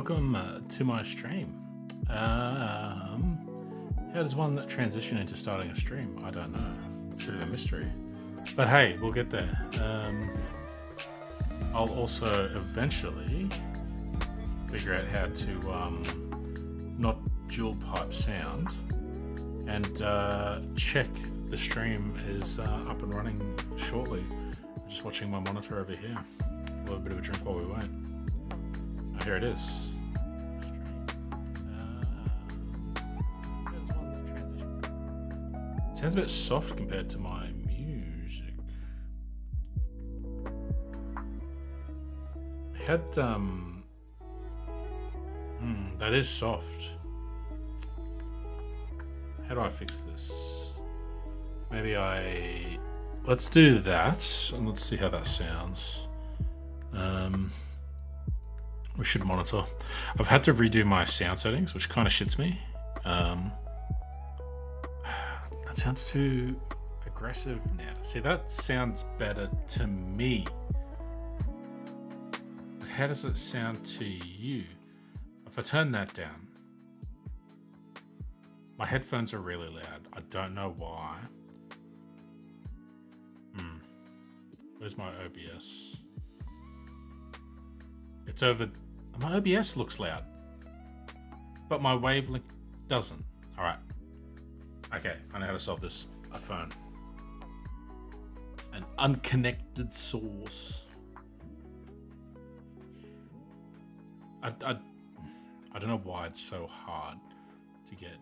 welcome to my stream. How does one transition into starting a stream? I don't know. It's a bit of a mystery. But hey, we'll get there. I'll also eventually figure out how to not dual pipe sound and check the stream is up and running shortly. I'm just watching my monitor over here. We'll have a bit of a drink while we wait. Oh, here it is. It sounds a bit soft compared to my music. I had that is soft. How do I fix this? Maybe let's do that and let's see how that sounds. We should monitor. I've had to redo my sound settings, which kind of shits me. That sounds too aggressive now. See, that sounds better to me. But how does it sound to you? If I turn that down, my headphones are really loud. I don't know why. Where's my OBS? It's over. My OBS looks loud, but my wavelength doesn't. All right. Okay, I know how to solve this. A phone. An unconnected source. I don't know why it's so hard to get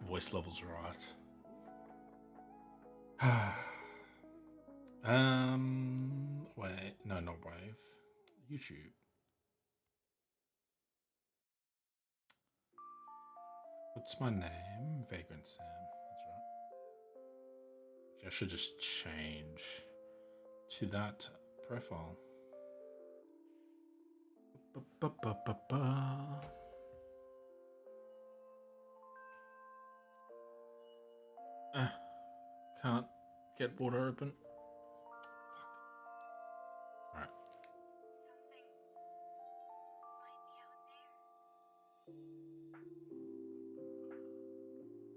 voice levels right. Wait, no, not Wave. YouTube. What's my name? Vagrant Sam. That's right. I should just change to that profile. Can't get water open. Alright.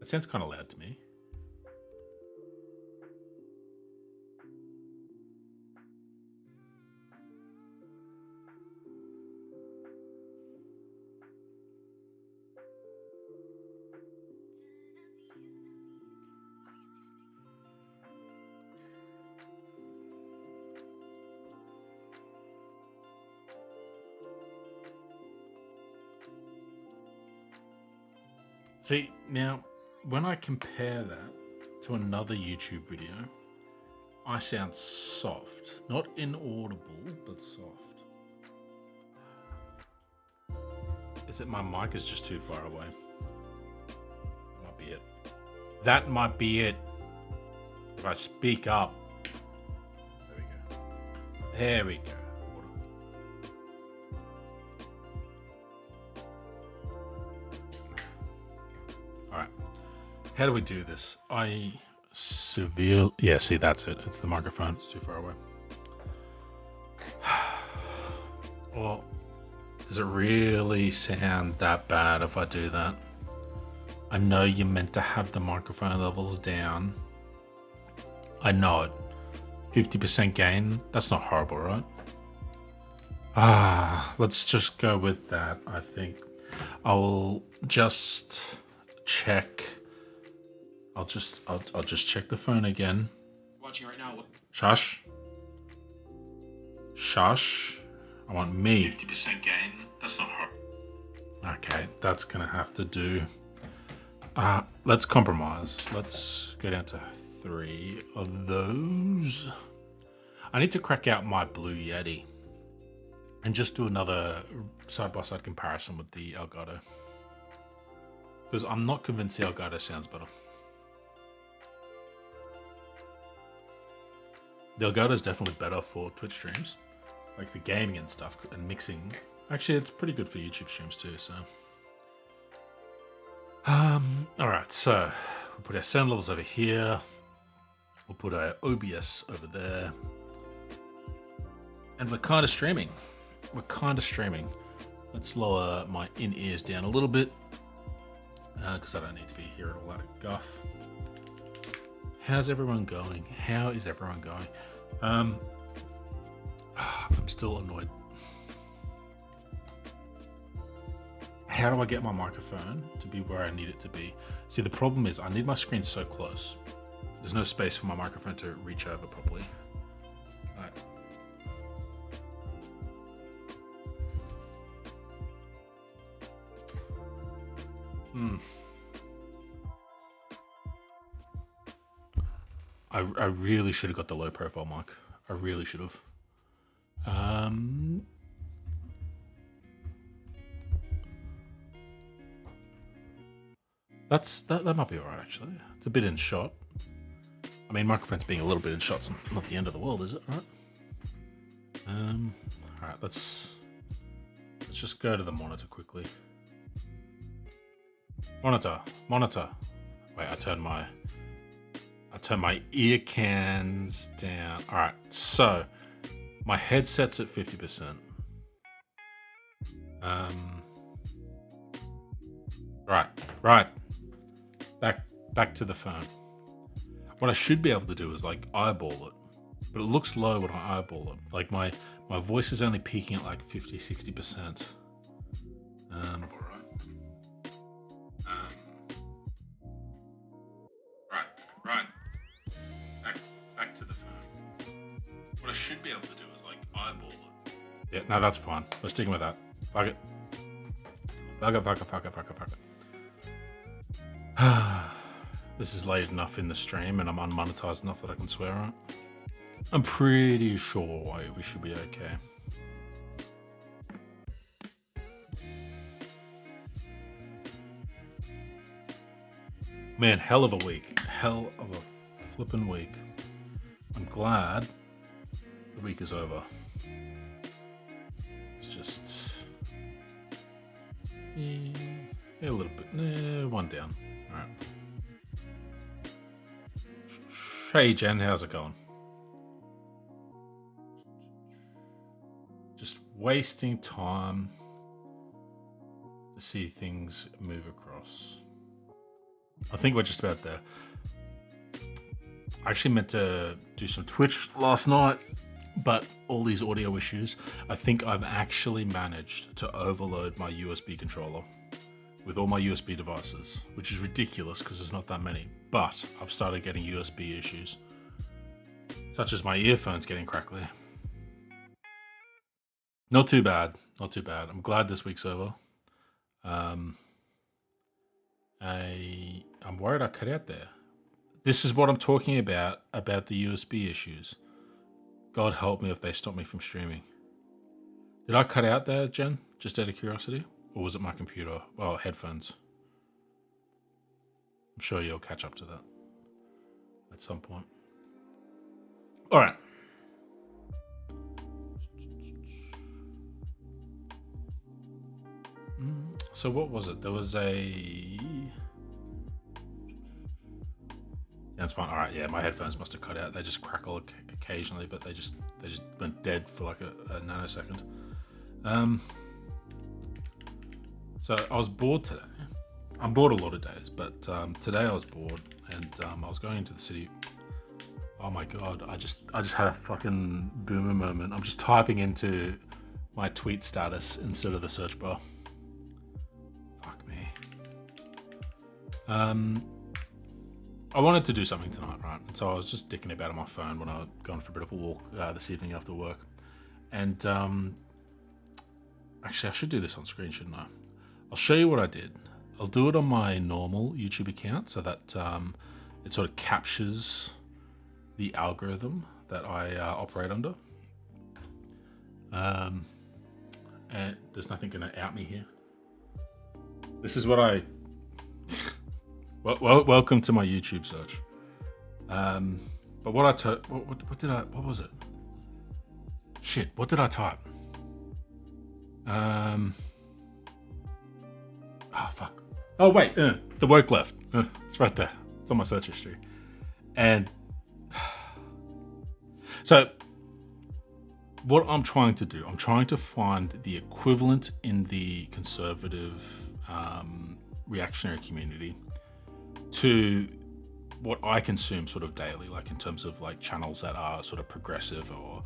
That sounds kind of loud to me. See, now, when I compare that to another YouTube video, I sound soft. Not inaudible, but soft. Is it my mic is just too far away? That might be it. That might be it. If I speak up. There we go. There we go. How do we do this? Yeah, see, that's it. It's the microphone. It's too far away. Well, does it really sound that bad if I do that? I know you're meant to have the microphone levels down. I know it. 50% gain. That's not horrible, right? Let's just go with that, I think. I'll just check. I'll just check the phone again. Watching right now. Shush. I want me. 50% gain. That's not hard. Okay, that's gonna have to do. Let's compromise. Let's go down to 3 of those. I need to crack out my Blue Yeti and just do another side-by-side comparison with the Elgato, because I'm not convinced the Elgato sounds better. The Elgato is definitely better for Twitch streams, like for gaming and stuff and mixing. Actually, it's pretty good for YouTube streams too. So, all right. So we'll put our sound levels over here. We'll put our OBS over there, and we're kind of streaming. Let's lower my in-ears down a little bit because I don't need to be hearing all that guff. How's everyone going? How is everyone going? I'm still annoyed. How do I get my microphone to be where I need it to be? See, the problem is I need my screen so close. There's no space for my microphone to reach over properly. Right. I really should have got the low profile mic. I really should have. That might be alright actually. It's a bit in shot. I mean, microphones being a little bit in shot's not the end of the world, is it? Right? Alright, let's just go to the monitor quickly. Monitor. Wait, I turn my ear cans down. Alright, so my headset's at 50%. Right. Back to the phone. What I should be able to do is like eyeball it, but it looks low when I eyeball it. Like my voice is only peaking at like 50-60%. Right. Back to the phone. What I should be able to do is like eyeball it. Yeah, no, that's fine. We're sticking with that. Fuck it. This is late enough in the stream and I'm unmonetized enough that I can swear on it. I'm pretty sure we should be okay. Man, hell of a week. Hell of a flippin' week. I'm glad the week is over. It's just... yeah, a little bit. One down. Alright. Hey Jen, how's it going? Just wasting time to see things move across. I think we're just about there. I actually meant to do some Twitch last night, but all these audio issues, I think I've actually managed to overload my USB controller with all my USB devices, which is ridiculous because there's not that many. But I've started getting USB issues, such as my earphones getting crackly. Not too bad. I'm glad this week's over. I'm worried I cut out there. This is what I'm talking about the USB issues. God help me if they stop me from streaming. Did I cut out there, Jen? Just out of curiosity? Or was it my computer? Well, headphones. I'm sure you'll catch up to that at some point. All right. So what was it? There was a... That's fine. All right, yeah, my headphones must have cut out. They just crackle occasionally, but they just went dead for like a nanosecond. So I was bored today. I'm bored a lot of days, but today I was bored, and I was going into the city. Oh my god, I just had a fucking boomer moment. I'm just typing into my tweet status instead of the search bar. Fuck me. I wanted to do something tonight, right? And so I was just dicking about on my phone when I was going for a bit of a walk this evening after work. And actually, I should do this on screen, shouldn't I? I'll show you what I did. I'll do it on my normal YouTube account so that it sort of captures the algorithm that I operate under. And there's nothing going to out me here. This is what I... welcome to my YouTube search. But what what was it? Shit, what did I type? Oh fuck. Oh wait, the woke left. It's right there. It's on my search history. And so what I'm trying to do, I'm trying to find the equivalent in the conservative reactionary community to what I consume sort of daily, like in terms of like channels that are sort of progressive, or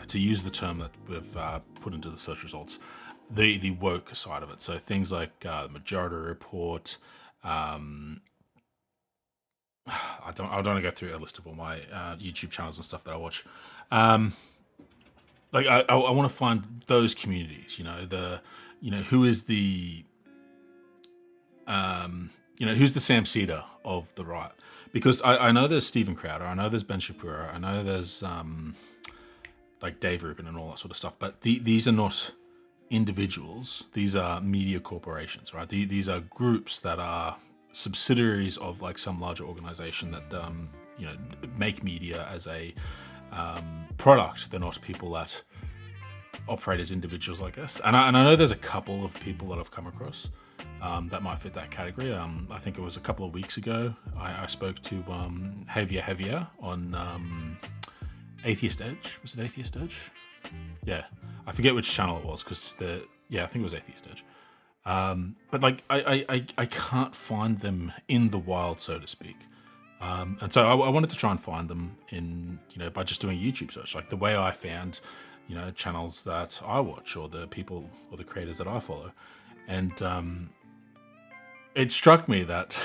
to use the term that we've put into the search results, the woke side of it. So things like the Majority Report. I don't want to go through a list of all my YouTube channels and stuff that I watch. Like I want to find those communities. Who is the who's the Sam Cedar of the right? Because I know there's Steven Crowder, I know there's Ben Shapiro, I know there's like Dave Rubin and all that sort of stuff. But these are not individuals; these are media corporations, right? These are groups that are subsidiaries of like some larger organization that make media as a product. They're not people that operate as individuals like us. And I know there's a couple of people that I've come across that might fit that category. I think it was a couple of weeks ago I spoke to Javier on Atheist Edge. Was it Atheist Edge? Yeah, I forget which channel it was because I think it was Atheist Edge. But like I can't find them in the wild, so to speak. And so I wanted to try and find them in by just doing a YouTube search, like the way I found channels that I watch, or the people or the creators that I follow. And it struck me that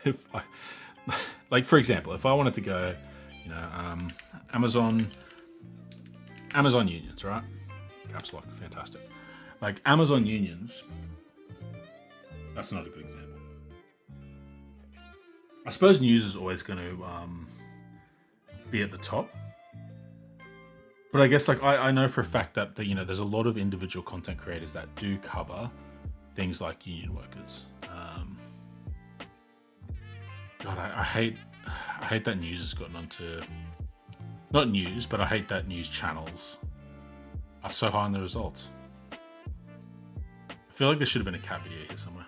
if I, like for example, if I wanted to go Amazon unions, right? Caps lock, fantastic. Like Amazon unions, that's not a good example. I suppose news is always going to be at the top. But I guess like I know for a fact that there's a lot of individual content creators that do cover things like union workers. God, I hate that news has gotten onto, not news, but I hate that news channels are so high on the results. I feel like there should have been a cat video here somewhere.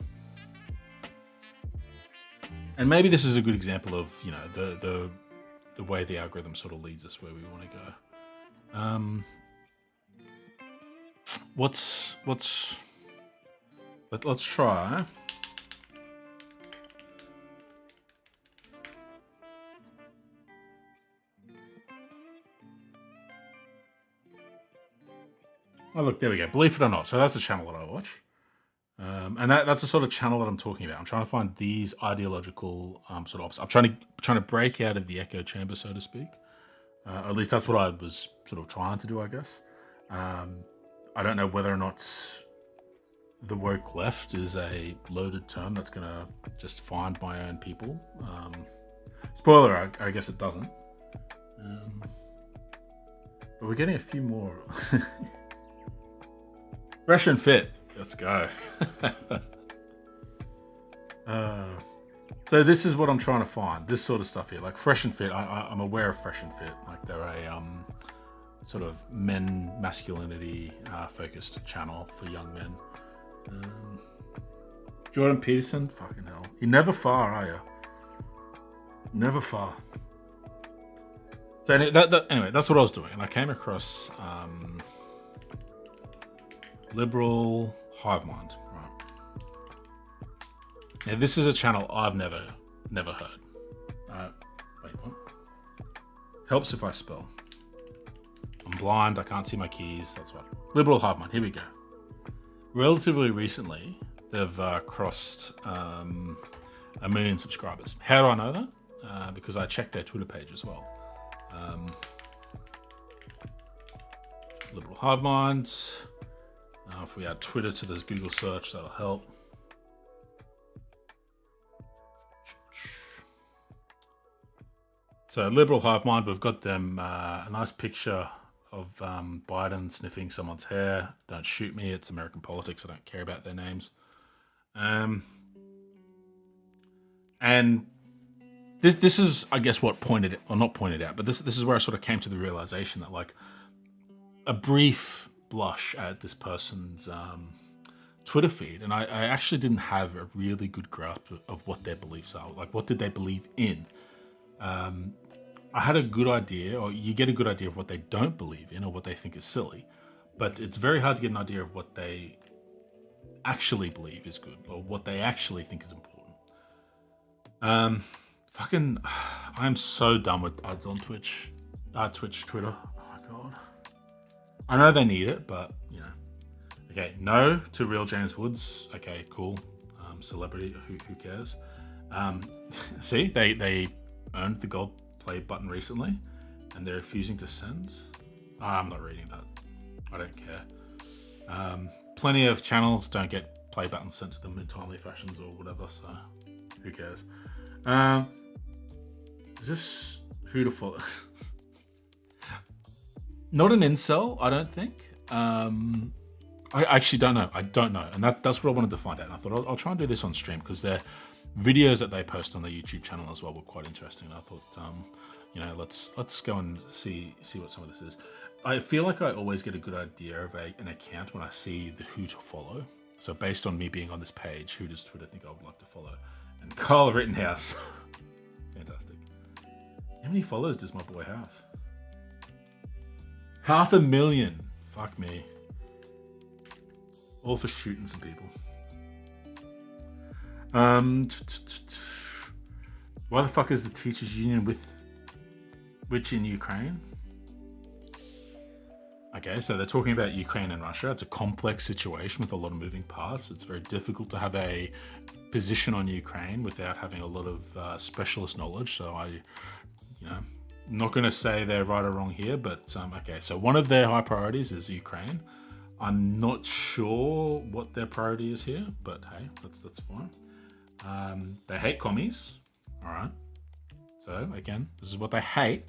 And maybe this is a good example of the way the algorithm sort of leads us where we want to go. Let's try. Oh look, there we go. Believe it or not, so that's a channel that I watch. And that's the sort of channel that I'm talking about. I'm trying to find these ideological sort of opposites. I'm trying to break out of the echo chamber, so to speak. At least that's what I was sort of trying to do, I guess. I don't know whether or not the woke left is a loaded term that's going to just find my own people. Spoiler, I guess it doesn't. But we're getting a few more. Fresh and fit. Let's go. So this is what I'm trying to find. This sort of stuff here, like Fresh and Fit. I'm aware of Fresh and Fit. Like they're a sort of masculinity focused channel for young men. Jordan Peterson, fucking hell, you're never far, are you? Never far. So anyway, that's what I was doing, and I came across Liberal Hive Mind. Right. Now this is a channel I've never heard. Wait, what? Helps if I spell. I'm blind. I can't see my keys. That's what. Liberal Hive Mind. Here we go. Relatively recently, they've crossed 1 million subscribers. How do I know that? Because I checked their Twitter page as well. Liberal Hive Mind. If we add Twitter to this Google search, that'll help. So Liberal Hive Mind, we've got them a nice picture of Biden sniffing someone's hair. Don't shoot me, it's American politics. I don't care about their names. And this is, I guess, what pointed, or not pointed out, but this is where I sort of came to the realization that like a brief blush at this person's Twitter feed, and I actually didn't have a really good grasp of what their beliefs are. Like, what did they believe in? I had a good idea, or you get a good idea of what they don't believe in or what they think is silly, but it's very hard to get an idea of what they actually believe is good or what they actually think is important. I'm so done with ads on Twitch, Twitter. Oh my god. I know they need it, but you know. Okay, no to real James Woods. Okay, cool. Celebrity, who cares? See, they earned the gold play button recently, and they're refusing to send. I'm not reading that. I don't care. Plenty of channels don't get play buttons sent to them in timely fashions or whatever, so who cares? Is this who to follow? Not an incel, I don't think. I actually don't know. I don't know, and that's what I wanted to find out. And I thought I'll try and do this on stream because their videos that they post on their YouTube channel as well were quite interesting. And I thought, you know, let's go and see what some of this is. I feel like I always get a good idea of an account when I see the who to follow. So based on me being on this page, who does Twitter think I would like to follow? And Carl Rittenhouse, fantastic. How many followers does my boy have? 500,000. Fuck me. All for shooting some people. Why the fuck is the teachers union which in Ukraine? Okay, so they're talking about Ukraine and Russia. It's a complex situation with a lot of moving parts. It's very difficult to have a position on Ukraine without having a lot of specialist knowledge. So I'm not going to say they're right or wrong here, but okay. So one of their high priorities is Ukraine. I'm not sure what their priority is here, but hey, that's fine. They hate commies. All right. So again, this is what they hate.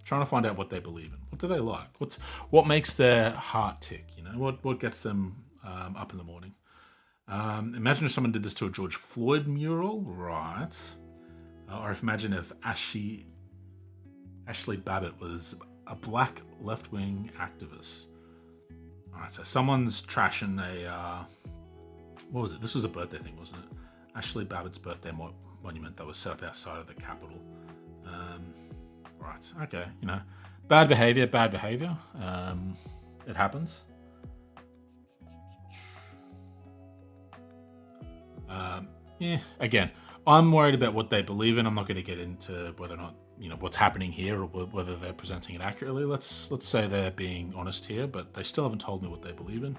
Trying to find out what they believe in. What do they like? What makes their heart tick? You know, what gets them up in the morning? Imagine if someone did this to a George Floyd mural, right? Or imagine if Ashley Babbitt was a black left-wing activist. All right, so someone's trashing a what was it? This was a birthday thing, wasn't it? Ashley Babbitt's birthday monument that was set up outside of the Capitol. Right, okay, you know, bad behavior. It happens. Yeah, again, I'm worried about what they believe in. I'm not going to get into whether or not, you know, what's happening here or whether they're presenting it accurately. Let's say they're being honest here, but they still haven't told me what they believe in.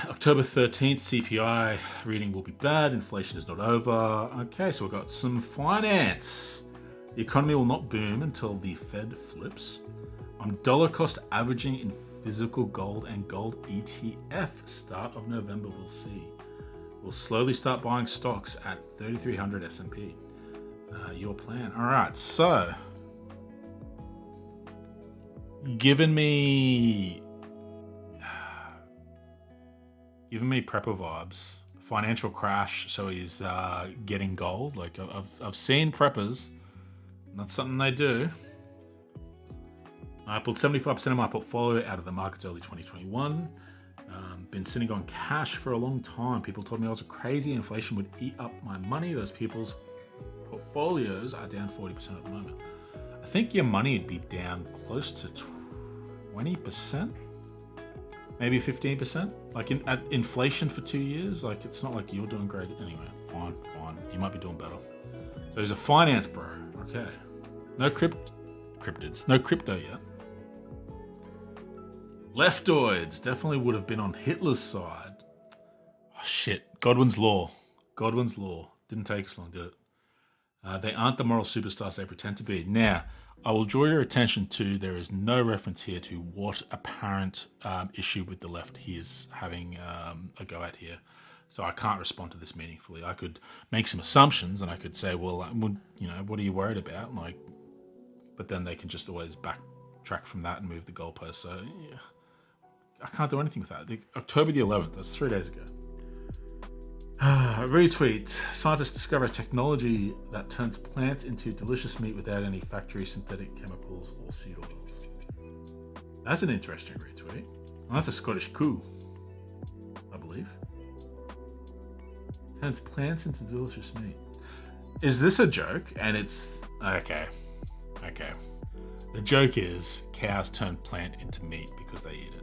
October 13th, CPI reading will be bad. Inflation is not over. Okay, so we've got some finance. The economy will not boom until the Fed flips. On dollar cost averaging in physical gold and gold ETF. Start of November, we'll see. We'll slowly start buying stocks at 3,300 S&P. Your plan. All right, so giving me prepper vibes. Financial crash, so he's getting gold. Like I've seen preppers. That's something they do. I pulled 75% of my portfolio out of the markets early 2021. Been sitting on cash for a long time. People told me I was crazy. Inflation would eat up my money. Those people's portfolios are down 40% at the moment. I think your money would be down close to 20%, maybe 15%. Like at inflation for 2 years, like it's not like you're doing great anyway. Fine. You might be doing better. So he's a finance bro. Okay. No cryptids. No crypto yet. Leftoids definitely would have been on Hitler's side. Oh shit. Godwin's Law. Didn't take us long, did it? They aren't the moral superstars they pretend to be. Now, I will draw your attention to there is no reference here to what apparent issue with the left he is having a go at here. So I can't respond to this meaningfully. I could make some assumptions and I could say, well, what are you worried about? Like, but then they can just always backtrack from that and move the goalpost. So yeah, I can't do anything with that. October the 11th, that's 3 days ago. Retweet. Scientists discover a technology that turns plants into delicious meat without any factory synthetic chemicals or seed oils. That's an interesting retweet. Well, that's a Scottish coup, I believe. Turns plants into delicious meat. Is this a joke? And it's okay. Okay. The joke is cows turn plant into meat because they eat it.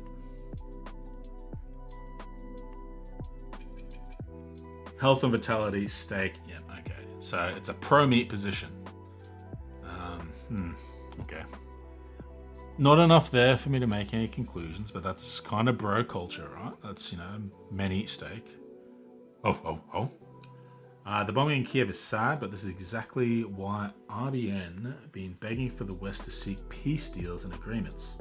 Health and vitality, steak. Yeah, okay. So it's a pro-meat position. Okay. Not enough there for me to make any conclusions, but that's kind of bro culture, right? That's, men eat steak. Oh. The bombing in Kiev is sad, but this is exactly why RBN been begging for the West to seek peace deals and agreements.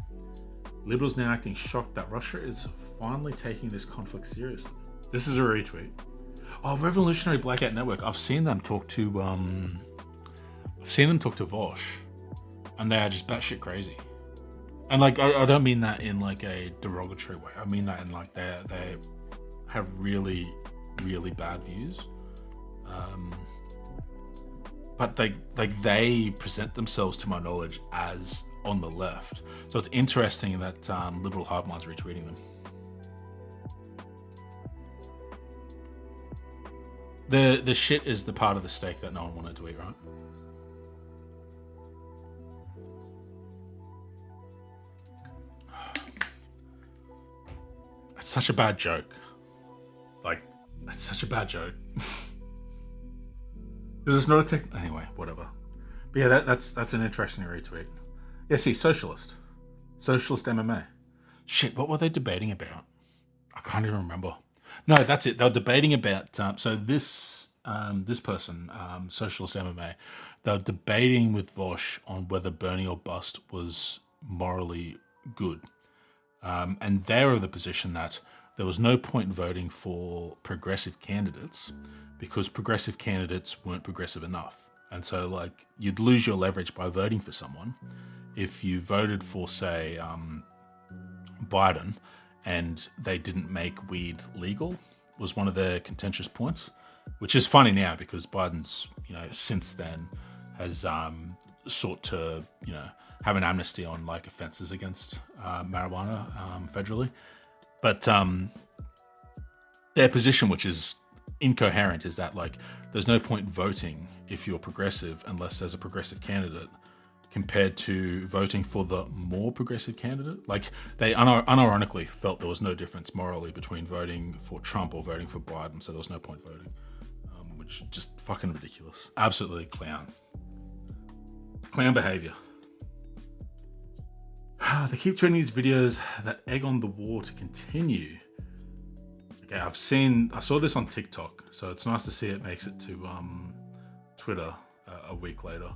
Liberals now acting shocked that Russia is finally taking this conflict seriously. This is a retweet. Oh, Revolutionary Blackout Network. I've seen them talk to Vosh, and they are just batshit crazy. And like, I don't mean that in like a derogatory way. I mean that in like they have really, really bad views. But they present themselves, to my knowledge, as on the left. So it's interesting that liberal hive minds retweeting them. The shit is the part of the steak that no one wanted to eat, right? It's such a bad joke. Like, it's such a bad joke. This is not a tech. Anyway, whatever. But yeah, that's an interesting retweet. Yeah, see, socialist MMA. Shit, what were they debating about? I can't even remember. No, that's it. They were debating about. So this person, socialist MMA, they were debating with Vosh on whether Bernie or bust was morally good. And they're of the position that there was no point voting for progressive candidates because progressive candidates weren't progressive enough. And so, like, you'd lose your leverage by voting for someone if you voted for, say, Biden and they didn't make weed legal, was one of their contentious points, which is funny now because Biden's, since then has sought to, have an amnesty on like offenses against marijuana federally. But their position, which is incoherent, is that like there's no point voting if you're progressive unless there's a progressive candidate, compared to voting for the more progressive candidate. Like they unironically felt there was no difference morally between voting for Trump or voting for Biden, so there was no point voting, which is just fucking ridiculous. Absolutely clown behavior. They keep tweeting these videos that egg on the war to continue. Okay, I saw this on TikTok, so it's nice to see it makes it to Twitter a week later.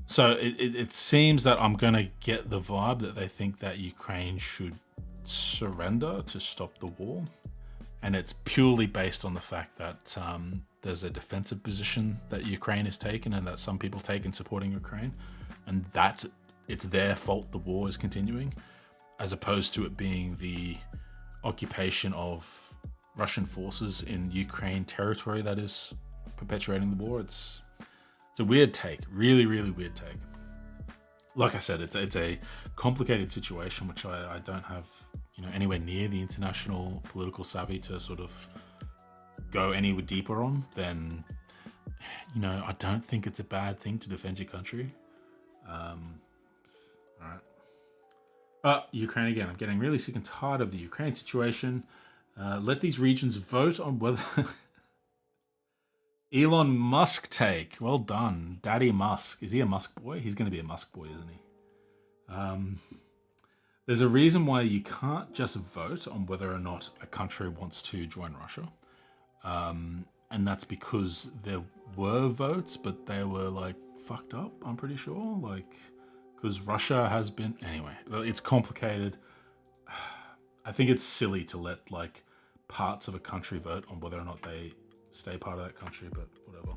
So it seems that I'm going to get the vibe that they think that Ukraine should surrender to stop the war. And it's purely based on the fact that there's a defensive position that Ukraine has taken and that some people take in supporting Ukraine. And that it's their fault the war is continuing, as opposed to it being the occupation of Russian forces in Ukraine territory that is perpetuating the war. It's a weird take, really, really weird take. Like I said, it's a complicated situation, which I don't have anywhere near the international political savvy to sort of go any deeper on. Then I don't think it's a bad thing to defend your country. All right, but Ukraine again. I'm getting really sick and tired of the Ukraine situation. Let these regions vote on whether. Elon Musk take. Well done. Daddy Musk. Is he a Musk boy? He's going to be a Musk boy, isn't he? There's a reason why you can't just vote on whether or not a country wants to join Russia. And that's because there were votes, but they were like fucked up, I'm pretty sure. Like, because Russia has been... Anyway, it's complicated. I think it's silly to let like parts of a country vote on whether or not they stay part of that country, but whatever.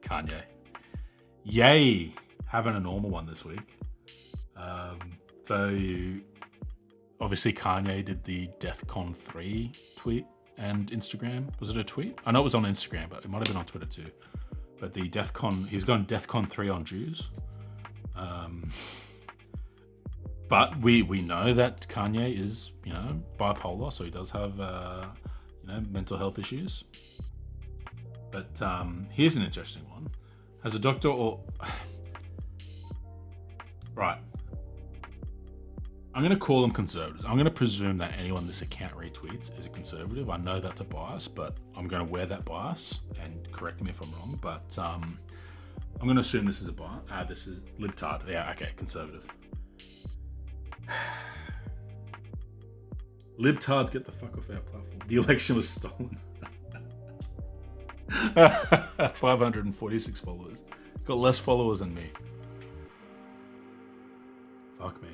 Kanye. Yay! Having a normal one this week. So obviously Kanye did the DEFCON 3 tweet and Instagram. Was it a tweet? I know it was on Instagram, but it might have been on Twitter too. But the DEFCON, he's gone DEFCON 3 on Jews. But we know that Kanye is, bipolar, so he does have, mental health issues. But here's an interesting one. Has a doctor or... Right. I'm going to call them conservatives. I'm going to presume that anyone this account retweets is a conservative. I know that's a bias, but I'm going to wear that bias, and correct me if I'm wrong, but I'm going to assume this is a bias. This is libtard. Yeah, okay, conservative. Libtards, get the fuck off our platform. The election was stolen. 546 followers. It's got less followers than me. Fuck me.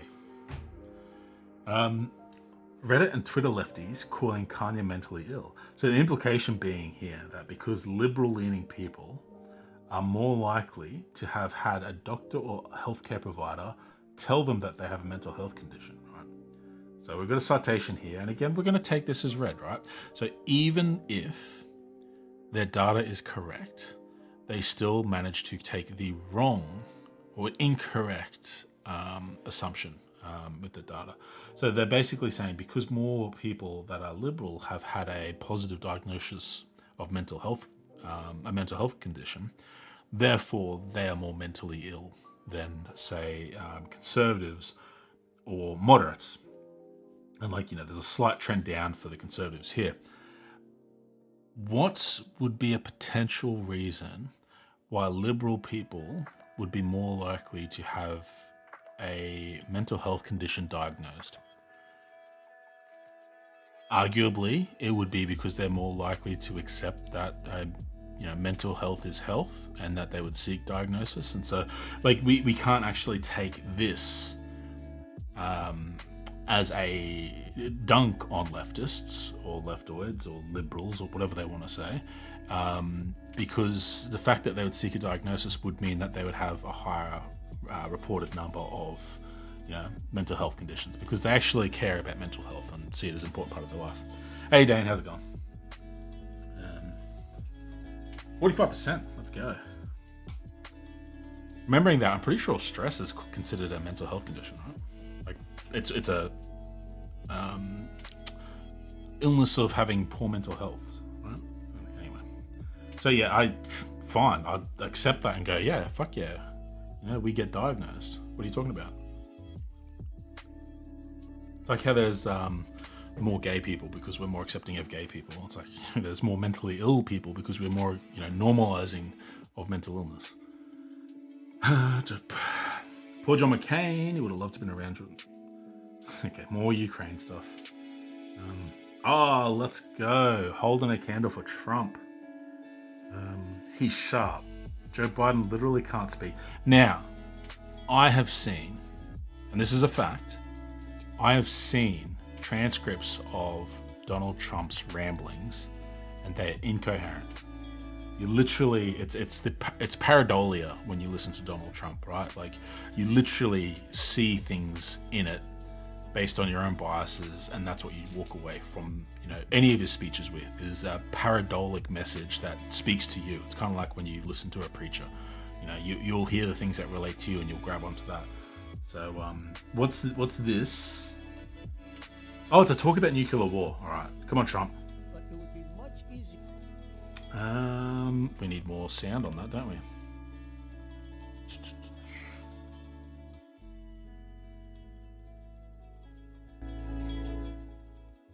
Reddit and Twitter lefties calling Kanye mentally ill. So the implication being here that because liberal-leaning people are more likely to have had a doctor or healthcare provider tell them that they have a mental health condition, right? So we've got a citation here, and again, we're going to take this as read, right? So even if their data is correct, they still manage to take the wrong or incorrect assumption with the data. So they're basically saying because more people that are liberal have had a positive diagnosis of mental health, a mental health condition, therefore they are more mentally ill than, say, conservatives or moderates. And there's a slight trend down for the conservatives here. What would be a potential reason why liberal people would be more likely to have a mental health condition diagnosed? Arguably, it would be because they're more likely to accept that mental health is health and that they would seek diagnosis. And so we can't actually take this as a dunk on leftists or leftoids or liberals or whatever they want to say, because the fact that they would seek a diagnosis would mean that they would have a higher reported number of mental health conditions, because they actually care about mental health and see it as an important part of their life. Hey Dane, how's it going? 45%, let's go. Remembering that, I'm pretty sure stress is considered a mental health condition, right? It's a illness of having poor mental health, right? Anyway, so yeah, I'd accept that and go, yeah, fuck yeah, we get diagnosed. What are you talking about? It's like how there's more gay people because we're more accepting of gay people. It's like there's more mentally ill people because we're more normalizing of mental illness. Poor John McCain, he would have loved to have been around. Okay, more Ukraine stuff. Let's go. Holding a candle for Trump. He's sharp. Joe Biden literally can't speak. Now, I have seen, and this is a fact, I have seen transcripts of Donald Trump's ramblings, and they're incoherent. You literally, it's pareidolia when you listen to Donald Trump, right? You literally see things in it based on your own biases, and that's what you walk away from, any of his speeches with, is a pareidolic message that speaks to you. It's kind of like when you listen to a preacher, you'll hear the things that relate to you and you'll grab onto that. So, what's this? Oh, it's a talk about nuclear war. All right, come on, Trump. But it would be much easier. We need more sound on that, don't we?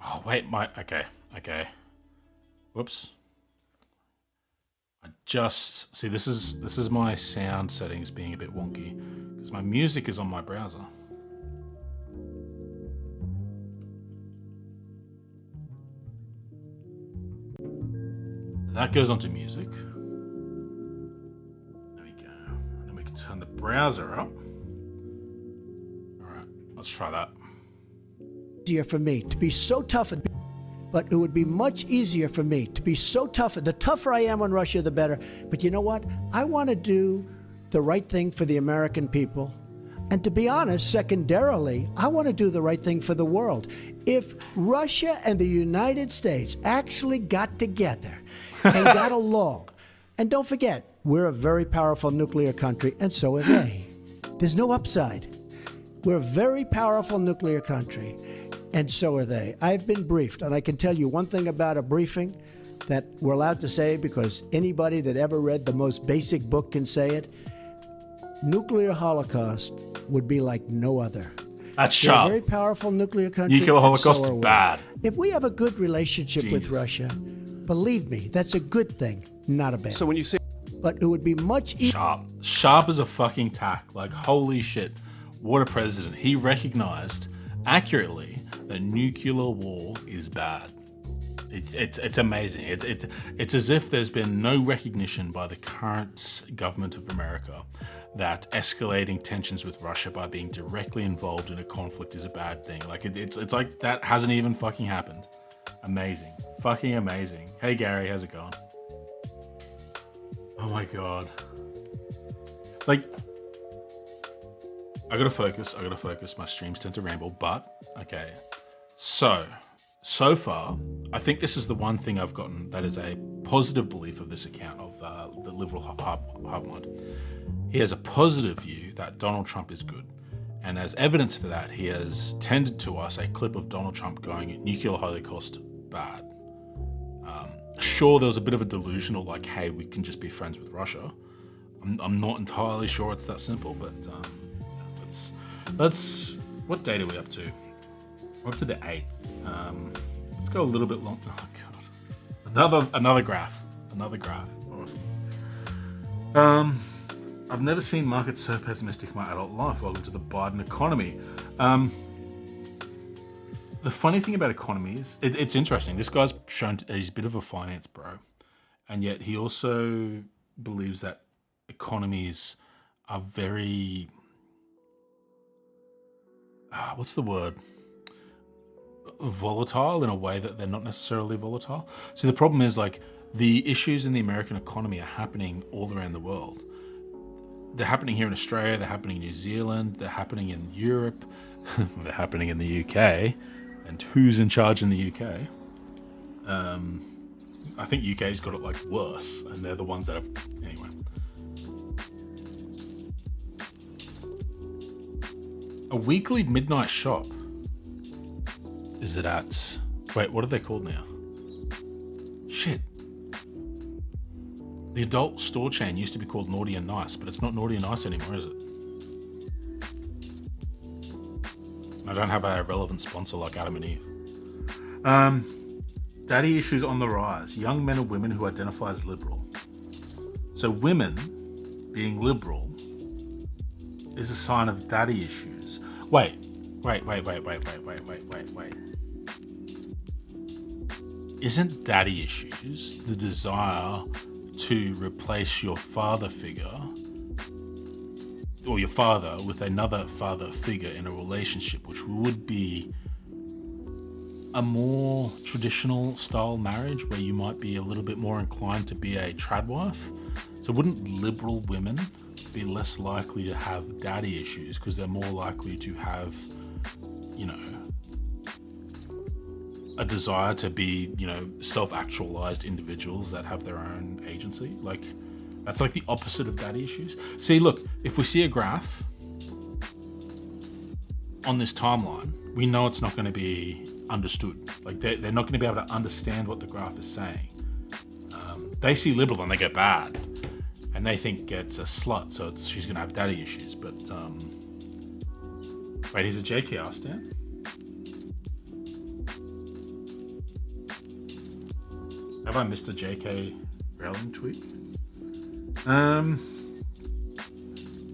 Oh, wait, okay. Whoops. I just, see, this is my sound settings being a bit wonky because my music is on my browser. That goes onto music. There we go. And then we can turn the browser up. All right, let's try that. Easier for me to be so tough, but it would be much easier for me to be so tough. The tougher I am on Russia, the better. But you know what? I want to do the right thing for the American people. And to be honest, secondarily, I want to do the right thing for the world. If Russia and the United States actually got together and got along, and don't forget, we're a very powerful nuclear country, and so are they. There's no upside. We're a very powerful nuclear country, and so are they. I've been briefed, and I can tell you one thing about a briefing. that we're allowed to say because anybody that ever read the most basic book can say it. Nuclear holocaust would be like no other. That's They're a sharp. very powerful nuclear country. Nuclear and holocaust so is are we. bad. If we have a good relationship with Genius. Russia, believe me, that's a good thing, not a bad. So when you say But it would be much easier. Sharp. Sharp as a fucking tack. Like, holy shit. What a president. He recognized accurately that nuclear war is bad. It's amazing. It's as if there's been no recognition by the current government of America that escalating tensions with Russia by being directly involved in a conflict is a bad thing. Like it's like that hasn't even fucking happened. Amazing. Fucking amazing. Hey Gary, how's it going? Oh my god. Like, I gotta focus. My streams tend to ramble, but okay. So far, I think this is the one thing I've gotten that is a positive belief of this account of the liberal Havmod. He has a positive view that Donald Trump is good. And as evidence for that, he has tended to us a clip of Donald Trump going, nuclear holocaust, bad. Sure, there was a bit of a delusional, like, hey, we can just be friends with Russia. I'm not entirely sure it's that simple, but let's what date are we up to? We're up to the 8th. Let's go a little bit long. Oh god, another graph. I've never seen markets so pessimistic in my adult life. Welcome to the Biden economy. The funny thing about economies, it's interesting. This guy's shown he's a bit of a finance bro, and yet he also believes that economies are very, what's the word? Volatile in a way that they're not necessarily volatile. So the problem is, like, the issues in the American economy are happening all around the world. They're happening here in Australia, they're happening in New Zealand, they're happening in Europe, they're happening in the UK. And who's in charge in the UK? I think UK's got it, like, worse, and they're the ones that have... Anyway. A weekly midnight shop. Is it at... Wait, what are they called now? Shit. The adult store chain used to be called Naughty and Nice, but it's not Naughty and Nice anymore, is it? I don't have a relevant sponsor like Adam and Eve. Daddy issues on the rise. Young men and women who identify as liberal. So women being liberal is a sign of daddy issues. Wait. Isn't daddy issues the desire to replace your father figure or your father with another father figure in a relationship, which would be a more traditional style marriage where you might be a little bit more inclined to be a trad wife? So wouldn't liberal women be less likely to have daddy issues because they're more likely to have, you know, a desire to be, you know, self-actualized individuals that have their own agency? Like, that's like the opposite of daddy issues. See, look, if we see a graph on this timeline, we know it's not going to be understood. Like, they're not going to be able to understand what the graph is saying. They see liberal and they go bad, and they think it's a slut, so she's going to have daddy issues. But wait, he's a JKR stan? Have I missed a JK Rowling tweet?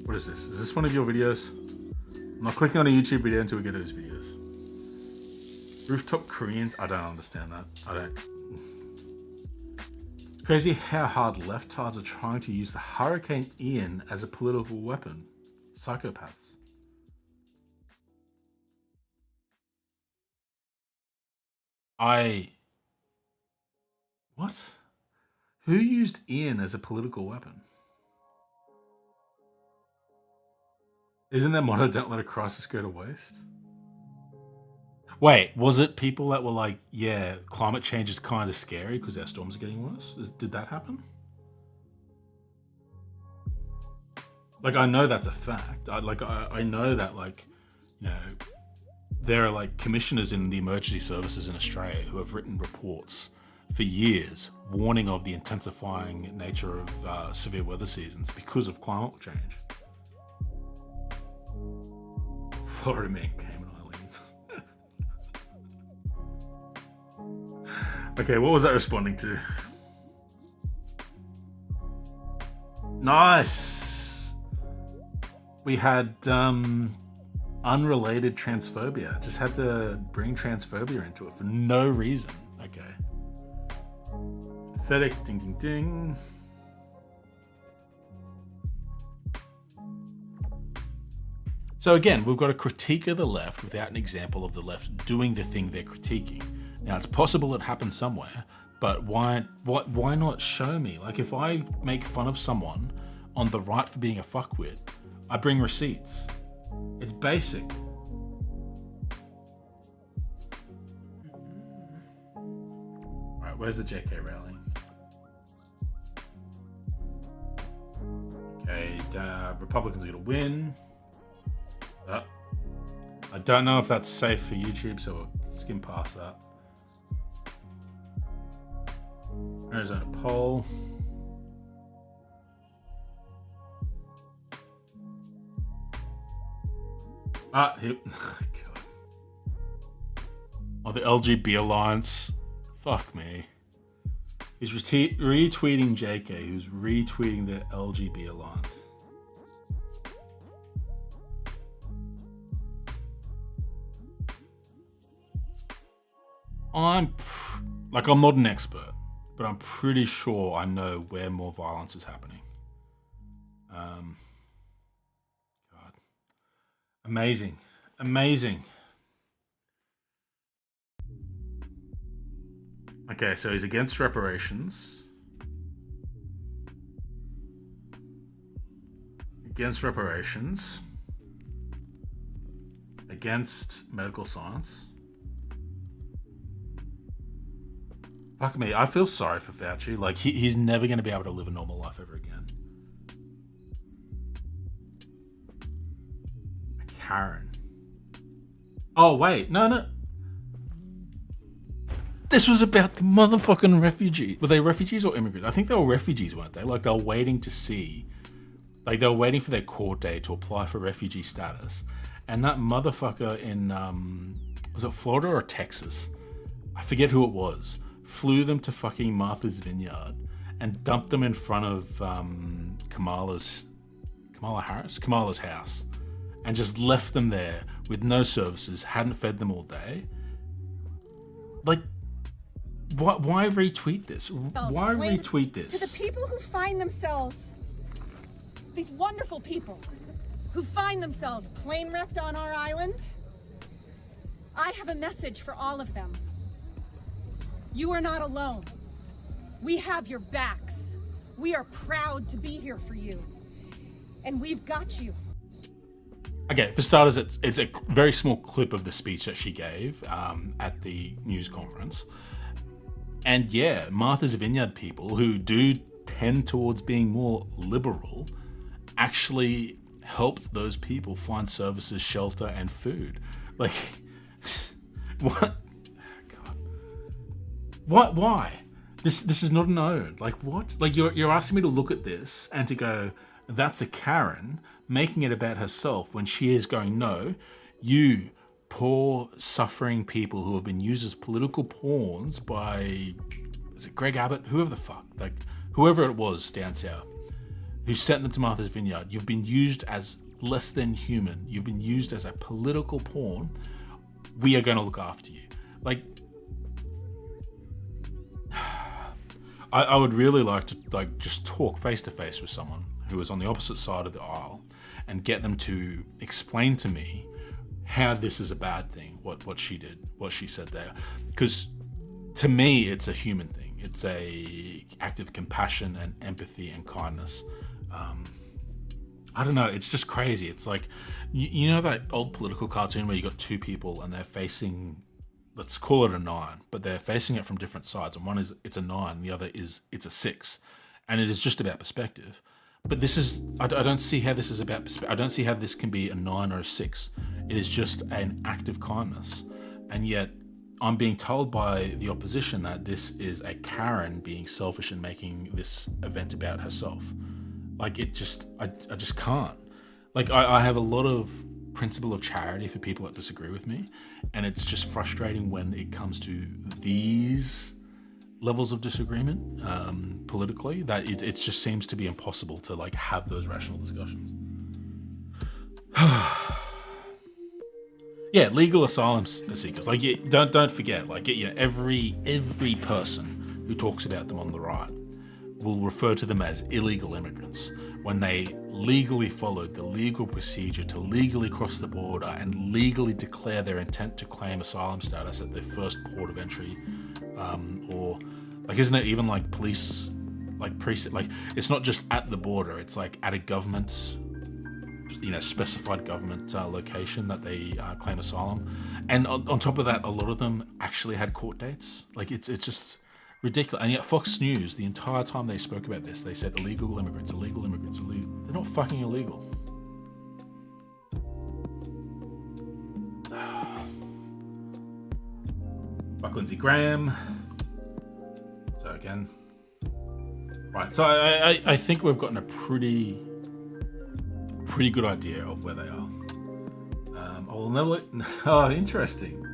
What is this? Is this one of your videos? I'm not clicking on a YouTube video until we get to those videos. Rooftop Koreans? I don't understand that. I don't. It's crazy how hard leftards are trying to use the Hurricane Ian as a political weapon. Psychopaths. What? Who used Ian as a political weapon? Isn't their motto, don't let a crisis go to waste? Wait, was it people that were like, yeah, climate change is kind of scary because our storms are getting worse? Did that happen? Like, I know that's a fact. I know that, like, you know, there are, like, commissioners in the emergency services in Australia who have written reports for years, warning of the intensifying nature of severe weather seasons because of climate change. Florida man, Cayman Islands. Okay, what was that responding to? Nice. We had unrelated transphobia. Just had to bring transphobia into it for no reason. Okay. Pathetic. Ding, ding, ding. So again, we've got a critique of the left without an example of the left doing the thing they're critiquing. Now, it's possible it happens somewhere, but why not show me? Like, if I make fun of someone on the right for being a fuckwit, I bring receipts. It's basic. Right, where's the JK rally? Okay, Republicans are gonna win. I don't know if that's safe for YouTube, so we'll skim past that. Arizona poll. Here. God. Oh, the LGB Alliance. Fuck me. He's retweeting JK, who's retweeting the LGB Alliance. I'm not an expert, but I'm pretty sure I know where more violence is happening. God. Amazing. Okay, so he's against reparations. Against medical science. Fuck me, I feel sorry for Fauci. Like, he's never going to be able to live a normal life ever again. A Karen. Oh, wait, no. This was about the motherfucking refugees. Were they refugees or immigrants? I think they were refugees, weren't they? Like, they were waiting to see... Like, they were waiting for their court date to apply for refugee status. And that motherfucker in... was it Florida or Texas? I forget who it was. Flew them to fucking Martha's Vineyard and dumped them in front of Kamala's house and just left them there with no services, hadn't fed them all day. Like, why retweet this? Why retweet this? To the people who find themselves, these wonderful people who find themselves plane wrecked on our island, I have a message for all of them. You are not alone. We have your backs. We are proud to be here for you. And we've got you. Okay, for starters, it's a very small clip of the speech that she gave at the news conference. And yeah, Martha's Vineyard people, who do tend towards being more liberal, actually helped those people find services, shelter, and food. Like, what? What? Why? This is not an ode. Like, what? Like, you're asking me to look at this and to go, that's a Karen, making it about herself when she is going, no, you poor suffering people who have been used as political pawns by, is it Greg Abbott? Whoever the fuck, like whoever it was down south, who sent them to Martha's Vineyard. You've been used as less than human. You've been used as a political pawn. We are going to look after you. Like, I would really like to just talk face to face with someone who is on the opposite side of the aisle and get them to explain to me how this is a bad thing, what she did, what she said there. Because to me, it's a human thing. It's a act of compassion and empathy and kindness. I don't know, it's just crazy. It's like, you know that old political cartoon where you got two people and they're facing, let's call it a 9, but they're facing it from different sides. And one is, it's a 9, the other is, it's a 6. And it is just about perspective. But this is, I don't see how this is about perspective. I don't see how this can be a 9 or a 6. It is just an act of kindness. And yet, I'm being told by the opposition that this is a Karen being selfish and making this event about herself. Like, it just, I just can't. Like, I have a lot of principle of charity for people that disagree with me, and it's just frustrating when it comes to these levels of disagreement politically, that it just seems to be impossible to like have those rational discussions. Yeah, legal asylum seekers. Like, don't forget. Like, every person who talks about them on the right will refer to them as illegal immigrants when they legally followed the legal procedure to legally cross the border and legally declare their intent to claim asylum status at their first port of entry, or like, isn't it even like police, like precinct? Like, it's not just at the border; it's like at a government, specified government location that they claim asylum. And on top of that, a lot of them actually had court dates. Like, it's just ridiculous. And yet Fox News, the entire time they spoke about this, they said illegal immigrants, illegal immigrants, illegal. They're not fucking illegal. Fuck Lindsey Graham. So again. Right, so I think we've gotten a pretty good idea of where they are. I'll never. Oh, interesting.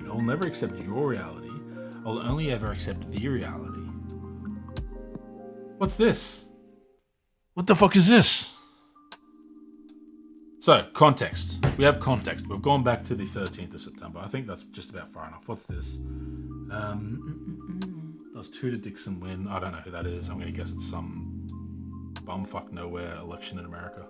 I'll never accept your reality. I'll only ever accept the reality. What's this? What the fuck is this? So, context. We have context. We've gone back to the 13th of September. I think that's just about far enough. What's this? Does Tudor Dixon win? I don't know who that is. I'm going to guess it's some bumfuck nowhere election in America.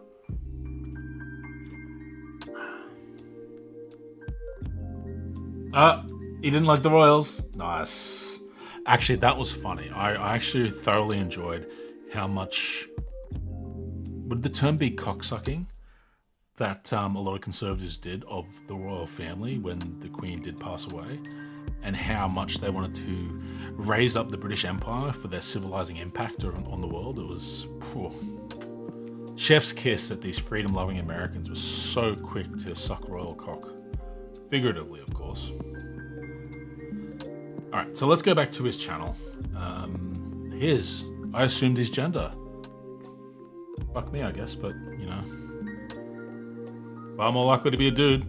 He didn't like the Royals. Nice. Actually, that was funny. I actually thoroughly enjoyed how much, would the term be cocksucking, that a lot of Conservatives did of the royal family when the Queen did pass away, and how much they wanted to raise up the British Empire for their civilizing impact on the world. It was chef's kiss that these freedom-loving Americans were so quick to suck royal cock. Figuratively, of course. Alright, so let's go back to his channel. I assumed his gender. Fuck me, I guess, but, far more likely to be a dude.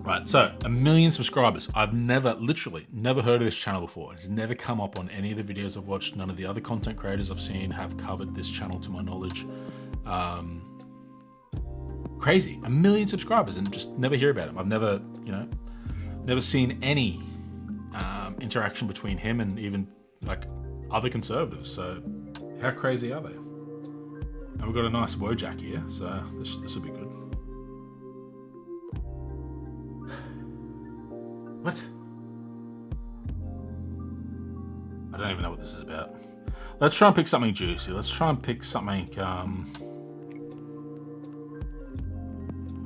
Right, so, 1 million subscribers. I've literally never heard of this channel before. It's never come up on any of the videos I've watched. None of the other content creators I've seen have covered this channel to my knowledge. Crazy. 1 million subscribers and just never hear about him. I've never, never seen any interaction between him and even like other Conservatives. So how crazy are they? And we've got a nice Wojak here, so this will be good. What? I don't even know what this is about. Let's try and pick something juicy. Let's try and pick something, I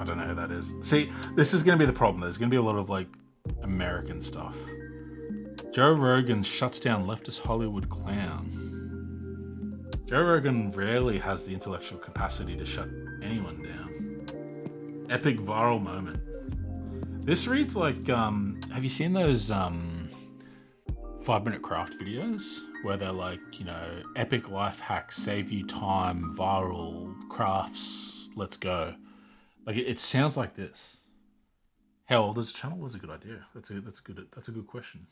don't know who that is. See, this is going to be the problem. There's going to be a lot of, like, American stuff. Joe Rogan shuts down leftist Hollywood clown. Joe Rogan rarely has the intellectual capacity to shut anyone down. Epic viral moment. This reads like, have you seen those 5-minute craft videos? Where they're like, epic life hacks, save you time, viral crafts, let's go. Like, it sounds like this. How old is the channel? That's a good idea. That's a good question.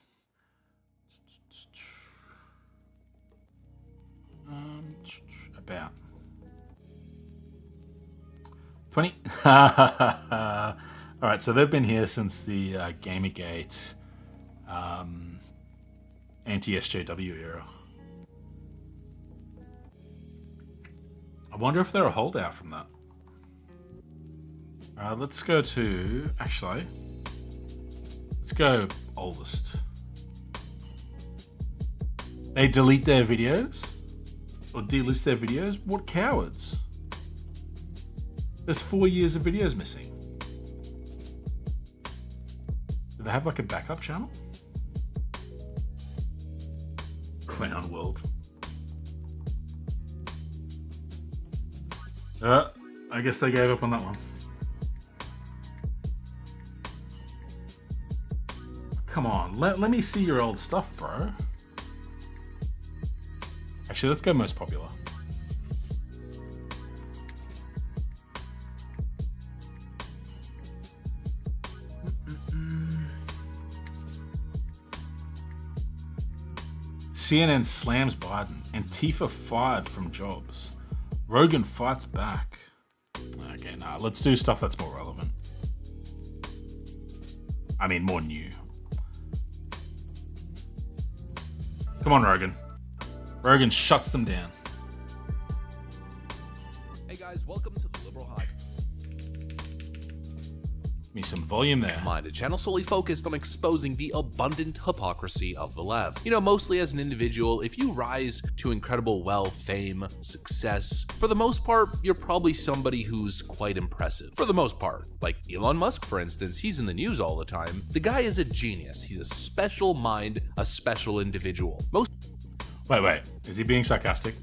About 20. All right, so they've been here since the Gamergate anti-SJW era. I wonder if they're a holdout from that. Let's go to... Actually, let's go oldest. They delete their videos? Or delist their videos? What cowards? There's 4 years of videos missing. Do they have like a backup channel? Clown World. I guess they gave up on that one. Come on, let me see your old stuff, bro. Actually, let's go most popular. CNN slams Biden. Antifa fired from jobs. Rogan fights back. Okay, nah, let's do stuff that's more relevant. I mean, more new. Come on, Rogan. Rogan shuts them down. Hey guys, welcome to the Liberal Hive. Give me some volume there. A channel solely focused on exposing the abundant hypocrisy of the left. You know, mostly as an individual, if you rise to incredible wealth, fame, success, for the most part, you're probably somebody who's quite impressive. For the most part. Like Elon Musk, for instance, he's in the news all the time. The guy is a genius. He's a special mind, a special individual. Wait. Is he being sarcastic?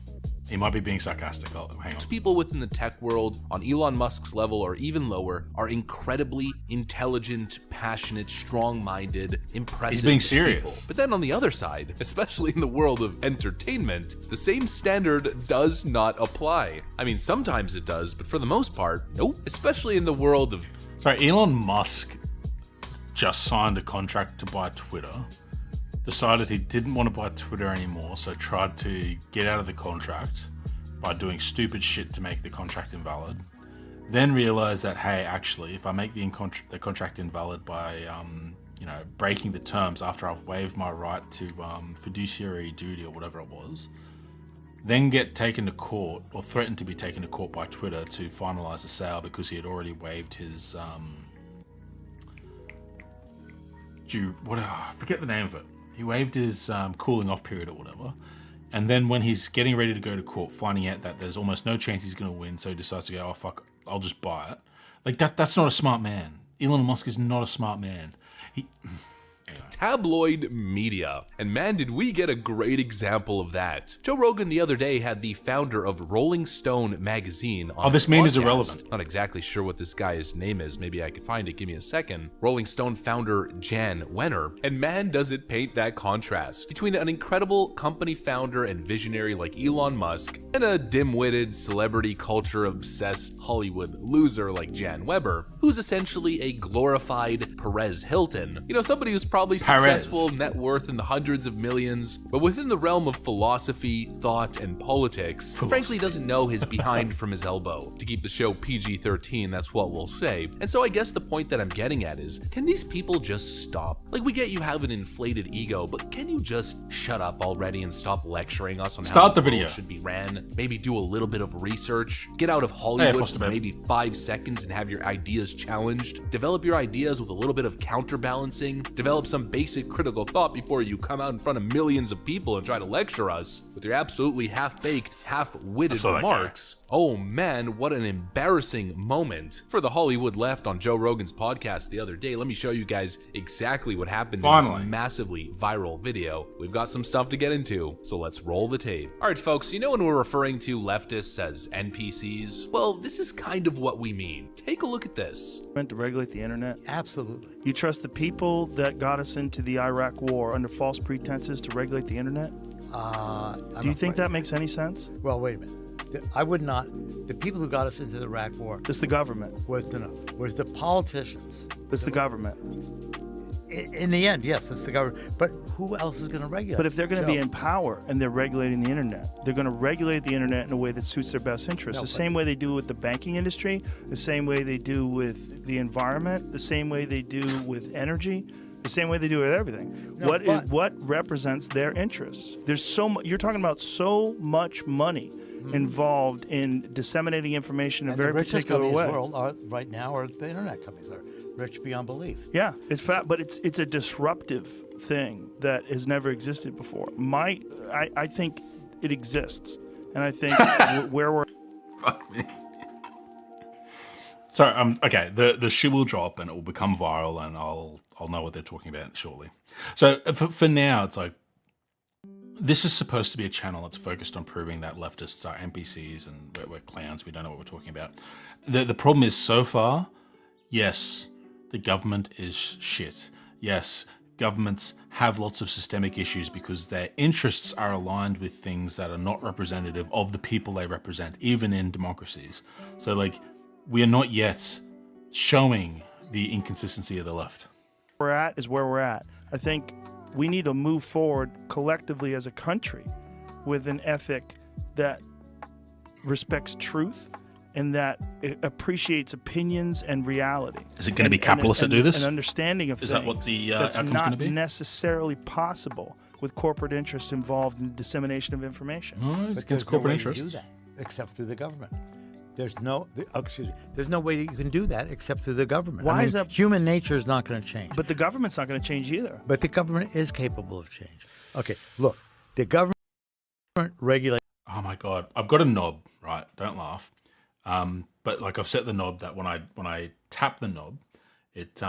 He might be being sarcastic. Oh, hang on. Most people within the tech world, on Elon Musk's level or even lower, are incredibly intelligent, passionate, strong-minded, impressive He's being serious. people. But then on the other side, especially in the world of entertainment, the same standard does not apply. I mean, sometimes it does, but for the most part, nope. Especially in the world of... Sorry, Elon Musk just signed a contract to buy Twitter. Decided he didn't want to buy Twitter anymore, so tried to get out of the contract by doing stupid shit to make the contract invalid. Then realized that, hey, actually, if I make the contract invalid by, breaking the terms after I've waived my right to fiduciary duty or whatever it was, then get taken to court or threatened to be taken to court by Twitter to finalize the sale because he had already waived his I forget the name of it. He waived his cooling off period or whatever. And then when he's getting ready to go to court, finding out that there's almost no chance he's going to win, so he decides to go, oh, fuck, I'll just buy it. Like, that's not a smart man. Elon Musk is not a smart man. Tabloid media. And man, did we get a great example of that. Joe Rogan the other day had the founder of Rolling Stone magazine on this his meme is podcast. irrelevant. Not exactly sure what this guy's name is. Maybe I can find it. Give me a second. Rolling Stone founder Jan Wenner. And man, does it paint that contrast between an incredible company founder and visionary like Elon Musk and a dim-witted, celebrity culture-obsessed Hollywood loser like Jan Weber, who's essentially a glorified Perez Hilton. You know, somebody who's probably successful, net worth in the hundreds of millions, but within the realm of philosophy, thought, and politics, frankly doesn't know his behind from his elbow. To keep the show PG-13, that's what we'll say. And so I guess the point that I'm getting at is, can these people just stop? Like, we get you have an inflated ego, but can you just shut up already and stop lecturing us on how the video should be ran? Maybe do a little bit of research, get out of Hollywood for maybe 5 seconds and have your ideas challenged, develop your ideas with a little bit of counterbalancing, develop some basic critical thought before you come out in front of millions of people and try to lecture us with your absolutely half-baked, half-witted remarks. Oh man, what an embarrassing moment for the Hollywood left on Joe Rogan's podcast the other day. Let me show you guys exactly what happened in this massively viral video. We've got some stuff to get into, so let's roll the tape. All right, folks, you know when we're referring to leftists as NPCs? Well, this is kind of what we mean. Take a look at this. To regulate the internet? Absolutely. You trust the people that got us into the Iraq war under false pretenses to regulate the internet? Do you think that makes any sense? Well, wait a minute. I would not. The people who got us into the Iraq war It's the government. was the politicians. It's the government. In the end, yes, it's the government. But who else is going to regulate? But if they're going to Joe? be in power and they're regulating the internet, they're going to regulate the internet in a way that suits their best interests. No, The same way they do with the banking industry, the same way they do with the environment, the same way they do with energy, the same way they do with everything. No, What represents their interests? There's so much. You're talking about so much money involved in disseminating information in a And very the richest particular companies way. in the world right now are the internet companies. Are rich beyond belief. Yeah, it's fat, but it's a disruptive thing that has never existed before. I think it exists, and I think where we're. Fuck me. So okay, the shit will drop and it will become viral, and I'll know what they're talking about shortly. So for now, it's like this is supposed to be a channel that's focused on proving that leftists are NPCs and we're clowns. We don't know what we're talking about. The problem is so far, yes, the government is shit. Yes, governments have lots of systemic issues because their interests are aligned with things that are not representative of the people they represent, even in democracies. So, like, we are not yet showing the inconsistency of the left. Where we're at is where we're at. I think we need to move forward collectively as a country with an ethic that respects truth and that it appreciates opinions and reality. Is it going to be capitalists that do this? An understanding of Is things that what the that's outcome's going to not be? necessarily possible with corporate interests involved in the dissemination of information. No, it's But against there's no corporate way to interests. do that except through the government. There's no way you can do that except through the government. Why is that? Human nature is not going to change. But the government's not going to change either. But the government is capable of change. Okay, look, the government regulates. Oh my god, I've got a knob, right? Don't laugh. But like I've set the knob that when I tap the knob, it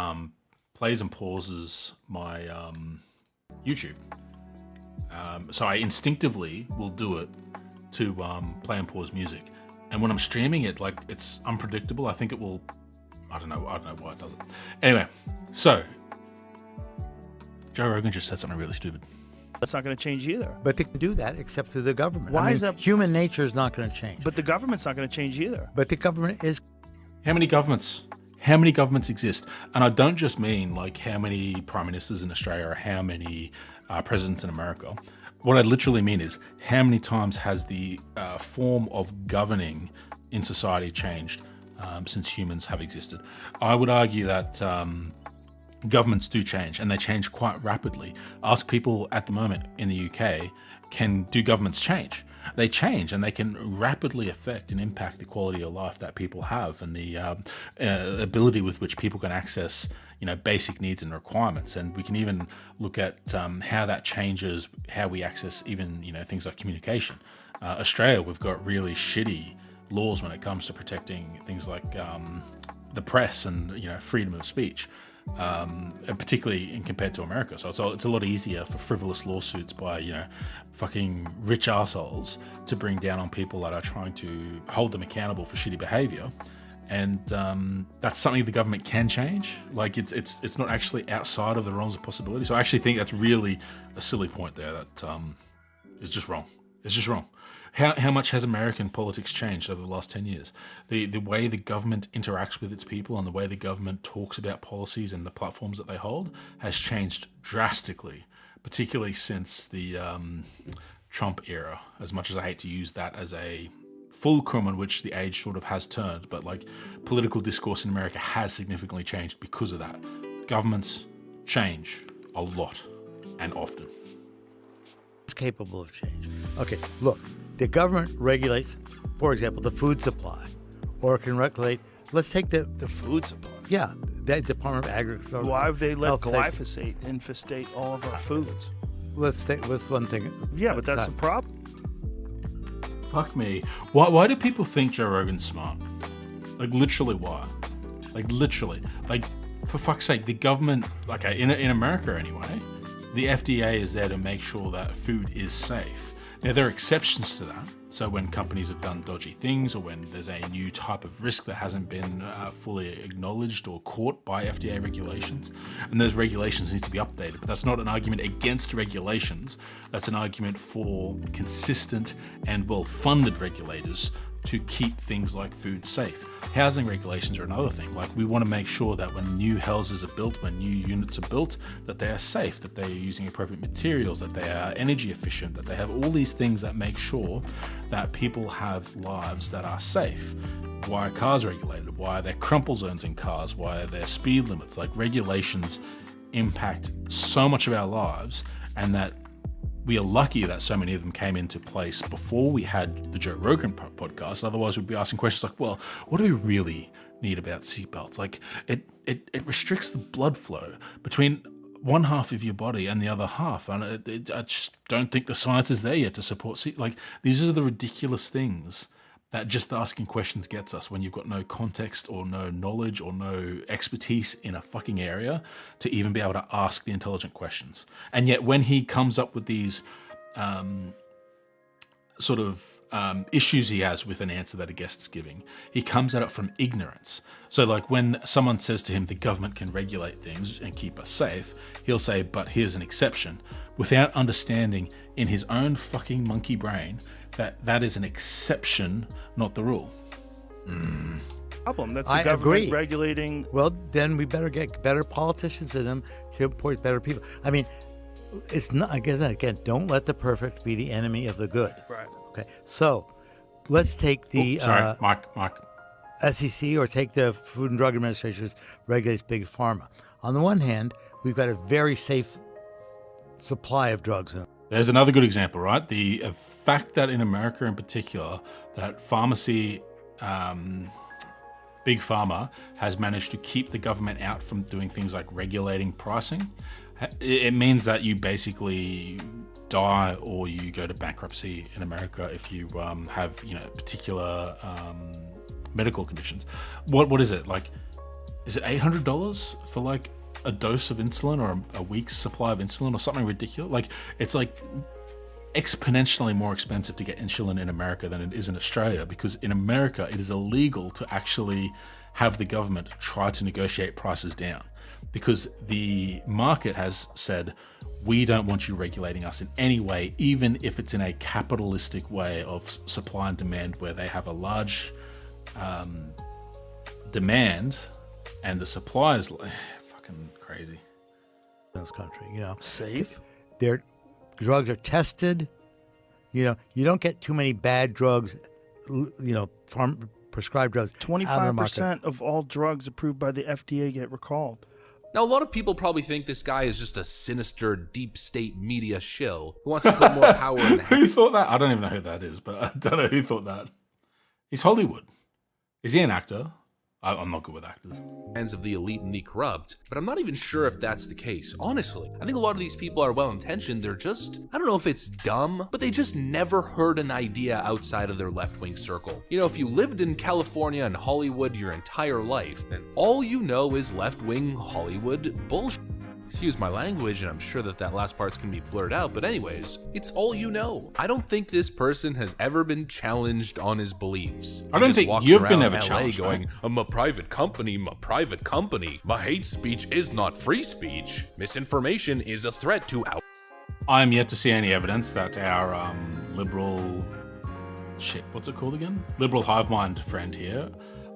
plays and pauses my YouTube. So I instinctively will do it to play and pause music. And when I'm streaming it, like, it's unpredictable. I think it will. I don't know why it does it. Anyway, so Joe Rogan just said something really stupid. That's not going to change either. But they can do that except through the government. Why is that? Human nature is not going to change. But the government's not going to change either. But the government is. How many governments? How many governments exist? And I don't just mean like how many prime ministers in Australia or how many presidents in America. What I literally mean is how many times has the form of governing in society changed since humans have existed? I would argue that governments do change, and they change quite rapidly. Ask people at the moment in the UK, do governments change? They change, and they can rapidly affect and impact the quality of life that people have and the ability with which people can access, basic needs and requirements. And we can even look at how that changes how we access even, things like communication. Australia, we've got really shitty laws when it comes to protecting things like the press and, freedom of speech. And particularly in compared to America. So it's a lot easier for frivolous lawsuits by, fucking rich assholes to bring down on people that are trying to hold them accountable for shitty behavior. And that's something the government can change. Like, it's not actually outside of the realms of possibility. So I actually think that's really a silly point there that is just wrong. It's just wrong. How much has American politics changed over the last 10 years? The way the government interacts with its people and the way the government talks about policies and the platforms that they hold has changed drastically, particularly since the Trump era. As much as I hate to use that as a fulcrum on which the age sort of has turned, but like political discourse in America has significantly changed because of that. Governments change a lot and often. Is capable of change. Okay, look. The government regulates, for example, the food supply, or it can regulate. Let's take the food supply. Yeah, the Department of Agriculture. Why have they let Health glyphosate infestate all of our foods? Let's one thing. Yeah, but that's the problem. Fuck me. Why do people think Joe Rogan's smart? Like, literally, why? Like, literally. Like, for fuck's sake, the government, like, in America anyway, the FDA is there to make sure that food is safe. Now, there are exceptions to that. So when companies have done dodgy things, or when there's a new type of risk that hasn't been fully acknowledged or caught by FDA regulations, and those regulations need to be updated. But that's not an argument against regulations. That's an argument for consistent and well-funded regulators to keep things like food safe. Housing regulations are another thing. Like, we want to make sure that when new houses are built, when new units are built, that they are safe, that they are using appropriate materials, that they are energy efficient, that they have all these things that make sure that people have lives that are safe. Why are cars regulated? Why are there crumple zones in cars? Why are there speed limits? Like, regulations impact so much of our lives, and that we are lucky that so many of them came into place before we had the Joe Rogan podcast. Otherwise, we'd be asking questions like, well, what do we really need about seatbelts? Like, it restricts the blood flow between one half of your body and the other half. And I just don't think the science is there yet to support like, these are the ridiculous things that just asking questions gets us when you've got no context or no knowledge or no expertise in a fucking area to even be able to ask the intelligent questions. And yet when he comes up with these sort of issues he has with an answer that a guest's giving. He comes at it from ignorance. So like when someone says to him, the government can regulate things and keep us safe, he'll say, but here's an exception, without understanding in his own fucking monkey brain that that is an exception, not the rule. Problem. That's the I government agree. regulating. Well, then we better get better politicians in them to appoint better people. I mean, it's not, again, don't let the perfect be the enemy of the good. Right. Okay, so let's take the Sorry, Mike. SEC or take the Food and Drug Administration, which regulates big pharma. On the one hand, we've got a very safe supply of drugs. There's another good example, right? The fact that in America in particular, that pharmacy, big pharma, has managed to keep the government out from doing things like regulating pricing. It means that you basically die or you go to bankruptcy in America if you have, particular medical conditions. What is it? Like, is it $800 for like a dose of insulin or a week's supply of insulin or something ridiculous? Like, it's like exponentially more expensive to get insulin in America than it is in Australia, because in America it is illegal to actually have the government try to negotiate prices down, because the market has said, we don't want you regulating us in any way, even if it's in a capitalistic way of supply and demand, where they have a large demand and the supply is fucking crazy. In this country, Safe? their drugs are tested. You don't get too many bad drugs, prescribed drugs. 25% of all drugs approved by the FDA get recalled. Now, a lot of people probably think this guy is just a sinister, deep state media shill who wants to put more power in the Who thought that? I don't even know who that is, but I don't know who thought that. He's Hollywood. Is he an actor? I'm not good with actors. hands of the elite and the corrupt, but I'm not even sure if that's the case. Honestly, I think a lot of these people are well-intentioned. They're just, I don't know if it's dumb, but they just never heard an idea outside of their left-wing circle. If you lived in California and Hollywood your entire life, then all you know is left-wing Hollywood bullshit. Excuse my language, and I'm sure that last part's gonna be blurred out, but anyways, it's all you know. I don't think this person has ever been challenged on his beliefs. I don't Just think walks you've been around ever LA challenged, going, right? I'm a private company, my hate speech is not free speech. Misinformation is a threat to our... I'm yet to see any evidence that our liberal... what's it called again? Liberal hive mind friend here.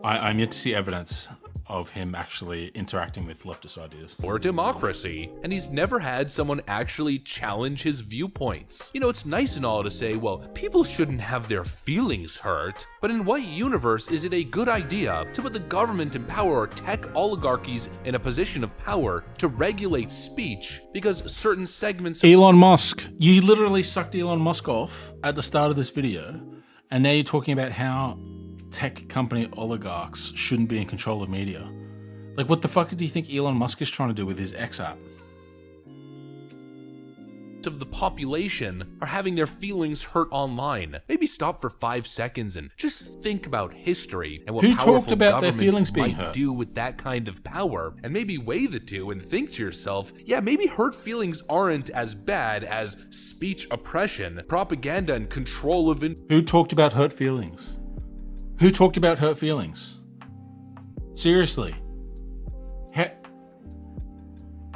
I'm yet to see evidence of him actually interacting with leftist ideas. Or democracy, and he's never had someone actually challenge his viewpoints. It's nice and all to say, well, people shouldn't have their feelings hurt, but in what universe is it a good idea to put the government in power or tech oligarchies in a position of power to regulate speech because certain segments of Elon Musk. You literally sucked Elon Musk off at the start of this video, and now you're talking about how tech company oligarchs shouldn't be in control of media. Like, what the fuck do you think Elon Musk is trying to do with his X app? of the population are having their feelings hurt online. Maybe stop for 5 seconds and just think about history and what Who powerful talked about their governments feelings being might hurt? do with that kind of power, and maybe weigh the two and think to yourself, yeah, maybe hurt feelings aren't as bad as speech oppression, propaganda, and control of Who talked about hurt feelings? Who talked about hurt feelings? Seriously.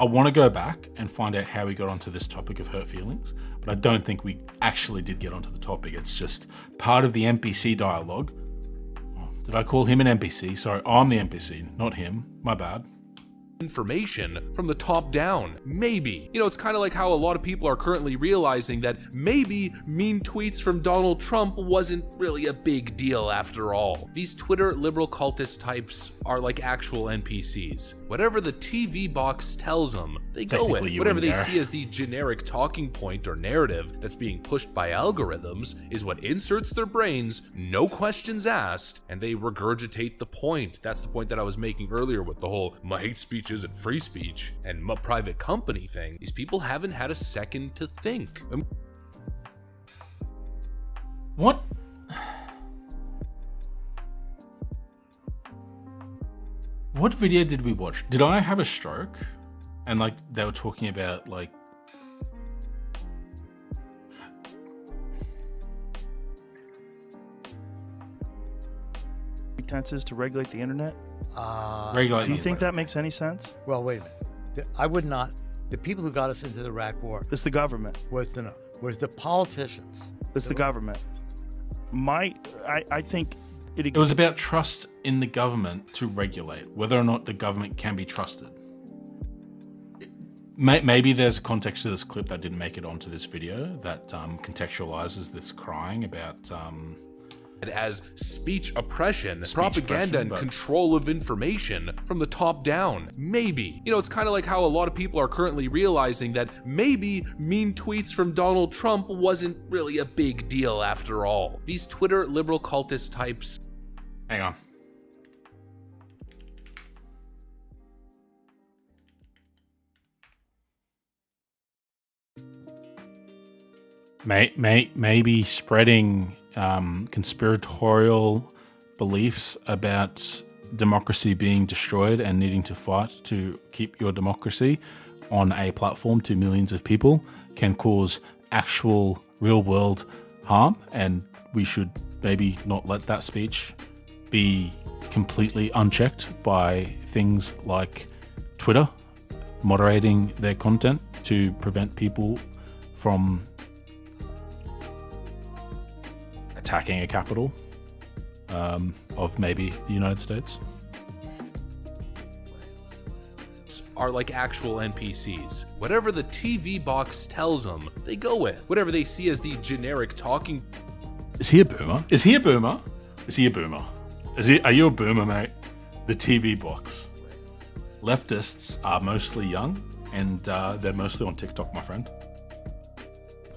I want to go back and find out how we got onto this topic of hurt feelings, but I don't think we actually did get onto the topic. It's just part of the NPC dialogue. Oh, did I call him an NPC? Sorry, I'm the NPC, not him. My bad. information from the top down. Maybe. It's kind of like how a lot of people are currently realizing that maybe mean tweets from Donald Trump wasn't really a big deal after all. These Twitter liberal cultist types are like actual NPCs. Whatever the TV box tells them, they go with. Technically, you Whatever in they there. see as the generic talking point or narrative that's being pushed by algorithms is what inserts their brains, no questions asked, and they regurgitate the point. That's the point that I was making earlier with the whole my hate speech isn't free speech and my private company thing. These people haven't had a second to think. What? What video did we watch? Did I have a stroke? And like they were talking about like pretenses to regulate the internet? Regulate. Do you think that makes any sense? Well, wait a minute. I would not. The people who got us into the Iraq War It's the government. was the politicians. It's the government. I think It was about trust in the government to regulate, whether or not the government can be trusted. Maybe there's a context to this clip that didn't make it onto this video that contextualizes this crying about as speech oppression, Speech propaganda, oppression, and but- control of information from the top down. Maybe. You know, it's kind of like how a lot of people are currently realizing that maybe mean tweets from Donald Trump wasn't really a big deal after all. These Twitter liberal cultist types. Hang on. Maybe spreading conspiratorial beliefs about democracy being destroyed and needing to fight to keep your democracy on a platform to millions of people can cause actual real world harm, and we should maybe not let that speech be completely unchecked by things like Twitter moderating their content to prevent people from attacking a capital of maybe the United States. Are like actual NPCs. Whatever the TV box tells them, they go with. Whatever they see as the generic talking. Is he a boomer? Is he a boomer? Is he a boomer? Are you a boomer, mate? The TV box. Leftists are mostly young, and they're mostly on TikTok, my friend.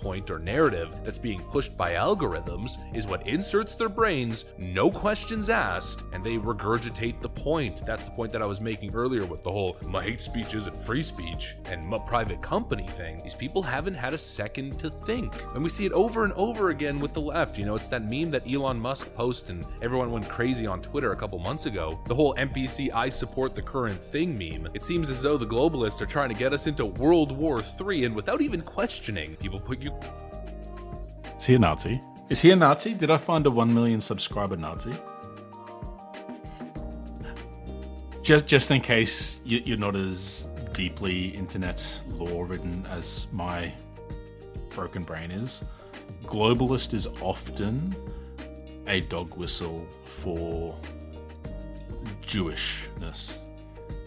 Point or narrative that's being pushed by algorithms is what inserts their brains, no questions asked, and they regurgitate the point. That's the point that I was making earlier with the whole my hate speech isn't free speech and my private company thing. These people haven't had a second to think. And we see it over and over again with the left. You know, it's that meme that Elon Musk posted and everyone went crazy on Twitter a couple months ago. The whole NPC I support the current thing meme. It seems as though the globalists are trying to get us into World War III, and without even questioning, people put you. Is he a Nazi? Is he a Nazi? Did I find a 1 million subscriber Nazi? Just in case you're not as deeply internet law ridden as my broken brain is, globalist is often a dog whistle for Jewishness.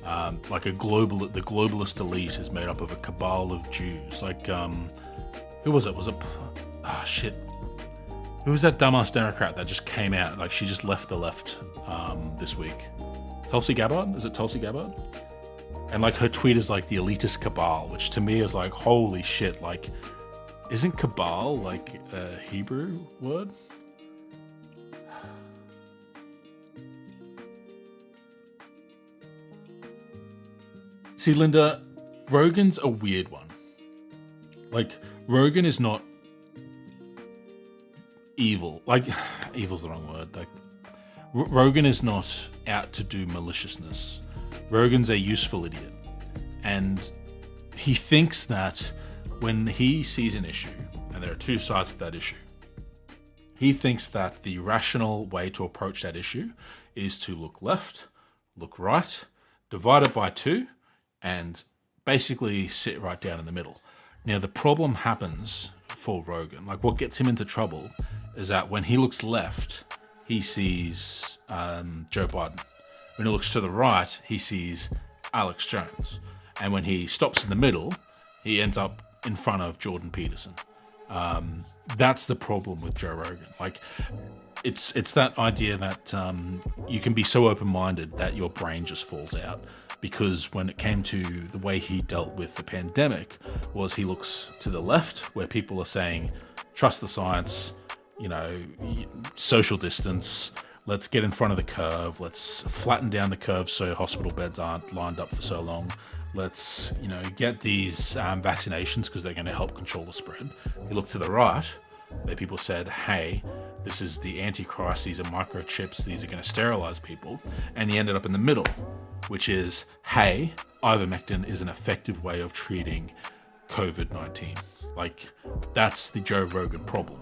Like the globalist elite is made up of a cabal of Jews. Like, who was it? Shit. Who was that dumbass Democrat that just came out? Like, she just left the left this week. Tulsi Gabbard? Is it Tulsi Gabbard? And like her tweet is like the elitist cabal, which to me is like, holy shit, like, isn't cabal like a Hebrew word? See, Linda, Rogan's a weird one. Like, Rogan is not evil. Like, evil's the wrong word. Like, Rogan is not out to do maliciousness. Rogan's a useful idiot. And he thinks that when he sees an issue, and there are two sides to that issue, he thinks that the rational way to approach that issue is to look left, look right, divide it by two, and basically sit right down in the middle. Now, the problem happens for Rogan. Like, what gets him into trouble is that when he looks left, he sees Joe Biden. When he looks to the right, he sees Alex Jones. And when he stops in the middle, he ends up in front of Jordan Peterson. That's the problem with Joe Rogan. Like, it's that idea that you can be so open-minded that your brain just falls out. Because when it came to the way he dealt with the pandemic, was he looks to the left, where people are saying, trust the science, you know, social distance, let's get in front of the curve, let's flatten down the curve so hospital beds aren't lined up for so long, let's, you know, get these vaccinations because they're going to help control the spread. You look to the right, where people said, hey, this is the Antichrist, these are microchips, these are going to sterilize people. And he ended up in the middle, which is, hey, ivermectin is an effective way of treating COVID-19. Like, that's the Joe Rogan problem.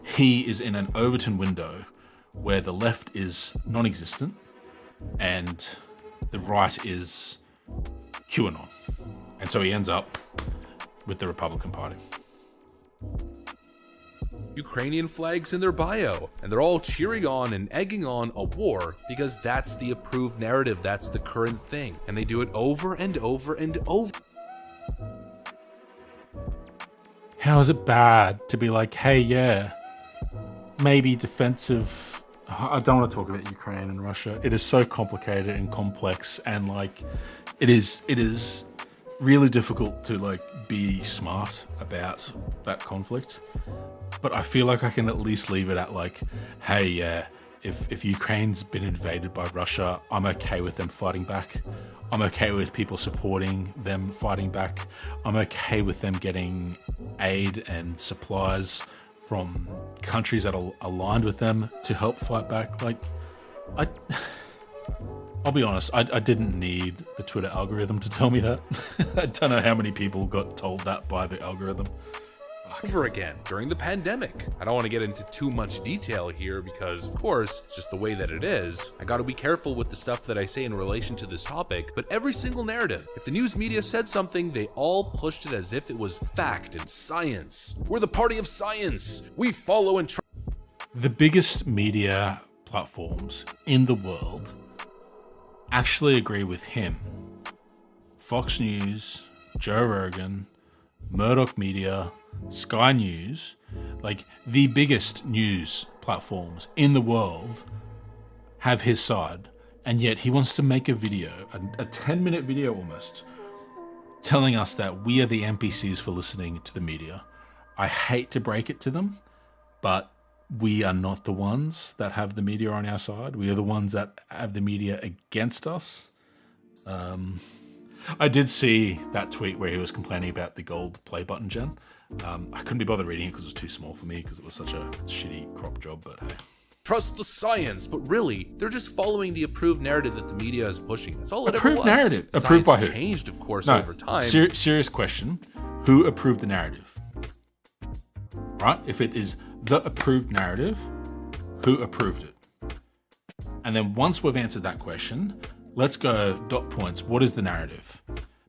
He is in an Overton window where the left is non-existent and the right is QAnon. And so he ends up with the Republican Party. Ukrainian flags in their bio, and they're all cheering on and egging on a war because that's the approved narrative, that's the current thing, and they do it over and over and over. How is it bad to be like, hey, yeah, maybe defensive? I don't want to talk about Ukraine and Russia. It is so complicated and complex, and like, it is really difficult to like be smart about that conflict. But I feel like I can at least leave it at like, hey, yeah, if Ukraine's been invaded by Russia, I'm okay with them fighting back. I'm okay with people supporting them fighting back. I'm okay with them getting aid and supplies from countries that are aligned with them to help fight back. Like, I'll be honest, I didn't need the Twitter algorithm to tell me that. I don't know how many people got told that by the algorithm. Over again during the pandemic. I don't want to get into too much detail here because, of course, it's just the way that it is. I got to be careful with the stuff that I say in relation to this topic, but every single narrative, if the news media said something, they all pushed it as if it was fact and science. We're the party of science. We follow and The biggest media platforms in the world actually agree with him. Fox News, Joe Rogan, Murdoch Media, Sky News, like the biggest news platforms in the world have his side, and yet he wants to make a video, a 10-minute video almost, telling us that we are the NPCs for listening to the media. I hate to break it to them, but we are not the ones that have the media on our side. We are the ones that have the media against us. I did see that tweet where he was complaining about the gold play button, Jen. I couldn't be bothered reading it because it was too small for me because it was such a shitty crop job, but hey. trust the science, but really, they're just following the approved narrative that the media is pushing. That's all it Approved ever was. narrative? Approved by who? Changed, of course, No, over time. serious question. Who approved the narrative? Right? If it is the approved narrative, who approved it? And then once we've answered that question, let's go dot points. What is the narrative?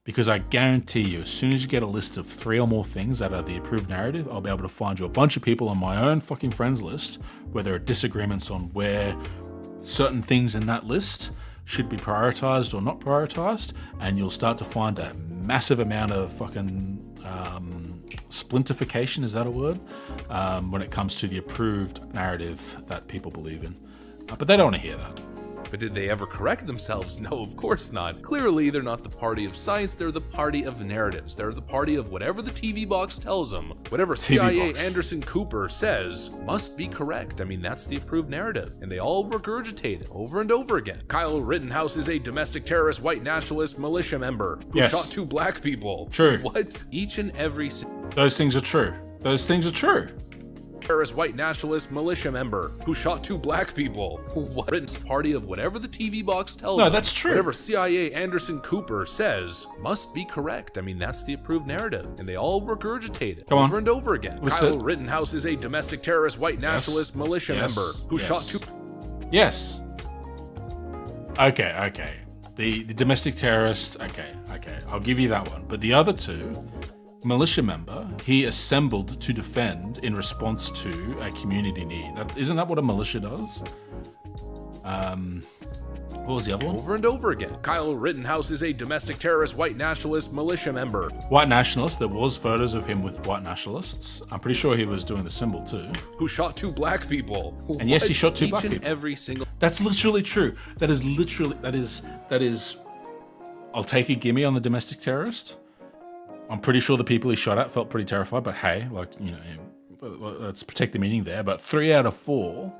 Because I guarantee you, as soon as you get a list of 3 or more things that are the approved narrative, I'll be able to find you a bunch of people on my own fucking friends list where there are disagreements on where certain things in that list should be prioritized or not prioritized, and you'll start to find a massive amount of fucking splintification, is that a word? When it comes to the approved narrative that people believe in. But they don't want to hear that. But did they ever correct themselves? No, of course not. Clearly, they're not the party of science, they're the party of narratives. They're the party of whatever the TV box tells them. Whatever CIA Anderson Cooper says must be correct. I mean, that's the approved narrative. And they all regurgitate it over and over again. Kyle Rittenhouse is a domestic terrorist white nationalist militia member who shot 2 black people. True. What? Each and every... Those things are true. Those things are true. Terrorist white nationalist militia member who shot 2 black people. What? Britain's party of whatever the TV box tells them. No, that's true. Whatever CIA Anderson Cooper says must be correct. I mean, that's the approved narrative. And they all regurgitate it over and over again. Kyle Rittenhouse is a domestic terrorist white nationalist militia member who shot 2... Yes. Okay. The domestic terrorist, okay. I'll give you that one. But the other 2... militia member, he assembled to defend in response to a community need. Isn't that what a militia does? What was the other one? Over and over again. Kyle Rittenhouse is a domestic terrorist white nationalist militia member. White nationalist, there was photos of him with white nationalists. I'm pretty sure he was doing the symbol too. Who shot 2 black people. And yes, he shot 2 black people. Each and every single... That's literally true. That is, I'll take a gimme on the domestic terrorist. I'm pretty sure the people he shot at felt pretty terrified, but hey, let's protect the meaning there. But 3 out of 4,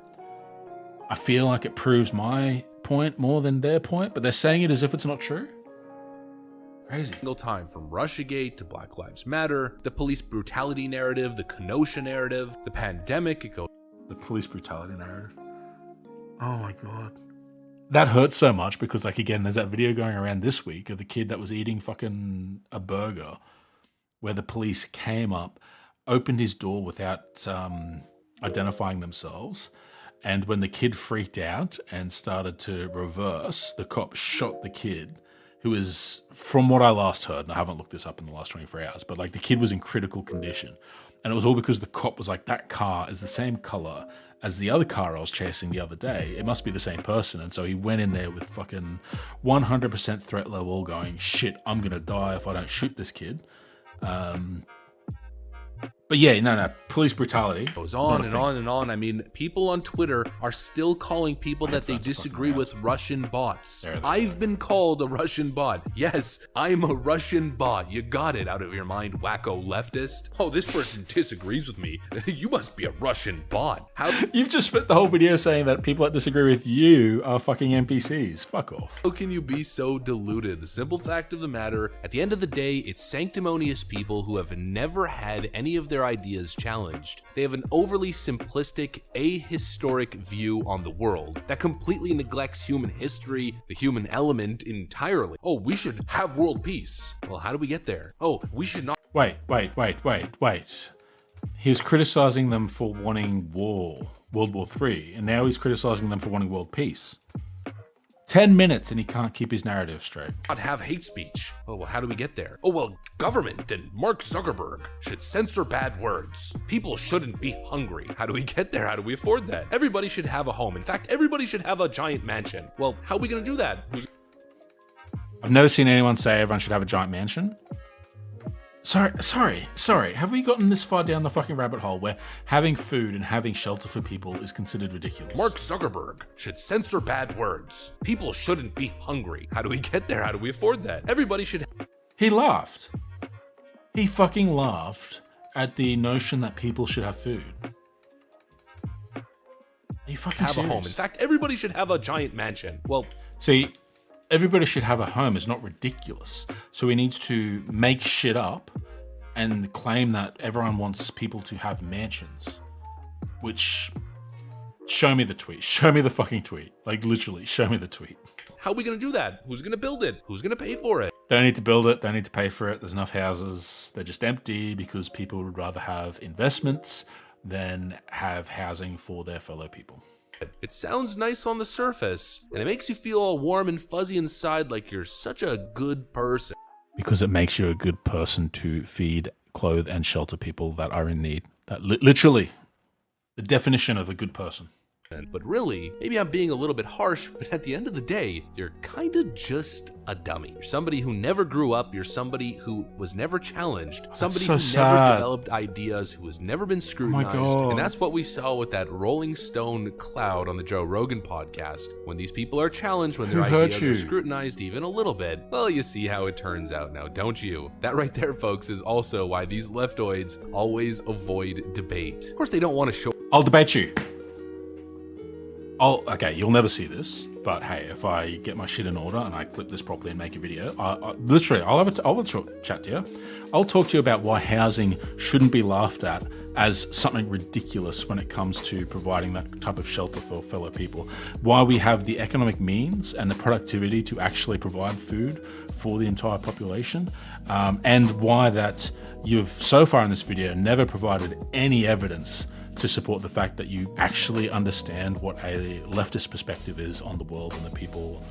I feel like it proves my point more than their point, but they're saying it as if it's not true. Crazy. Single time, from Russiagate to Black Lives Matter, the police brutality narrative, the Kenosha narrative, the pandemic, it goes... The police brutality narrative. Oh my God. That hurts so much because, like, again, there's that video going around this week of the kid that was eating fucking a burger where the police came up, opened his door without identifying themselves, And when the kid freaked out and started to reverse, the cop shot the kid, who is, from what I last heard, and I haven't looked this up in the last 24 hours, but like the kid was in critical condition. And it was all because the cop was like, that car is the same color as the other car I was chasing the other day. It must be the same person. And so he went in there with fucking 100% threat level going, shit, I'm going to die if I don't shoot this kid. But yeah, no, police brutality goes on and on and on. I mean, people on Twitter are still calling people that they disagree with Russian bots. I've been called a Russian bot. Yes, I'm a Russian bot. You got it out of your mind, wacko leftist. Oh, this person disagrees with me. You must be a Russian bot. You've just spent the whole video saying that people that disagree with you are fucking NPCs. Fuck off. How can you be so deluded? The simple fact of the matter, at the end of the day, it's sanctimonious people who have never had any of their ideas challenged. They have an overly simplistic, ahistoric view on the world that completely neglects human history, the human element entirely. Oh, we should have world peace. Well, how do we get there? Oh, we should not. Wait. He was criticizing them for wanting World War III, and now he's criticizing them for wanting world peace. 10 minutes and he can't keep his narrative straight. Not have hate speech. Oh, well, how do we get there? Oh, well, government and Mark Zuckerberg should censor bad words. People shouldn't be hungry. How do we get there? How do we afford that? Everybody should have a home. In fact, everybody should have a giant mansion. Well, how are we going to do that? I've never seen anyone say everyone should have a giant mansion. Sorry. Have we gotten this far down the fucking rabbit hole where having food and having shelter for people is considered ridiculous? Mark Zuckerberg should censor bad words. People shouldn't be hungry. How do we get there? How do we afford that? Everybody should. He laughed. He fucking laughed at the notion that people should have food. Are you fucking have serious? A home. In fact, everybody should have a giant mansion. Well, see, everybody should have a home is not ridiculous. So he needs to make shit up and claim that everyone wants people to have mansions. Which, show me the tweet. Show me the fucking tweet. Like, literally, show me the tweet. How are we going to do that? Who's going to build it? Who's going to pay for it? Don't need to build it. Don't need to pay for it. There's enough houses. They're just empty because people would rather have investments than have housing for their fellow people. It sounds nice on the surface, and it makes you feel all warm and fuzzy inside like you're such a good person. Because it makes you a good person to feed, clothe, and shelter people that are in need. That literally, the definition of a good person. But really, maybe I'm being a little bit harsh, but at the end of the day, you're kind of just a dummy. You're somebody who never grew up. You're somebody who was never challenged. Somebody who never developed ideas, who has never been scrutinized. And that's what we saw with that Rolling Stone cloud on the Joe Rogan podcast. When these people are challenged, when their ideas are scrutinized even a little bit, well, you see how it turns out now, don't you? That right there, folks, is also why these leftoids always avoid debate. Of course, they don't want to show... I'll debate you. Okay, you'll never see this, but hey, if I get my shit in order and I clip this properly and make a video, I'll have a short chat to you. I'll talk to you about why housing shouldn't be laughed at as something ridiculous when it comes to providing that type of shelter for fellow people. Why we have the economic means and the productivity to actually provide food for the entire population, and why that you've so far in this video never provided any evidence to support the fact that you actually understand what a leftist perspective is on the world and the people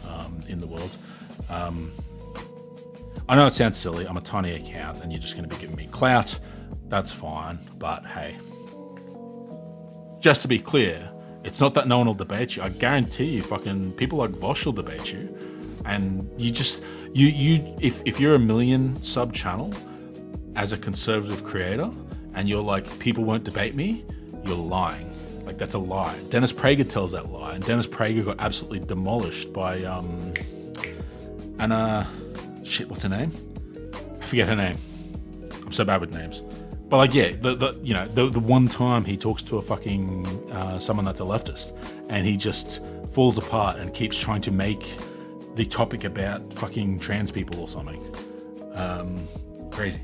in the world. I know it sounds silly. I'm a tiny account and you're just going to be giving me clout. That's fine. But hey, just to be clear, it's not that no one will debate you. I guarantee you fucking people like Vosh will debate you. And you just, if you're a million sub channel as a conservative creator and you're like, people won't debate me, you're lying. Like, that's a lie. Dennis Prager tells that lie, and Dennis Prager got absolutely demolished by shit, what's her name? I forget her name. I'm so bad with names. But like, yeah, the one time he talks to a fucking someone that's a leftist, and he just falls apart and keeps trying to make the topic about fucking trans people or something. Crazy.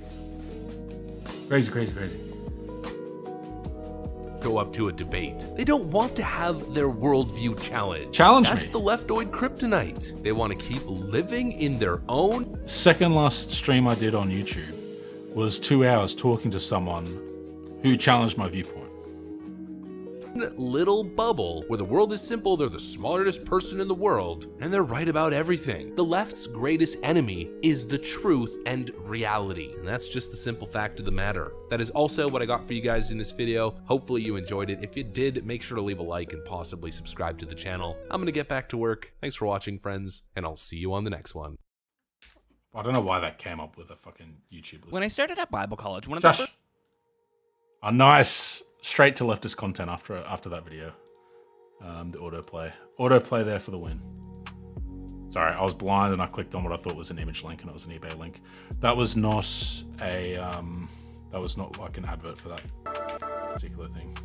Go up to a debate. They don't want to have their worldview challenged. That's the leftoid kryptonite. They want to keep living in their own. Second last stream I did on YouTube was 2 hours talking to someone who challenged my viewpoint. little bubble where the world is simple, they're the smartest person in the world, and they're right about everything. The left's greatest enemy is the truth and reality, and that's just the simple fact of the matter. That is also what I got for you guys in this video. Hopefully you enjoyed it. If you did, make sure to leave a like and possibly subscribe to the channel. I'm gonna get back to work. Thanks for watching, friends, and I'll see you on the next one. I don't know why that came up with a fucking YouTube list. When I started at Bible college, one of the Josh. Oh, nice. Straight to leftist content after that video. The autoplay there for the win. Sorry, I was blind and I clicked on what I thought was an image link and it was an eBay link. That was not a that was not like an advert for that particular thing.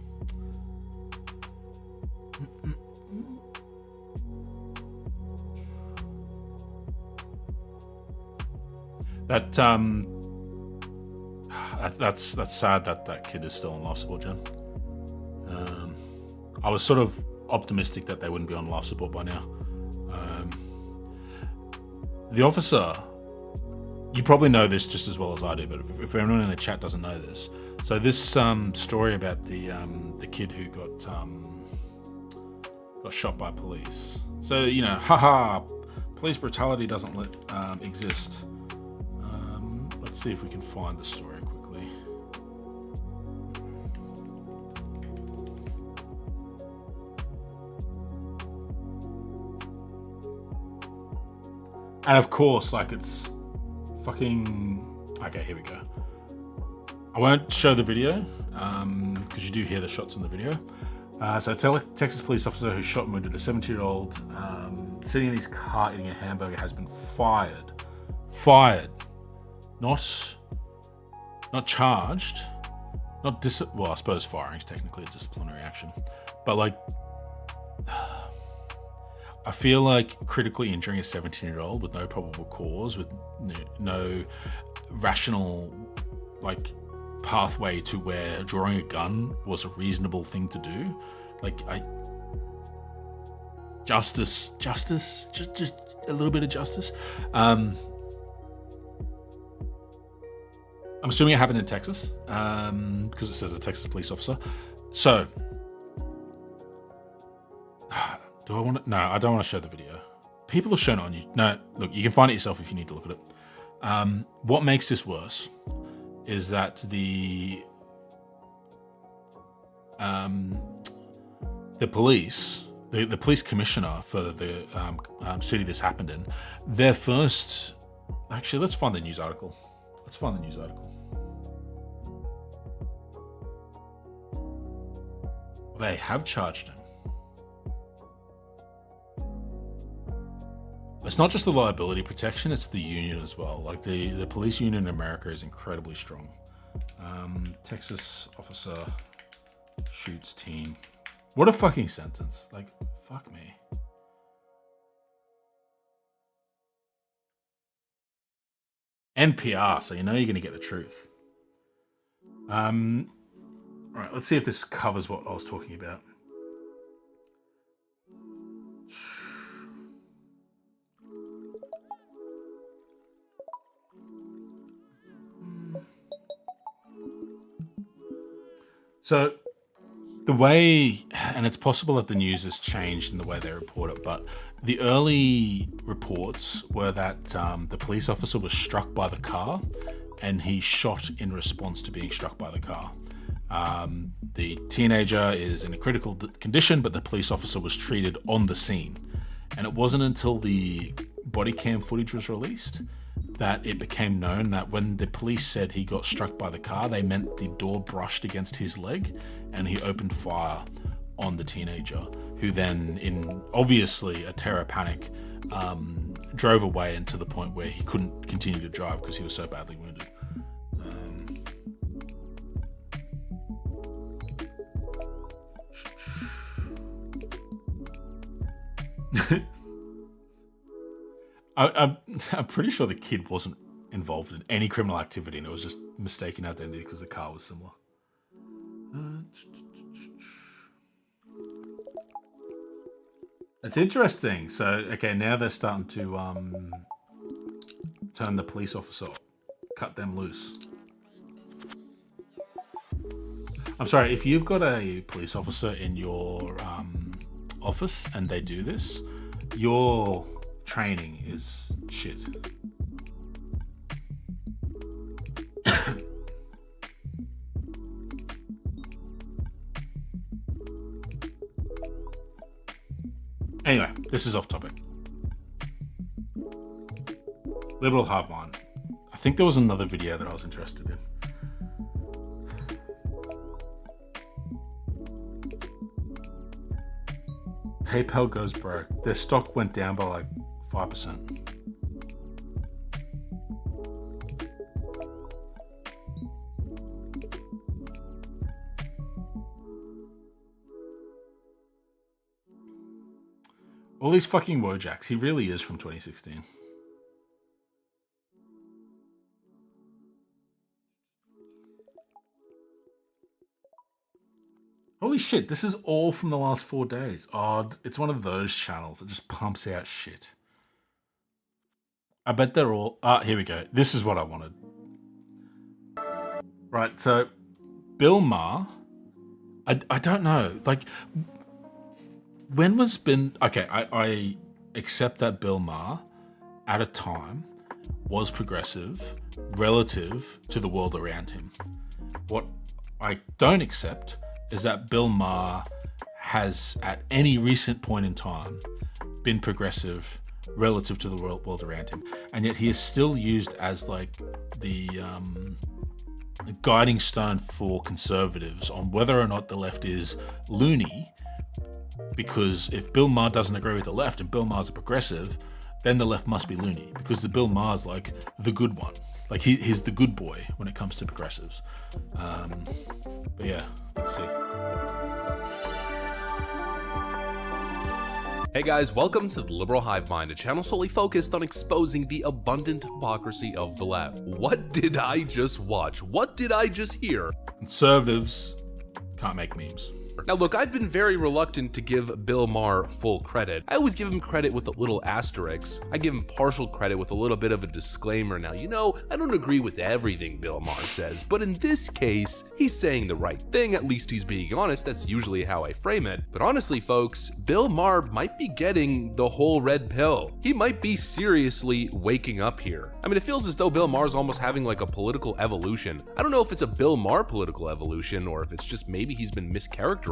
That's sad that that kid is still on life support, Jen. I was sort of optimistic that they wouldn't be on life support by now. The officer, you probably know this just as well as I do, but if anyone in the chat doesn't know this, so this story about the kid who got shot by police. So, you know, haha, police brutality doesn't exist. Let's see if we can find the story quickly. And of course, like, it's fucking... Okay, here we go. I won't show the video, because you do hear the shots in the video. So a Texas police officer who shot and wounded a 17-year-old sitting in his car eating a hamburger has been fired. Fired. Not charged. Well, I suppose firing is technically a disciplinary action. But, like... I feel like critically injuring a 17-year-old with no probable cause, with no rational, like, pathway to where drawing a gun was a reasonable thing to do. Like, justice, just a little bit of justice. I'm assuming it happened in Texas, because it says a Texas police officer. So, do I want to? No, I don't want to show the video. People have shown it on you. No, look, you can find it yourself if you need to look at it. What makes this worse is that the police, the police commissioner for the city this happened in, their first... Actually, let's find the news article. They have charged him. It's not just the liability protection, it's the union as well. Like, the police union in America is incredibly strong. Texas officer shoots teen. What a fucking sentence. Like, fuck me. NPR, so you know you're going to get the truth. Right, let's see if this covers what I was talking about. So the way, and it's possible that the news has changed in the way they report it, but the early reports were that the police officer was struck by the car and he shot in response to being struck by the car. The teenager is in a critical condition, but the police officer was treated on the scene. And it wasn't until the body cam footage was released that it became known that when the police said he got struck by the car, they meant the door brushed against his leg and he opened fire on the teenager, who then, in obviously a terror panic, drove away, and to the point where he couldn't continue to drive because he was so badly wounded. I'm pretty sure the kid wasn't involved in any criminal activity, and it was just mistaken identity because the car was similar. It's interesting. So, okay, now they're starting to turn the police officer, cut them loose. I'm sorry, if you've got a police officer in your office and they do this, your training is shit. Anyway, this is off topic. Liberal hive mind. I think there was another video that I was interested in. PayPal goes broke. Their stock went down by like 5%. All these fucking Wojaks. He really is from 2016. Holy shit, this is all from the last 4 days. Oh, it's one of those channels that just pumps out shit. I bet they're all... here we go. This is what I wanted. Right, so Bill Maher... I don't know. Like, when was been... Okay, I accept that Bill Maher, at a time, was progressive relative to the world around him. What I don't accept is that Bill Maher has, at any recent point in time, been progressive relative to the world around him. And yet he is still used as like the guiding stone for conservatives on whether or not the left is loony. Because if Bill Maher doesn't agree with the left and Bill Maher's a progressive, then the left must be loony. Because the Bill Maher's like the good one. Like he's the good boy when it comes to progressives. But yeah, let's see. Hey guys, welcome to the Liberal Hive Mind, a channel solely focused on exposing the abundant hypocrisy of the left. What did I just watch? What did I just hear? Conservatives can't make memes. Now look, I've been very reluctant to give Bill Maher full credit. I always give him credit with a little asterisk. I give him partial credit with a little bit of a disclaimer. Now, you know, I don't agree with everything Bill Maher says, but in this case, he's saying the right thing. At least he's being honest. That's usually how I frame it. But honestly, folks, Bill Maher might be getting the whole red pill. He might be seriously waking up here. I mean, it feels as though Bill Maher's almost having like a political evolution. I don't know if it's a Bill Maher political evolution or if it's just maybe he's been mischaracterized.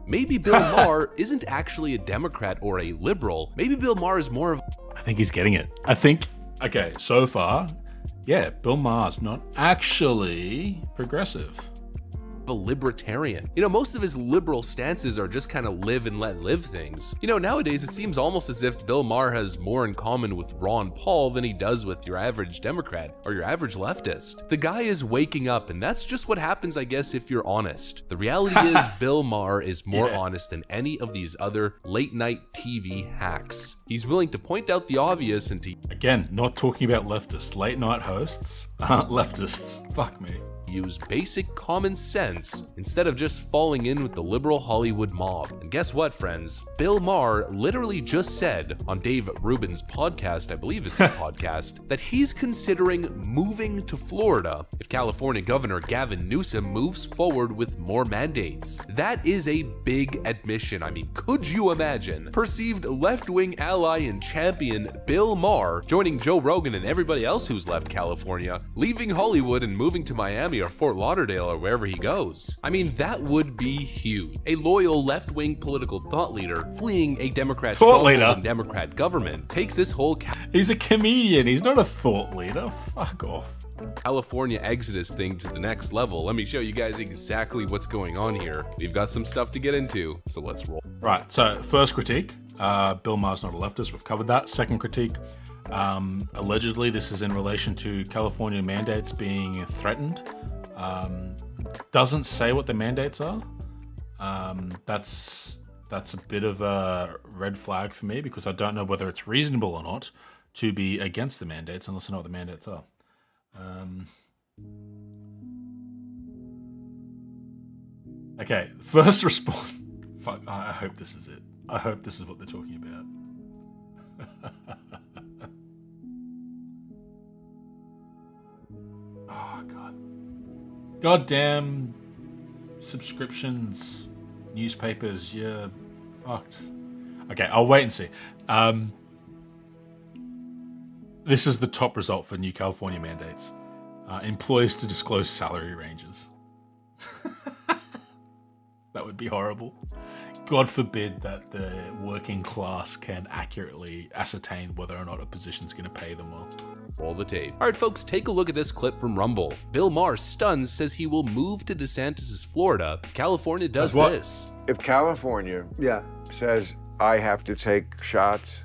Maybe Bill Maher isn't actually a Democrat or a liberal. Maybe Bill Maher is more of... I think he's getting it. I think, okay, so far, yeah, Bill Maher's not actually progressive. a libertarian. You know, most of his liberal stances are just kind of live and let live things. You know, nowadays it seems almost as if Bill Maher has more in common with Ron Paul than he does with your average Democrat or your average leftist. The guy is waking up, and that's just what happens, I guess, if you're honest. The reality is Bill Maher is more honest than any of these other late night TV hacks. He's willing to point out the obvious and to Again, not talking about leftists. Late night hosts aren't leftists. Fuck me. use basic common sense instead of just falling in with the liberal Hollywood mob. And guess what, friends? Bill Maher literally just said on Dave Rubin's podcast, I believe it's his podcast, that he's considering moving to Florida if California Governor Gavin Newsom moves forward with more mandates. That is a big admission. I mean, could you imagine perceived left-wing ally and champion Bill Maher joining Joe Rogan and everybody else who's left California, leaving Hollywood and moving to Miami or Fort Lauderdale or wherever he goes? I mean, that would be huge. A loyal left-wing political thought leader fleeing a Democrat stronghold and Democrat government takes this whole He's a comedian. He's not a thought leader. Fuck off. California exodus thing to the next level. Let me show you guys exactly what's going on here. We've got some stuff to get into, so let's roll. Right, so first critique, Bill Maher's not a leftist. We've covered that. Second critique, allegedly this is in relation to California mandates being threatened. Doesn't say what the mandates are. That's a bit of a red flag for me because I don't know whether it's reasonable or not to be against the mandates unless I know what the mandates are. Okay, first response. Fuck, I hope this is it. I hope this is what they're talking about. Oh, God. Goddamn subscriptions, newspapers, you're fucked. Okay, I'll wait and see. This is the top result for new California mandates. Employees to disclose salary ranges. That would be horrible. God forbid that the working class can accurately ascertain whether or not a position's going to pay them well. Roll the tape. All right, folks, take a look at this clip from Rumble. Bill Maher stuns, says he will move to DeSantis' Florida if California does this. If California says, I have to take shots,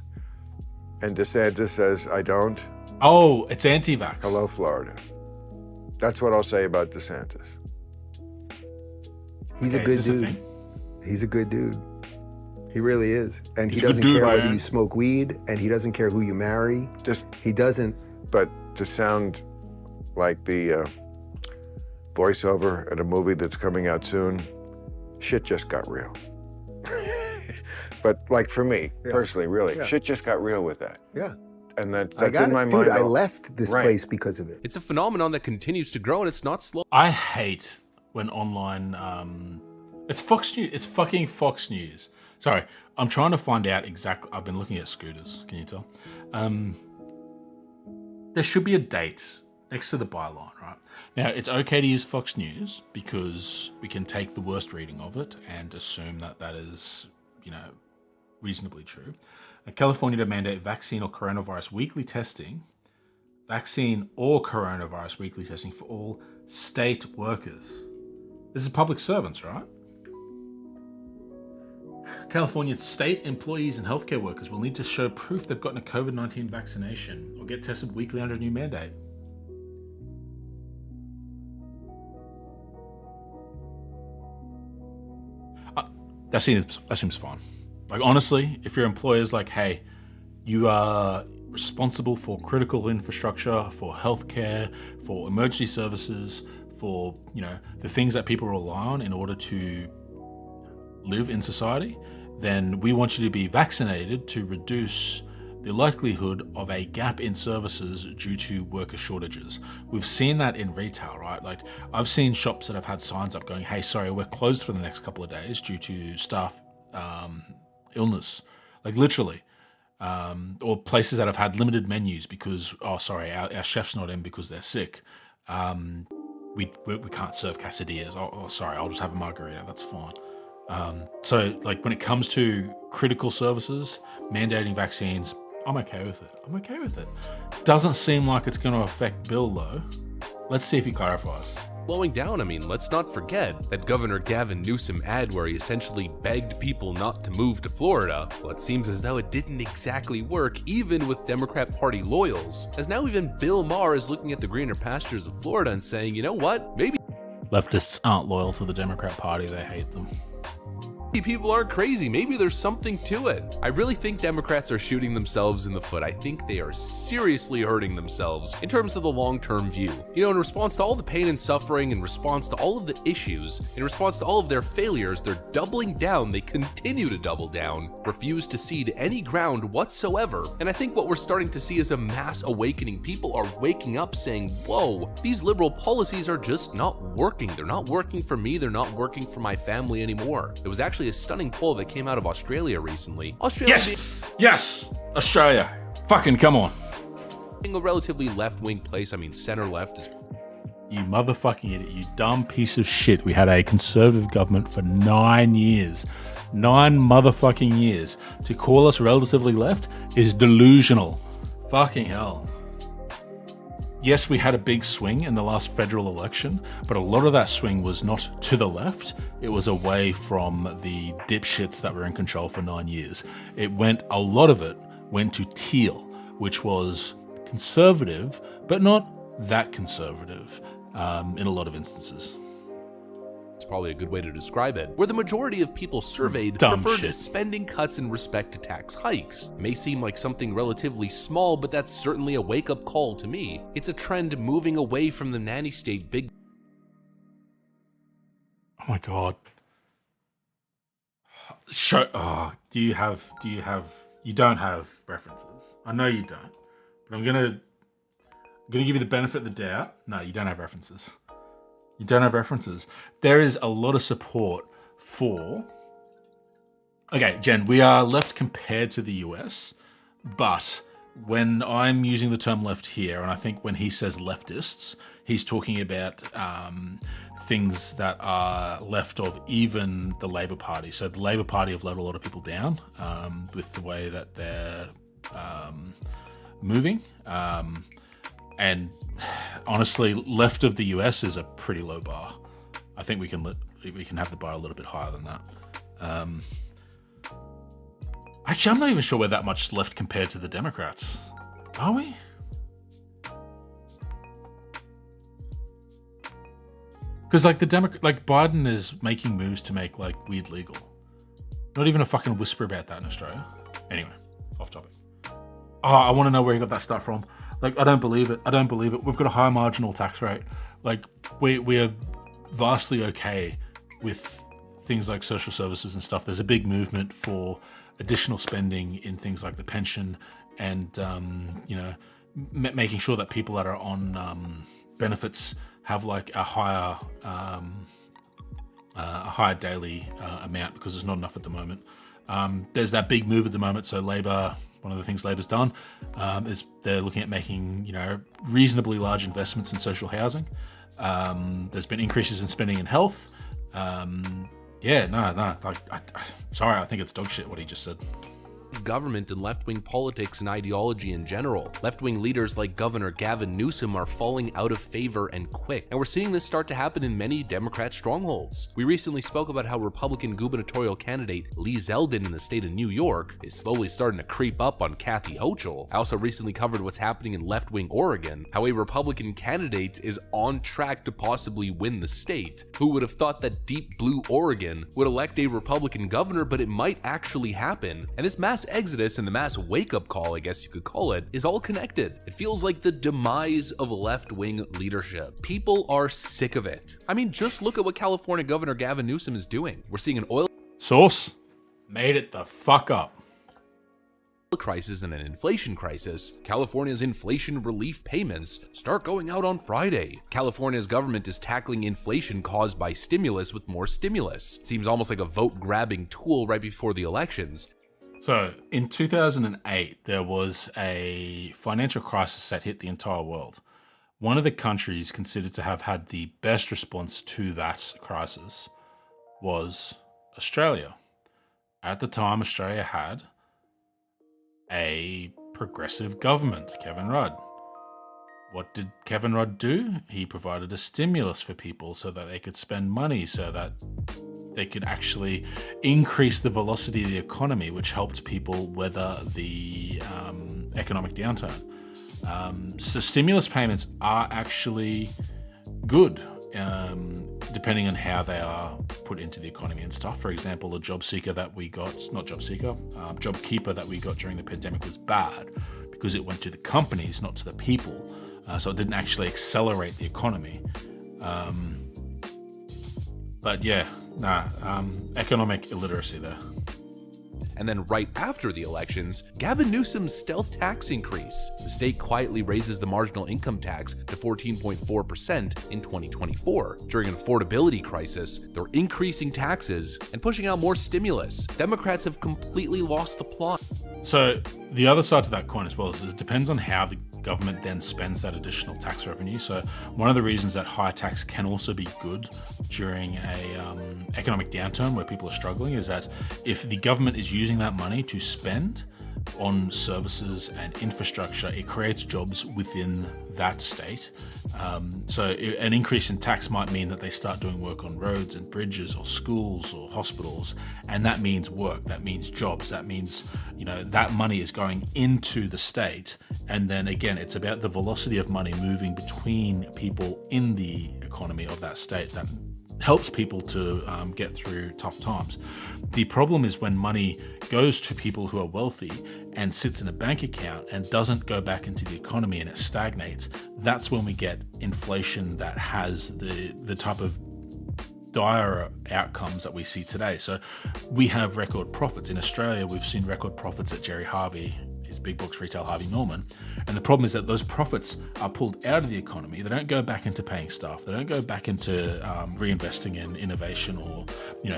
and DeSantis says, I don't. Oh, it's anti-vax. Hello, Florida. That's what I'll say about DeSantis. He's a good dude. He's a good dude. He really is. And he doesn't care whether you smoke weed, and he doesn't care who you marry. He doesn't. But to sound like the voiceover at a movie that's coming out soon, shit just got real. But like for me, personally, really, shit just got real with that. Yeah. And that's in my mind. Dude, I left this place because of it. It's a phenomenon that continues to grow, and it's not slow. I hate when online... it's Fox News. It's fucking Fox News. Sorry, I'm trying to find out exactly... I've been looking at scooters, can you tell? There should be a date next to the byline, right? Now, it's okay to use Fox News because we can take the worst reading of it and assume that that is, reasonably true. California to mandate vaccine or coronavirus weekly testing for all state workers. This is public servants, right? California state employees and healthcare workers will need to show proof they've gotten a COVID-19 vaccination or get tested weekly under a new mandate. That seems fine. Like, honestly, if your employer is like, hey, you are responsible for critical infrastructure, for healthcare, for emergency services, for, the things that people rely on in order to live in society, then we want you to be vaccinated to reduce the likelihood of a gap in services due to worker shortages. We've seen that in retail, right? Like, I've seen shops that have had signs up going, hey, sorry, we're closed for the next couple of days due to staff illness, like literally, or places that have had limited menus because, oh, sorry, our chef's not in because they're sick. We can't serve quesadillas. Oh, sorry, I'll just have a margarita. That's fine. So, like, when it comes to critical services, mandating vaccines, I'm okay with it. Doesn't seem like it's going to affect Bill, though. Let's see if he clarifies. Slowing down, let's not forget that Governor Gavin Newsom ad where he essentially begged people not to move to Florida. Well, it seems as though it didn't exactly work, even with Democrat Party loyals, as now even Bill Maher is looking at the greener pastures of Florida and saying, you know what, maybe leftists aren't loyal to the Democrat Party, they hate them. People aren't crazy. Maybe there's something to it. I really think Democrats are shooting themselves in the foot. I think they are seriously hurting themselves in terms of the long-term view. In response to all the pain and suffering, in response to all of the issues, in response to all of their failures, they're doubling down. They continue to double down, refuse to cede any ground whatsoever. And I think what we're starting to see is a mass awakening. People are waking up saying, whoa, these liberal policies are just not working. They're not working for me. They're not working for my family anymore. It was actually a stunning poll that came out of Australia recently. Yes, Australia. Fucking come on. Being a relatively left-wing place, center-left is... You motherfucking idiot, you dumb piece of shit. We had a conservative government for 9 years. 9 motherfucking years. To call us relatively left is delusional. Fucking hell. Yes, we had a big swing in the last federal election, but a lot of that swing was not to the left. It was away from the dipshits that were in control for 9 years. A lot of it went to teal, which was conservative, but not that conservative in a lot of instances. It's probably a good way to describe it, where the majority of people surveyed preferred shit. spending cuts in respect to tax hikes. It may seem like something relatively small, but that's certainly a wake-up call to me. It's a trend moving away from the nanny state big... Oh my god. You don't have references. I know you don't, but I'm gonna give you the benefit of the doubt. No, you don't have references. You don't have references. There is a lot of support for... Okay, Jen, we are left compared to the US, but when I'm using the term left here, and I think when he says leftists, he's talking about things that are left of even the Labour Party. So the Labour Party have let a lot of people down with the way that they're moving. And honestly, left of the US is a pretty low bar. I think we can have the bar a little bit higher than that. Actually, I'm not even sure we're that much left compared to the Democrats. Are we? Because like Biden is making moves to make like weed legal. Not even a fucking whisper about that in Australia. Anyway, off topic. Oh, I want to know where you got that stuff from. Like, I don't believe it. We've got a high marginal tax rate. Like, we are vastly okay with things like social services and stuff. There's a big movement for additional spending in things like the pension and, making sure that people that are on benefits have like a higher daily amount because there's not enough at the moment. There's that big move at the moment. So Labor, one of the things Labor's done is they're looking at making, reasonably large investments in social housing. There's been increases in spending in health. Sorry, I think it's dog shit what he just said. Government and left-wing politics and ideology in general. Left-wing leaders like Governor Gavin Newsom are falling out of favor and quick, and we're seeing this start to happen in many Democrat strongholds. We recently spoke about how Republican gubernatorial candidate Lee Zeldin in the state of New York is slowly starting to creep up on Kathy Hochul. I also recently covered what's happening in left-wing Oregon, how a Republican candidate is on track to possibly win the state. Who would have thought that deep blue Oregon would elect a Republican governor, but it might actually happen. And this mass exodus and the mass wake-up call, I guess you could call it, is all connected. It feels like the demise of left-wing leadership. People are sick of it. I mean, just look at what California Governor Gavin Newsom is doing. We're seeing an oil source made it the fuck up crisis and an inflation crisis. California's inflation relief payments start going out on Friday. California's government is tackling inflation caused by stimulus with more stimulus. It seems almost like a vote-grabbing tool right before the elections. So, in 2008, there was a financial crisis that hit the entire world. One of the countries considered to have had the best response to that crisis was Australia. At the time, Australia had a progressive government, Kevin Rudd. What did Kevin Rudd do? He provided a stimulus for people so that they could spend money, so that they could actually increase the velocity of the economy, which helped people weather the economic downturn. So stimulus payments are actually good, depending on how they are put into the economy and stuff. For example, the JobKeeper that we got during the pandemic was bad because it went to the companies, not to the people. So it didn't actually accelerate the economy. Economic illiteracy there. And then right after the elections, Gavin Newsom's stealth tax increase. The state quietly raises the marginal income tax to 14.4% in 2024. During an affordability crisis, they're increasing taxes and pushing out more stimulus. Democrats have completely lost the plot. So the other side to that coin as well is it depends on how the government then spends that additional tax revenue. So one of the reasons that high tax can also be good during a economic downturn where people are struggling is that if the government is using that money to spend on services and infrastructure, it creates jobs within that state. An increase in tax might mean that they start doing work on roads and bridges or schools or hospitals, and that means work, that means jobs, that means, that money is going into the state. And then again, it's about the velocity of money moving between people in the economy of that state that helps people to get through tough times. The problem is when money goes to people who are wealthy and sits in a bank account and doesn't go back into the economy and it stagnates. That's when we get inflation that has the type of dire outcomes that we see today. So we have record profits. In Australia, we've seen record profits at Jerry Harvey. He's big box retail Harvey Norman. And the problem is that those profits are pulled out of the economy. They don't go back into paying staff. They don't go back into reinvesting in innovation or,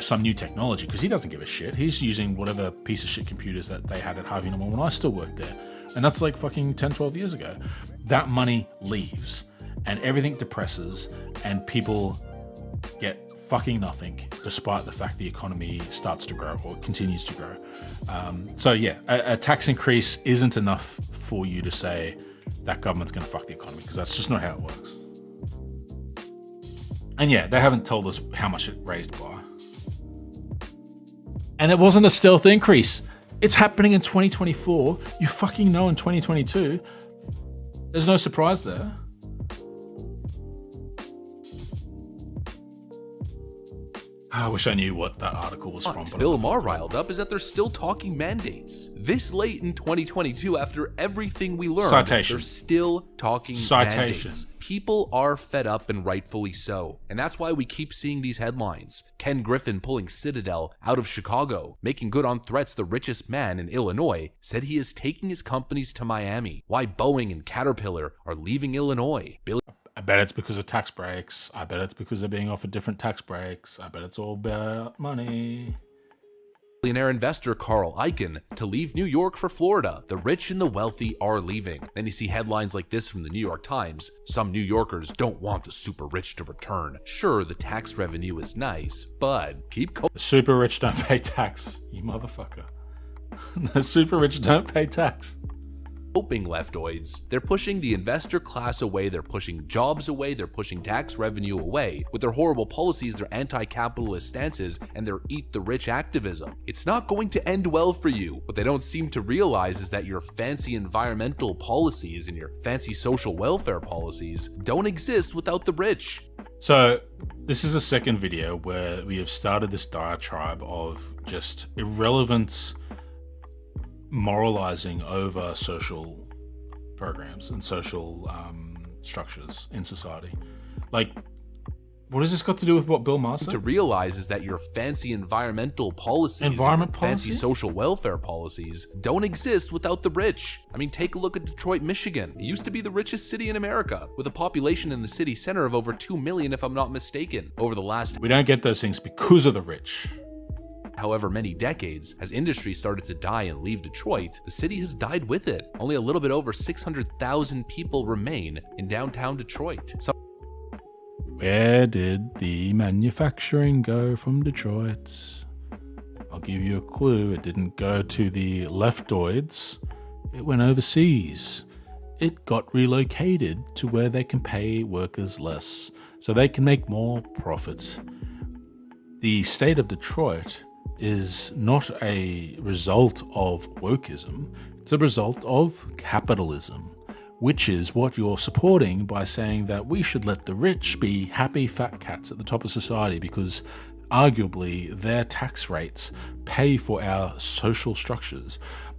some new technology, because he doesn't give a shit. He's using whatever piece of shit computers that they had at Harvey Norman when I still worked there. And that's like fucking 10, 12 years ago. That money leaves and everything depresses and people get fucking nothing, despite the fact the economy starts to grow or continues to grow. A tax increase isn't enough for you to say that government's going to fuck the economy, because that's just not how it works. And yeah, they haven't told us how much it raised by. And it wasn't a stealth increase. It's happening in 2024. You fucking know in 2022. There's no surprise there. I wish I knew what that article was from. But Bill Maher riled up is that they're still talking mandates. This late in 2022, after everything we learned, they're still talking mandates. People are fed up, and rightfully so. And that's why we keep seeing these headlines. Ken Griffin pulling Citadel out of Chicago, making good on threats the richest man in Illinois said he is taking his companies to Miami. Why Boeing and Caterpillar are leaving Illinois. I bet it's because of tax breaks. I bet it's because they're being offered different tax breaks. I bet it's all about money. Billionaire investor Carl Icahn to leave New York for Florida. The rich and the wealthy are leaving. Then you see headlines like this from the New York Times. Some New Yorkers don't want the super rich to return. Sure, the tax revenue is nice, but keep going. The super rich don't pay tax, you motherfucker. The super rich don't pay tax. Hoping leftoids. They're pushing the investor class away, they're pushing jobs away, they're pushing tax revenue away. With their horrible policies, their anti-capitalist stances, and their eat the rich activism. It's not going to end well for you. What they don't seem to realize is that your fancy environmental policies and your fancy social welfare policies don't exist without the rich. So this is a second video where we have started this diatribe of just irrelevant moralizing over social programs and social structures in society. Like, what has this got to do with what Bill Maher said? To realize is that your fancy environmental policies, fancy social welfare policies don't exist without the rich. I mean, take a look at Detroit, Michigan. It used to be the richest city in America, with a population in the city center of over 2 million, if I'm not mistaken. Over the last... We don't get those things because of the rich. However many decades, as industry started to die and leave Detroit, the city has died with it. Only a little bit over 600,000 people remain in downtown Detroit. Where did the manufacturing go from Detroit? I'll give you a clue. It didn't go to the leftoids. It went overseas. It got relocated to where they can pay workers less, so they can make more profit. The state of Detroit is not a result of wokeism, it's a result of capitalism, which is what you're supporting by saying that we should let the rich be happy fat cats at the top of society because arguably their tax rates pay for our social structures.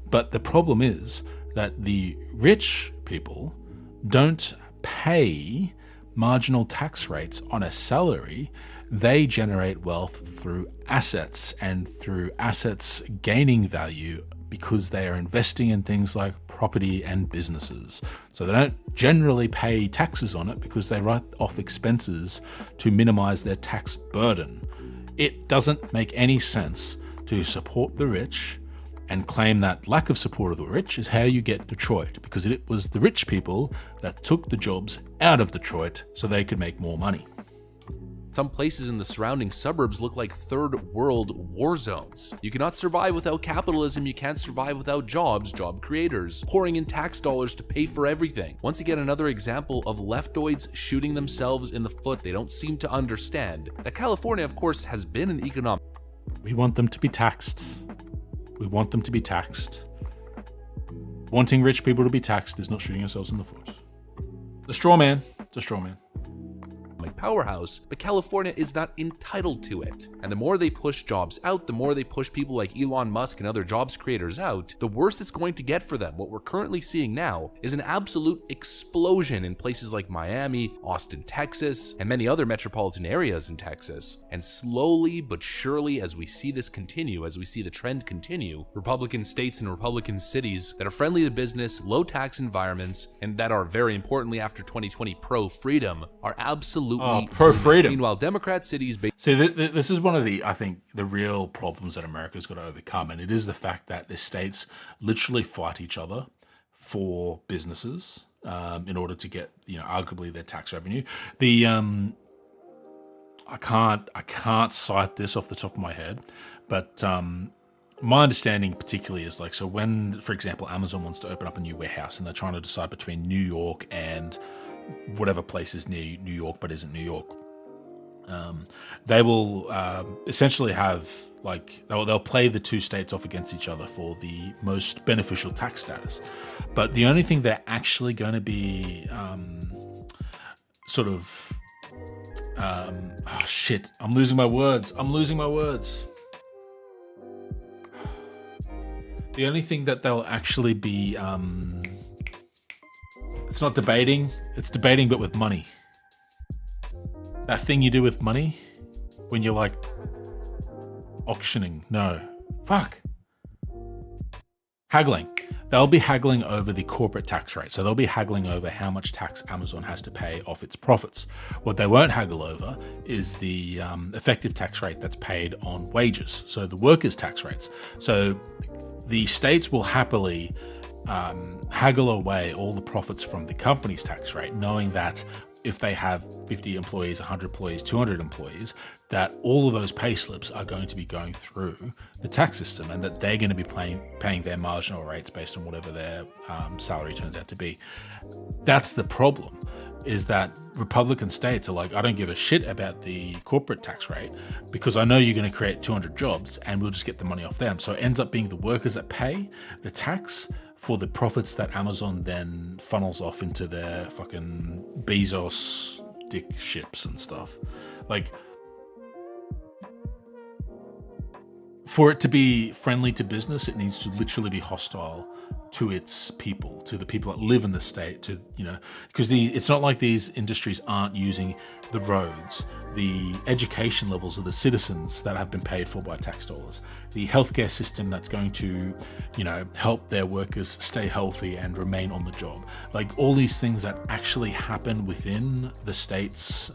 But the problem is that the rich people don't pay marginal tax rates on a salary. They generate wealth through assets and through assets gaining value because they are investing in things like property and businesses. So they don't generally pay taxes on it because they write off expenses to minimize their tax burden. It doesn't make any sense to support the rich and claim that lack of support of the rich is how you get Detroit, because it was the rich people that took the jobs out of Detroit so they could make more money. Some places in the surrounding suburbs look like third world war zones. You cannot survive without capitalism, you can't survive without jobs, job creators, pouring in tax dollars to pay for everything. Once again, another example of leftoids shooting themselves in the foot. They don't seem to understand that California, of course, has been an economic... We want them to be taxed. We want them to be taxed. Wanting rich people to be taxed is not shooting ourselves in the foot. The straw man. It's a straw man. powerhouse, but California is not entitled to it. And the more they push jobs out, the more they push people like Elon Musk and other jobs creators out, the worse it's going to get for them. What we're currently seeing now is an absolute explosion in places like Miami, Austin, Texas, and many other metropolitan areas in Texas. And slowly but surely, as we see this continue, as we see the trend continue, Republican states and Republican cities that are friendly to business, low tax environments, and that are very importantly after 2020 pro-freedom are absolutely pro-freedom. Meanwhile, Democrat cities... See, this is one of the, I think, the real problems that America's got to overcome, and it is the fact that the states literally fight each other for businesses in order to get, arguably their tax revenue. The I can't cite this off the top of my head, but my understanding particularly is like, so when, for example, Amazon wants to open up a new warehouse and they're trying to decide between New York and whatever place is near New York but isn't New York, they will essentially have, like, they'll play the two states off against each other for the most beneficial tax status. But the only thing they're actually going to be oh shit, I'm losing my words. The only thing that they'll actually be, it's not debating, it's debating but with money. That thing you do with money when you're like auctioning. No. Fuck. Haggling. They'll be haggling over the corporate tax rate. So they'll be haggling over how much tax Amazon has to pay off its profits. What they won't haggle over is the effective tax rate that's paid on wages. So the workers' tax rates. So the states will happily haggle away all the profits from the company's tax rate, knowing that if they have 50 employees, 100 employees, 200 employees, that all of those pay slips are going to be going through the tax system, and that they're going to be paying their marginal rates based on whatever their salary turns out to be. That's the problem, is that Republican states are like, I don't give a shit about the corporate tax rate because I know you're going to create 200 jobs and we'll just get the money off them. So it ends up being the workers that pay the tax for the profits that Amazon then funnels off into their fucking Bezos dick ships and stuff. Like, for it to be friendly to business, it needs to literally be hostile to its people, to the people that live in the state, to, because it's not like these industries aren't using the roads, the education levels of the citizens that have been paid for by tax dollars, the healthcare system that's going to, help their workers stay healthy and remain on the job. Like, all these things that actually happen within the state's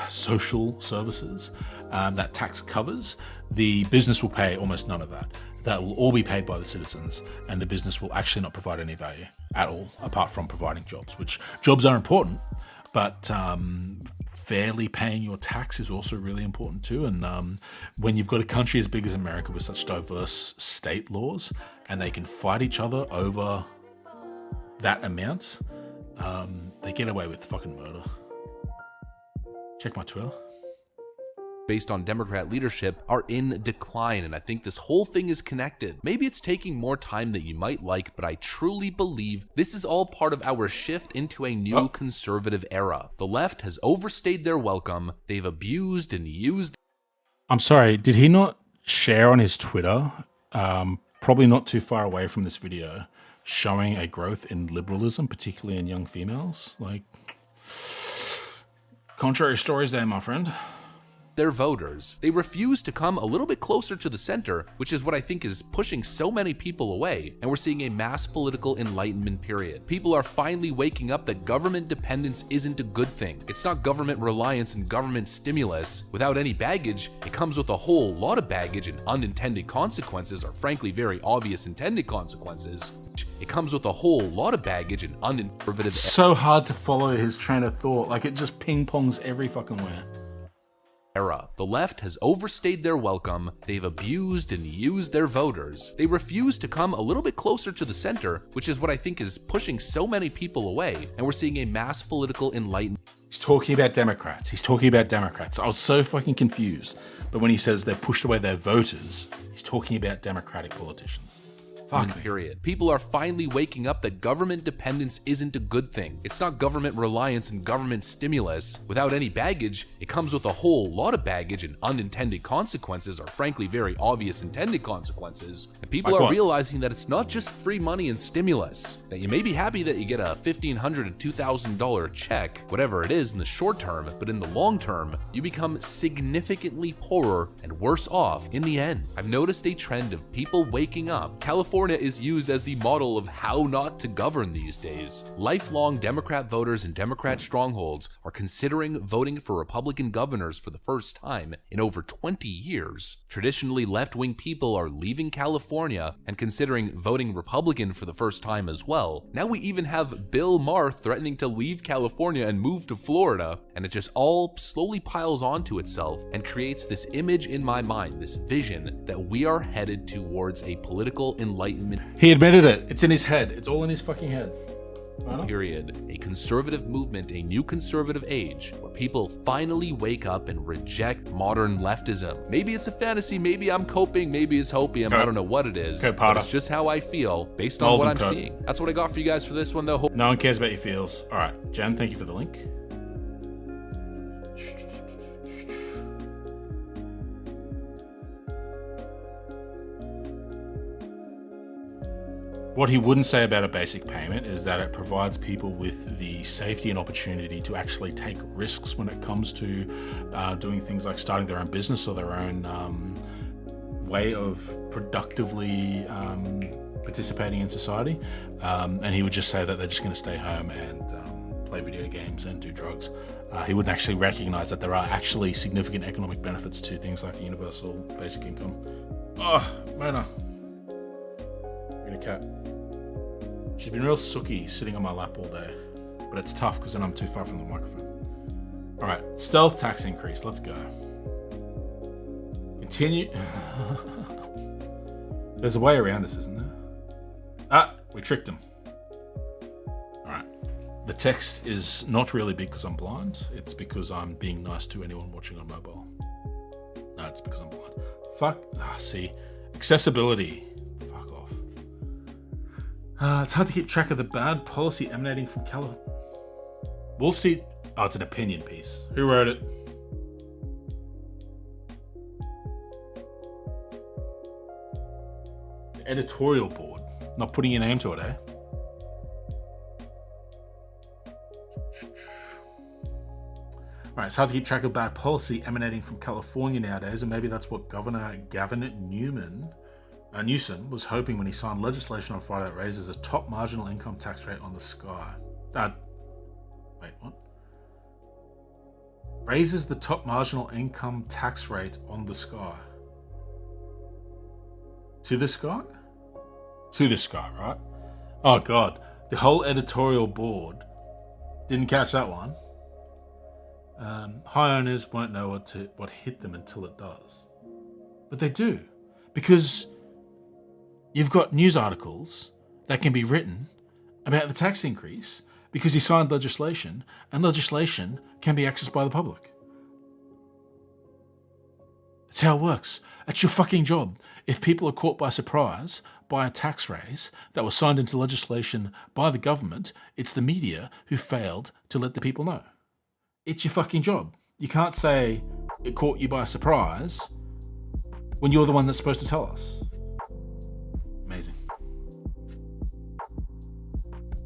social services that tax covers, the business will pay almost none of that. That will all be paid by the citizens, and the business will actually not provide any value at all, apart from providing jobs, which jobs are important, but fairly paying your tax is also really important too. And when you've got a country as big as America with such diverse state laws, and they can fight each other over that amount, they get away with fucking murder. Check my Twitter. Based on Democrat leadership are in decline, and I think this whole thing is connected. Maybe it's taking more time than you might like, but I truly believe this is all part of our shift into a new conservative era. The left has overstayed their welcome. They've abused and used... I'm sorry, did he not share on his Twitter, probably not too far away from this video, showing a growth in liberalism, particularly in young females? Like, contrary stories there, my friend. Their voters. They refuse to come a little bit closer to the center, which is what I think is pushing so many people away, and we're seeing a mass political enlightenment period. People are finally waking up that government dependence isn't a good thing. It's not government reliance and government stimulus. Without any baggage, it comes with a whole lot of baggage and unintended consequences, or frankly very obvious intended consequences. It comes with a whole lot of baggage and unconservative... It's so hard to follow his train of thought, like it just ping-pongs every fucking way. Era. The left has overstayed their welcome. They've abused and used their voters. They refuse to come a little bit closer to the center, which is what I think is pushing so many people away, and we're seeing a mass political enlightenment. He's talking about Democrats. I was so fucking confused. But when he says they pushed away their voters, he's talking about Democratic politicians. Fuck me. Period. People are finally waking up that government dependence isn't a good thing. It's not government reliance and government stimulus. Without any baggage, it comes with a whole lot of baggage and unintended consequences, or frankly very obvious intended consequences. And people Like are what? realizing that it's not just free money and stimulus. That you may be happy that you get a $1,500 to $2,000 check, whatever it is in the short term, but in the long term, you become significantly poorer and worse off in the end. I've noticed a trend of people waking up. California is used as the model of how not to govern these days. Lifelong Democrat voters in Democrat strongholds are considering voting for Republican governors for the first time in over 20 years. Traditionally left-wing people are leaving California and considering voting Republican for the first time as well. Now we even have Bill Maher threatening to leave California and move to Florida, and it just all slowly piles onto itself and creates this image in my mind, this vision that we are headed towards a political enlightenment He admitted it. It's in his head. It's all in his fucking head. period. A conservative movement, a new conservative age, where people finally wake up and reject modern leftism. Maybe it's a fantasy, maybe I'm coping, maybe it's hopium, I don't know what it is. Okay, But Potter. it's just how I feel based on Hold what them, I'm Kurt. seeing. That's what I got for you guys for this one though. No one cares about your feels. All right, Jen, thank you for the link. What he wouldn't say about a basic payment is that it provides people with the safety and opportunity to actually take risks when it comes to doing things like starting their own business or their own way of productively participating in society. And he would just say that they're just going to stay home and play video games and do drugs. He wouldn't actually recognize that there are actually significant economic benefits to things like a universal basic income. Oh, Mona. Get a cat. She's been real sooky sitting on my lap all day, but it's tough because then I'm too far from the microphone. All right, stealth tax increase. Let's go. Continue. There's a way around this, isn't there? Ah, we tricked him. All right. The text is not really big because I'm blind. It's because I'm being nice to anyone watching on mobile. No, it's because I'm blind. Fuck. See. Accessibility. Fuck off. It's hard to keep track of the bad policy emanating from Wall Street. Oh, it's an opinion piece. Who wrote it? The editorial board. Not putting your name to it, eh? Right, it's hard to keep track of bad policy emanating from California nowadays, and maybe that's what Governor Gavin Newsom was hoping when he signed legislation on Friday that raises the top marginal income tax rate on the sky. Wait, what? Raises the top marginal income tax rate on the sky. To the sky? To the sky, right? Oh god, the whole editorial board didn't catch that one. High owners won't know what hit them until it does. But they do. Because you've got news articles that can be written about the tax increase because he signed legislation, and legislation can be accessed by the public. That's how it works. That's your fucking job. If people are caught by surprise by a tax raise that was signed into legislation by the government, it's the media who failed to let the people know. It's your fucking job. You can't say it caught you by surprise when you're the one that's supposed to tell us. Amazing.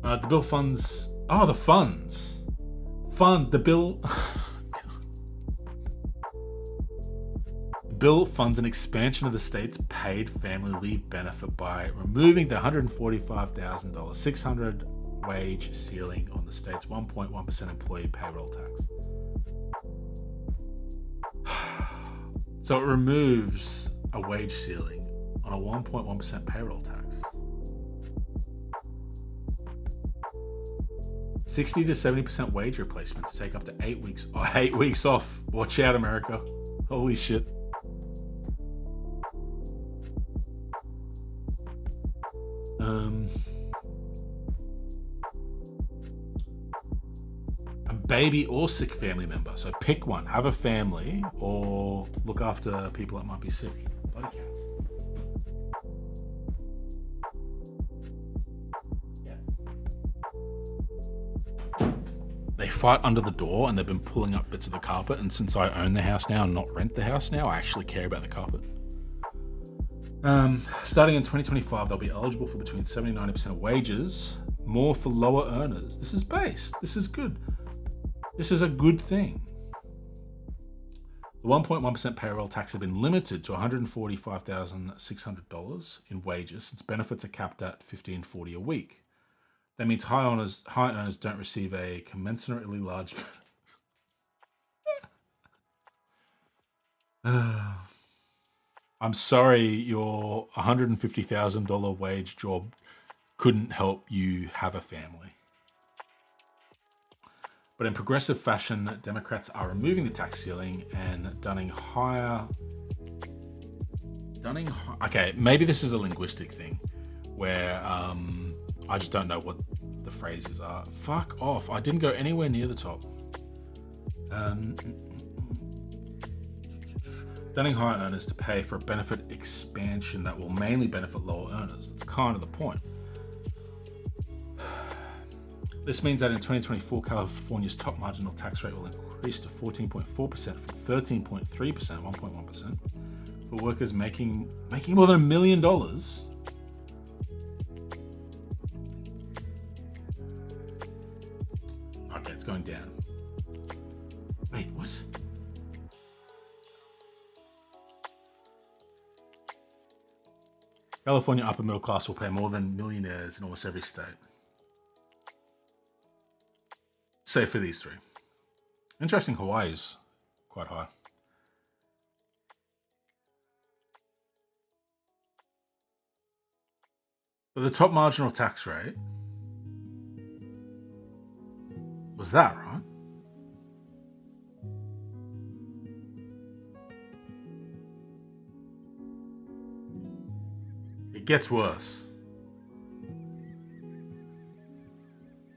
The bill funds... Oh, the funds. The bill... The bill funds an expansion of the state's paid family leave benefit by removing the $145,000 $600 wage ceiling on the state's 1.1% employee payroll tax. So it removes a wage ceiling on a 1.1% payroll tax. 60 to 70% wage replacement to take up to 8 weeks. Oh, 8 weeks off. Watch out, America. Holy shit. A baby or sick family member. So pick one. Have a family or look after people that might be sick. Bloody cats. fight under the door and they've been pulling up bits of the carpet. And since I own the house now and not rent the house now, I actually care about the carpet. Starting in 2025, they'll be eligible for between 70 and 90% of wages, more for lower earners. This is based. This is good. This is a good thing. The 1.1% payroll tax has been limited to $145,600 in wages, since benefits are capped at $1,540 a week. That means high earners don't receive a commensurately large. I'm sorry, your $150,000 wage job couldn't help you have a family. But in progressive fashion, Democrats are removing the tax ceiling and dunning higher. Okay, maybe this is a linguistic thing where I just don't know what the phrases are. Fuck off. I didn't go anywhere near the top. Dunning higher earners to pay for a benefit expansion that will mainly benefit lower earners. That's kind of the point. This means that in 2024, California's top marginal tax rate will increase to 14.4% from 13.3%, 1.1%, for workers making more than $1 million. Okay, it's going down. Wait, what? California upper middle class will pay more than millionaires in almost every state. Save for these three. Interesting, Hawaii's quite high. But the top marginal tax rate was that, right? It gets worse.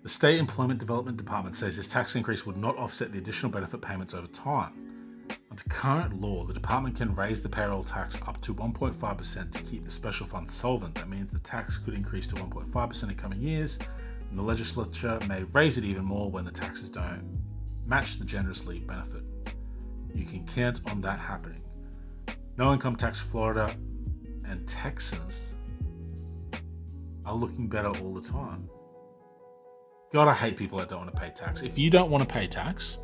The State Employment Development Department says this tax increase would not offset the additional benefit payments over time. Under current law, the department can raise the payroll tax up to 1.5% to keep the special fund solvent. That means the tax could increase to 1.5% in coming years, and the legislature may raise it even more when the taxes don't match the generous leave benefit. You can count on that happening. No income tax Florida and Texas are looking better all the time. God, I hate people that don't want to pay tax. If you don't want to pay tax,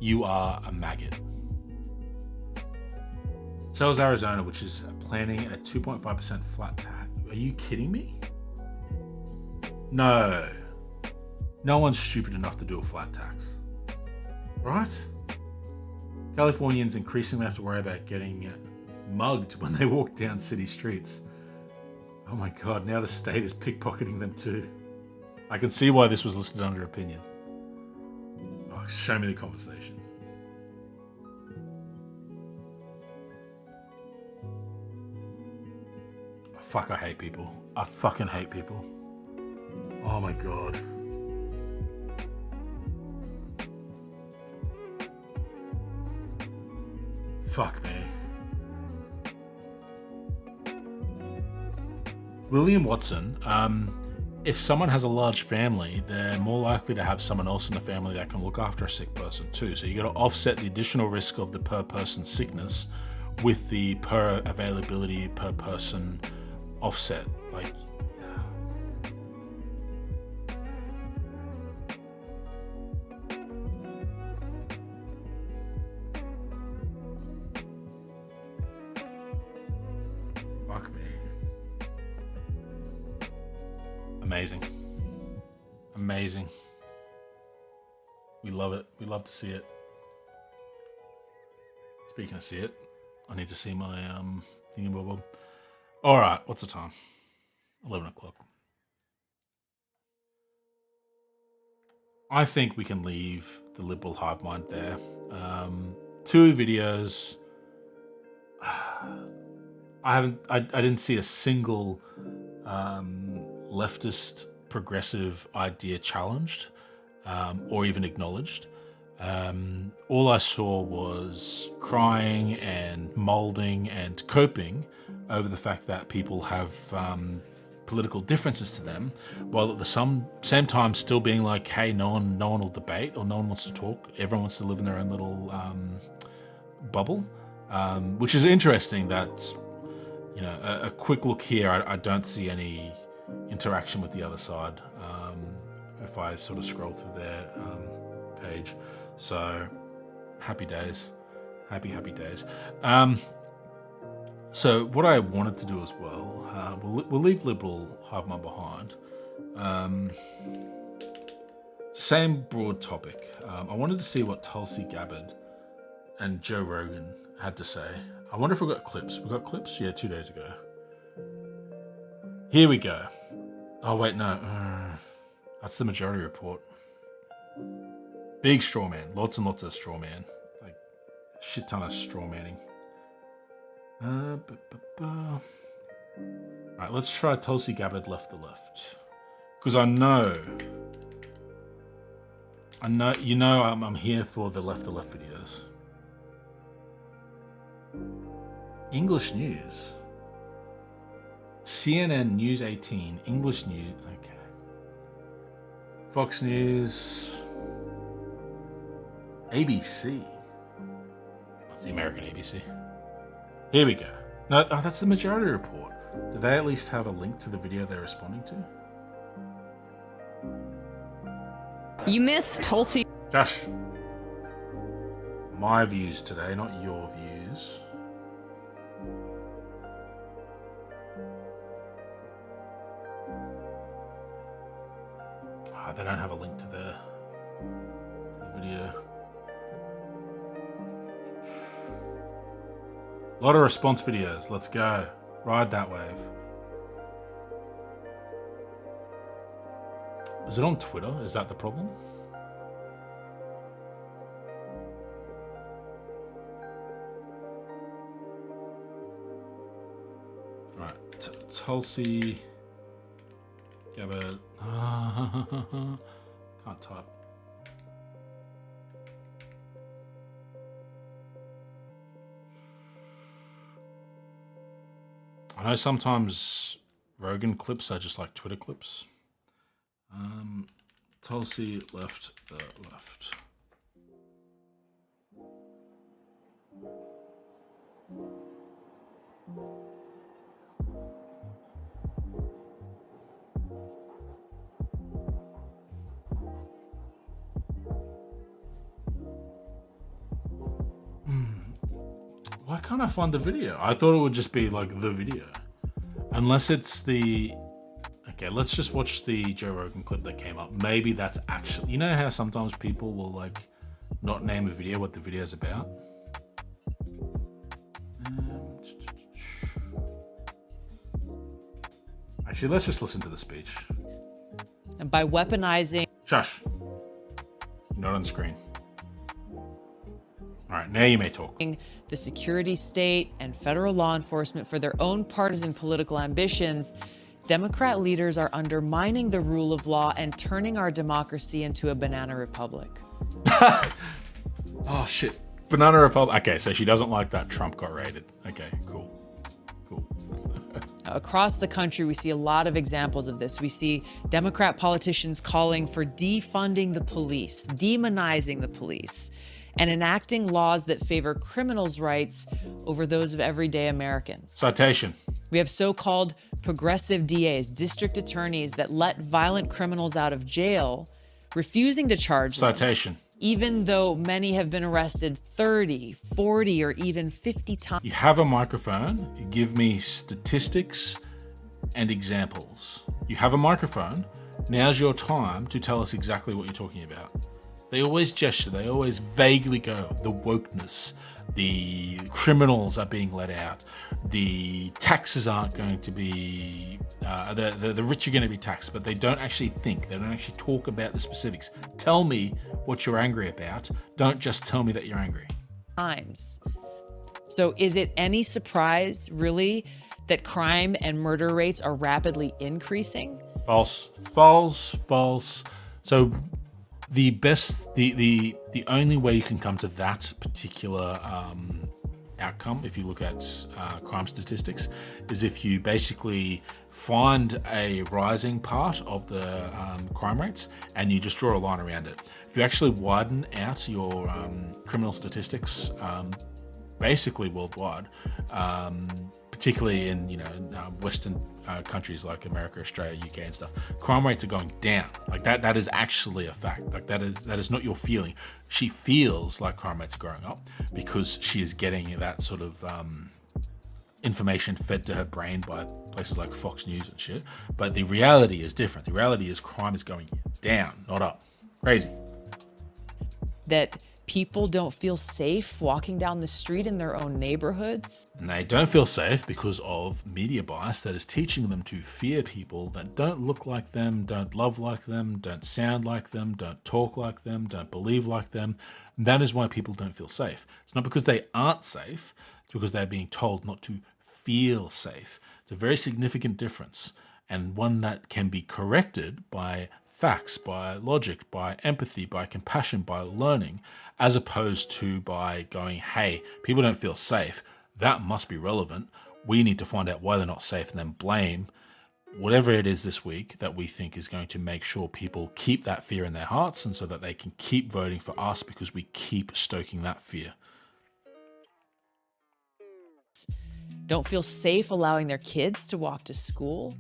you are a maggot. So is Arizona, which is planning a 2.5% flat tax. Are you kidding me? No. No one's stupid enough to do a flat tax. Right? Californians increasingly have to worry about getting mugged when they walk down city streets. Oh my God, now the state is pickpocketing them too. I can see why this was listed under opinion. Oh, show me the conversation. Oh, fuck, I hate people. I fucking hate people. Oh my God. Fuck me. William Watson, if someone has a large family, they're more likely to have someone else in the family that can look after a sick person too. So you got to offset the additional risk of the per person sickness with the per availability per person offset. Like, fuck me. Amazing. Amazing. We love it. We love to see it. Speaking of see it, I need to see my thingy-bob. All right, what's the time? 11 o'clock. I think we can leave the liberal hive mind there. 2 videos. I didn't see a single leftist progressive idea challenged or even acknowledged. All I saw was crying and molding and coping over the fact that people have political differences to them, while at the same time still being like, hey, no one will debate, or no one wants to talk. Everyone wants to live in their own little bubble, which is interesting. That, you know, a quick look here, I don't see any interaction with the other side. If I sort of scroll through their page, so happy days, happy days. So what I wanted to do as well, we'll leave Liberal Hive Mind behind. It's the same broad topic. I wanted to see what Tulsi Gabbard and Joe Rogan had to say. I wonder if we got clips. We got clips? Yeah, 2 days ago. Here we go. Oh wait, no. That's the Majority Report. Big straw man. Lots and lots of straw man. Like, a shit ton of straw manning. Alright, let's try Tulsi Gabbard left the left. Because I know, you know, I'm here for the left videos. English news. CNN News 18, English news. Okay. Fox News. ABC. That's the American ABC. Here we go. No, that's the Majority Report. Do they at least have a link to the video they're responding to? You missed Tulsi. Josh. My views today, not your views. Oh, they don't have a link to the video. A lot of response videos. Let's go. Ride that wave. Is it on Twitter? Is that the problem? Right. Tulsi Gabbard. Can't type. I know sometimes Rogan clips are just like Twitter clips. Tulsi left the left. Why can't I find the video? I thought it would just be like the video. Unless it's the... Okay, let's just watch the Joe Rogan clip that came up. Maybe that's actually... You know how sometimes people will like not name a video what the video's about? Actually, let's just listen to the speech. And by weaponizing... Shush. Not on screen. All right, now you may talk. The security state and federal law enforcement for their own partisan political ambitions, Democrat leaders are undermining the rule of law and turning our democracy into a banana republic. Oh, shit. Banana republic. Okay, so she doesn't like that Trump got raided. Okay, cool. Cool. Across the country, we see a lot of examples of this. We see Democrat politicians calling for defunding the police, demonizing the police, and enacting laws that favor criminals' rights over those of everyday Americans. Citation. We have so-called progressive DAs, district attorneys that let violent criminals out of jail, refusing to charge them. Citation. Even though many have been arrested 30, 40, or even 50 times. You have a microphone, you give me statistics and examples. You have a microphone, now's your time to tell us exactly what you're talking about. They always gesture, they always vaguely go, the wokeness, the criminals are being let out, the taxes aren't going to be, the rich are going to be taxed, but they don't actually think, they don't actually talk about the specifics. Tell me what you're angry about, don't just tell me that you're angry. Times. So is it any surprise, really, that crime and murder rates are rapidly increasing? False, false, false. So the best, the only way you can come to that particular outcome, if you look at crime statistics, is if you basically find a rising part of the crime rates and you just draw a line around it. If you actually widen out your criminal statistics, basically worldwide, particularly in Western countries like America, Australia, UK, and stuff, crime rates are going down. Like that is actually a fact. Like that is not your feeling. She feels like crime rates are going up because she is getting that sort of information fed to her brain by places like Fox News and shit. But the reality is different. The reality is crime is going down, not up. Crazy. That people don't feel safe walking down the street in their own neighborhoods. And they don't feel safe because of media bias that is teaching them to fear people that don't look like them, don't love like them, don't sound like them, don't talk like them, don't believe like them. And that is why people don't feel safe. It's not because they aren't safe, it's because they're being told not to feel safe. It's a very significant difference, and one that can be corrected by facts, by logic, by empathy, by compassion, by learning, as opposed to by going, hey, people don't feel safe. That must be relevant. We need to find out why they're not safe and then blame whatever it is this week that we think is going to make sure people keep that fear in their hearts and so that they can keep voting for us because we keep stoking that fear. Don't feel safe allowing their kids to walk to school.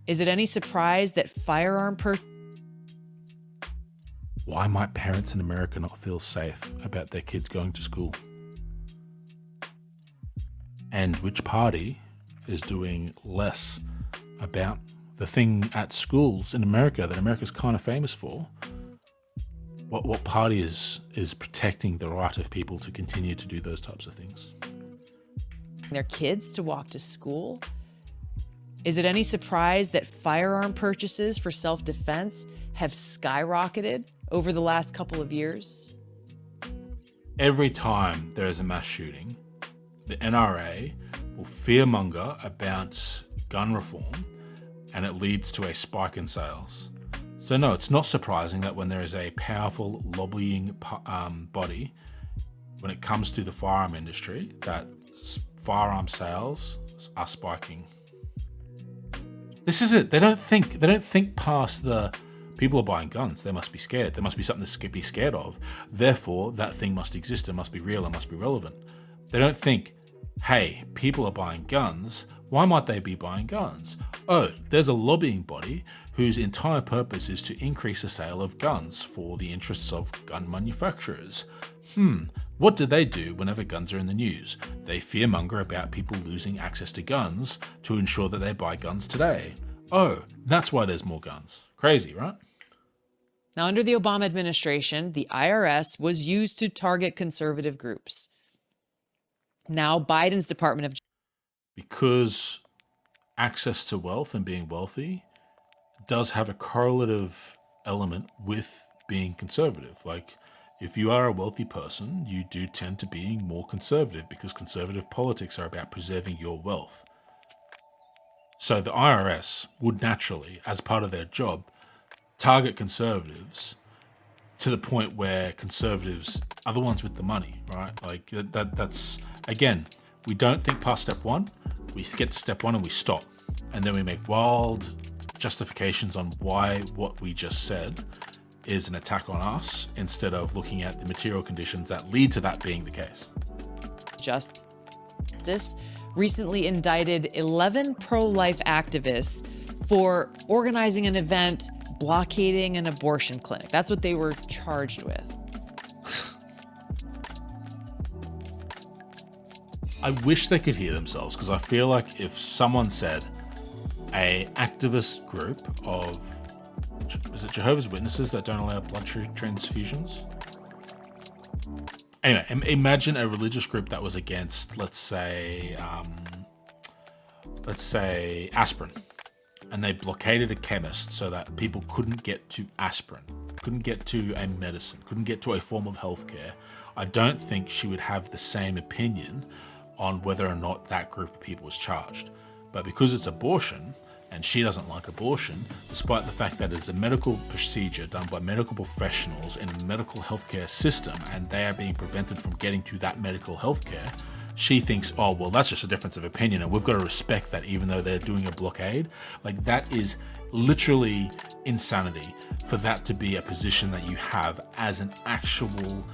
Is it any surprise that firearm Why might parents in America not feel safe about their kids going to school? And which party is doing less about the thing at schools in America that America's kind of famous for? What party is protecting the right of people to continue to do those types of things? Their kids to walk to school? Is it any surprise that firearm purchases for self-defense have skyrocketed over the last couple of years? Every time there is a mass shooting, the NRA will fearmonger about gun reform, and it leads to a spike in sales. So no, it's not surprising that when there is a powerful lobbying body, when it comes to the firearm industry, that firearm sales are spiking. This is it. They don't think past the people are buying guns. They must be scared. There must be something to be scared of. Therefore, that thing must exist. It must be real. It must be relevant. They don't think, hey, people are buying guns. Why might they be buying guns? Oh, there's a lobbying body whose entire purpose is to increase the sale of guns for the interests of gun manufacturers. What do they do whenever guns are in the news? They fearmonger about people losing access to guns to ensure that they buy guns today. Oh, that's why there's more guns. Crazy, right? Now, under the Obama administration, the IRS was used to target conservative groups. Now, Biden's Department of Because access to wealth and being wealthy does have a correlative element with being conservative. Like, if you are a wealthy person, you do tend to be more conservative because conservative politics are about preserving your wealth. So the IRS would naturally, as part of their job, target conservatives to the point where conservatives are the ones with the money, right? Like that's, again, we don't think past step one. We get to step one and we stop. And then we make wild justifications on why what we just said is an attack on us instead of looking at the material conditions that lead to that being the case. Justice recently indicted 11 pro-life activists for organizing an event blockading an abortion clinic. That's what they were charged with. I wish they could hear themselves, because I feel like if someone said a activist group of, is it Jehovah's Witnesses that don't allow blood transfusions? Anyway, imagine a religious group that was against, let's say aspirin, and they blockaded a chemist so that people couldn't get to aspirin, couldn't get to a medicine, couldn't get to a form of healthcare. I don't think she would have the same opinion on whether or not that group of people was charged. But because it's abortion, and she doesn't like abortion, despite the fact that it's a medical procedure done by medical professionals in a medical healthcare system, and they are being prevented from getting to that medical healthcare. She thinks, oh, well, that's just a difference of opinion, and we've got to respect that even though they're doing a blockade. Like, that is literally insanity for that to be a position that you have as an actual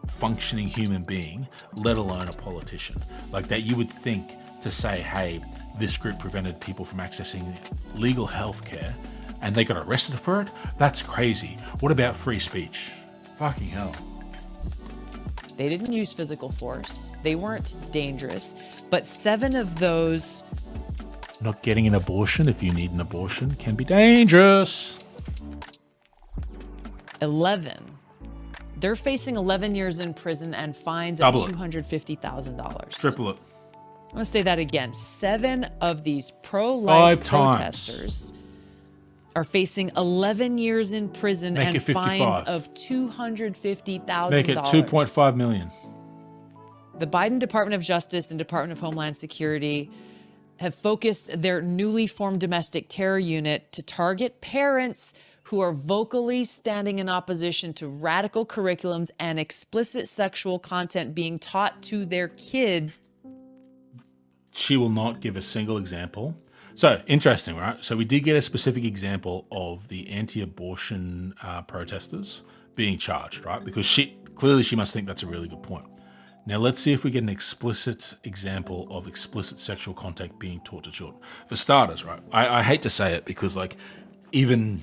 functioning human being, let alone a politician. Like, that you would think to say, hey, this group prevented people from accessing legal healthcare and they got arrested for it? That's crazy. What about free speech? Fucking hell. They didn't use physical force. They weren't dangerous. But 7 of those... Not getting an abortion if you need an abortion can be dangerous. 11. They're facing 11 years in prison and fines of $250,000. Triple it. I'm going to say that again. 7 of these pro-life 5 times. protesters are facing 11 years in prison Make and it 55. fines of $250,000. Make it 2.5 million. The Biden Department of Justice and Department of Homeland Security have focused their newly formed domestic terror unit to target parents who are vocally standing in opposition to radical curriculums and explicit sexual content being taught to their kids. She will not give a single example. So, interesting, right? So we did get a specific example of the anti-abortion protesters being charged, right? Because she must think that's a really good point. Now, let's see if we get an explicit example of explicit sexual contact being taught to children. For starters, right? I hate to say it because, like, even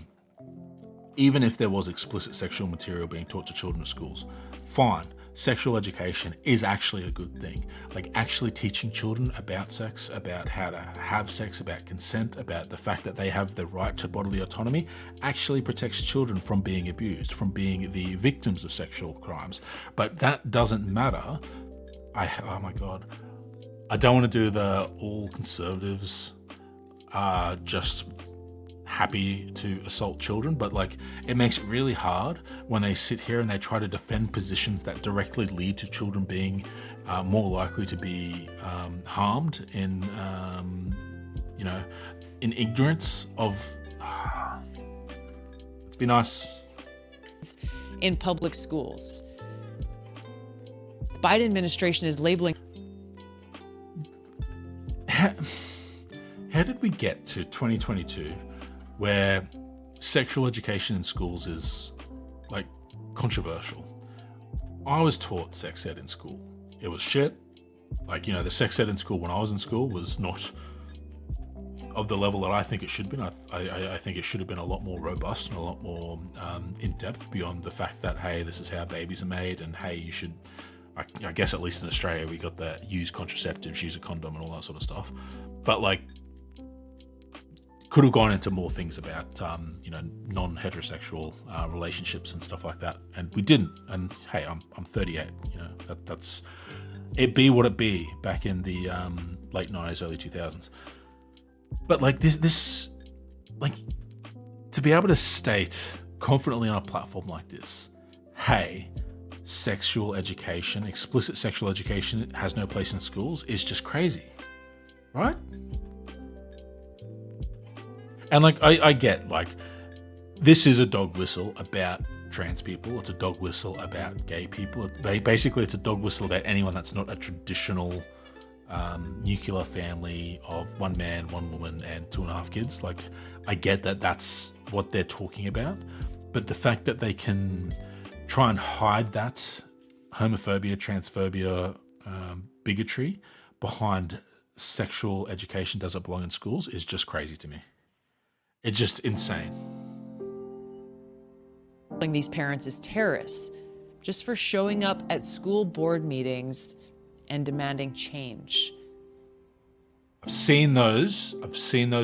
if there was explicit sexual material being taught to children in schools, fine. Sexual education is actually a good thing. Like, actually teaching children about sex, about how to have sex, about consent, about the fact that they have the right to bodily autonomy, actually protects children from being abused, from being the victims of sexual crimes. But that doesn't matter. Oh my God. I don't want to do the all conservatives are just happy to assault children, but like, it makes it really hard when they sit here and they try to defend positions that directly lead to children being more likely to be harmed in ignorance of let's be nice. In public schools. The Biden administration is labeling. How did we get to 2022 where sexual education in schools is, like, controversial? I was taught sex ed in school. It was shit. Like, the sex ed in school when I was in school was not of the level that I think it should have been. I think it should have been a lot more robust and a lot more in-depth beyond the fact that, hey, this is how babies are made, and hey, you should... I guess at least in Australia we got the use contraceptives, use a condom and all that sort of stuff. But, like, could have gone into more things about, non-heterosexual relationships and stuff like that, and we didn't. And hey, I'm 38. That's it. Be what it be back in the late 90s, early 2000s. But like this, like, to be able to state confidently on a platform like this, hey, sexual education, explicit sexual education has no place in schools, is just crazy, right? And like, I get, like, this is a dog whistle about trans people. It's a dog whistle about gay people. Basically, it's a dog whistle about anyone that's not a traditional nuclear family of 1 man, 1 woman, and 2.5 kids. Like, I get that that's what they're talking about. But the fact that they can try and hide that homophobia, transphobia, bigotry behind sexual education doesn't belong in schools is just crazy to me. It's just insane. These parents as terrorists just for showing up at school board meetings and demanding change. I've seen those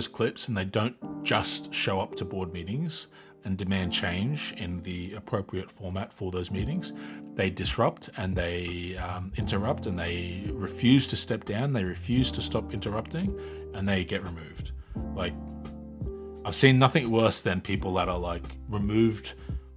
clips, and they don't just show up to board meetings and demand change in the appropriate format for those meetings. They disrupt and they interrupt, and they refuse to step down. They refuse to stop interrupting, and they get removed. Like, I've seen nothing worse than people that are, like, removed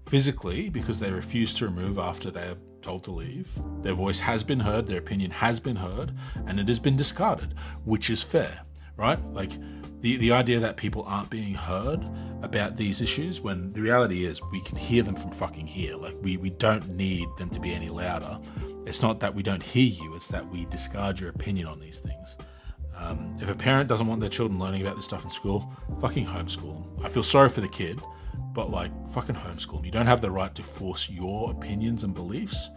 physically because they refuse to remove after they're told to leave. Their voice has been heard, their opinion has been heard, and it has been discarded, which is fair. right? Like the idea that people aren't being heard about these issues, when the reality is we can hear them from fucking here. Like we don't need them to be any louder. It's not that we don't hear you, it's that we discard your opinion on these things. If a parent doesn't want their children learning about this stuff in school, fucking homeschool them. I feel sorry for the kid, but like fucking homeschool them. You don't have the right to force your opinions and beliefs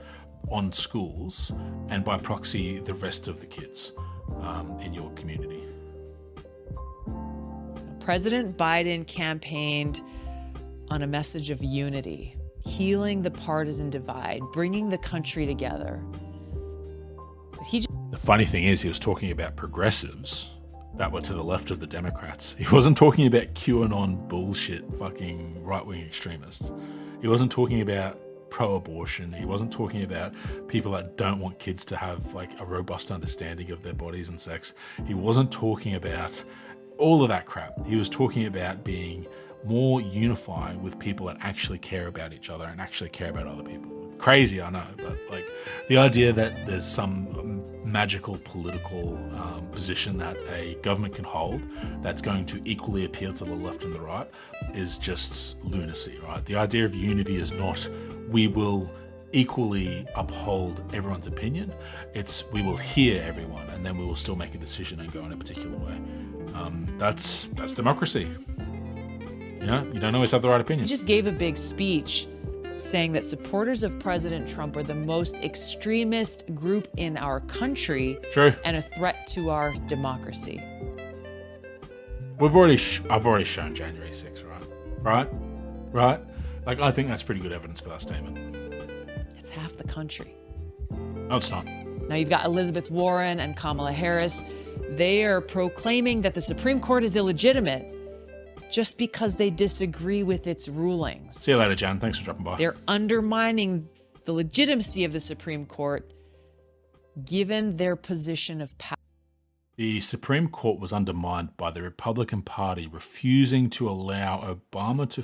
on schools and by proxy the rest of the kids in your community. President Biden campaigned on a message of unity, healing the partisan divide, bringing the country together. But the funny thing is, he was talking about progressives that were to the left of the Democrats. He wasn't talking about QAnon bullshit fucking right-wing extremists. He wasn't talking about pro-abortion. He wasn't talking about people that don't want kids to have like a robust understanding of their bodies and sex. He wasn't talking about all of that crap. He was talking about being more unified with people that actually care about each other and actually care about other people. Crazy, I know, but like the idea that there's some magical political position that a government can hold that's going to equally appeal to the left and the right is just lunacy, right? The idea of unity is not we will equally uphold everyone's opinion. It's we will hear everyone and then we will still make a decision and go in a particular way. That's democracy. You know, you don't always have the right opinion. He just gave a big speech saying that supporters of President Trump are the most extremist group in our country. True. And a threat to our democracy. I've already shown January 6th, right? Like, I think that's pretty good evidence for that statement. It's half the country. No, it's not. Now you've got Elizabeth Warren and Kamala Harris. They are proclaiming that the Supreme Court is illegitimate just because they disagree with its rulings. See you later, Jan. Thanks for dropping by. They're undermining the legitimacy of the Supreme Court given their position of power. The Supreme Court was undermined by the Republican Party refusing to allow Obama to...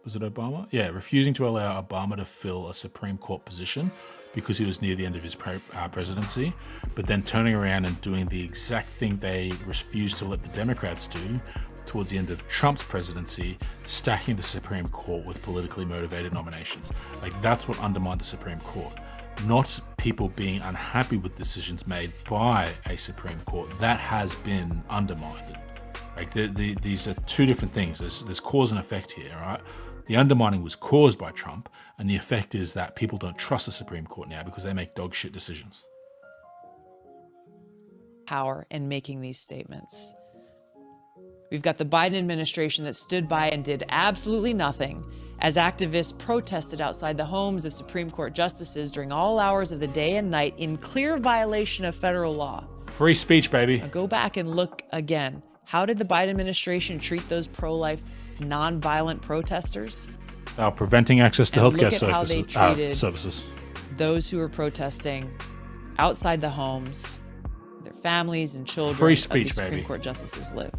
Was it Obama? Yeah, refusing to allow Obama to fill a Supreme Court position because he was near the end of his presidency, but then turning around and doing the exact thing they refused to let the Democrats do towards the end of Trump's presidency, stacking the Supreme Court with politically motivated nominations. Like, that's what undermined the Supreme Court. Not people being unhappy with decisions made by a Supreme Court. That has been undermined. Like, these are two different things. There's cause and effect here, right? The undermining was caused by Trump, and the effect is that people don't trust the Supreme Court now because they make dog shit decisions. Power in making these statements. We've got the Biden administration that stood by and did absolutely nothing as activists protested outside the homes of Supreme Court justices during all hours of the day and night in clear violation of federal law. Free speech, baby. Now go back and look again. How did the Biden services treat those pro-life, non-violent protesters? Preventing access to healthcare services. How they treated services. Those who were protesting outside the homes, their families and children Free speech, of the Supreme baby. Court justices live.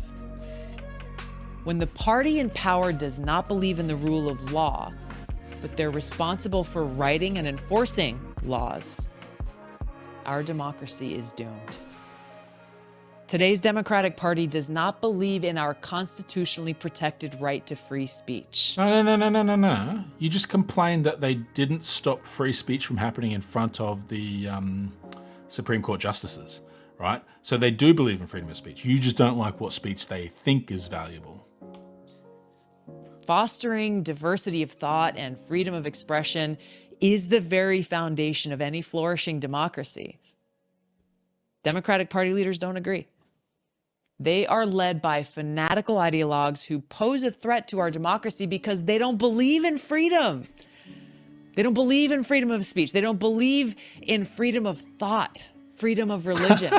When the party in power does not believe in the rule of law, but they're responsible for writing and enforcing laws, our democracy is doomed. Today's Democratic Party does not believe in our constitutionally protected right to free speech. No. You just complained that they didn't stop free speech from happening in front of the Supreme Court justices, right? So they do believe in freedom of speech. You just don't like what speech they think is valuable. Fostering diversity of thought and freedom of expression is the very foundation of any flourishing democracy. Democratic Party leaders don't agree. They are led by fanatical ideologues who pose a threat to our democracy because they don't believe in freedom. They don't believe in freedom of speech. They don't believe in freedom of thought, freedom of religion.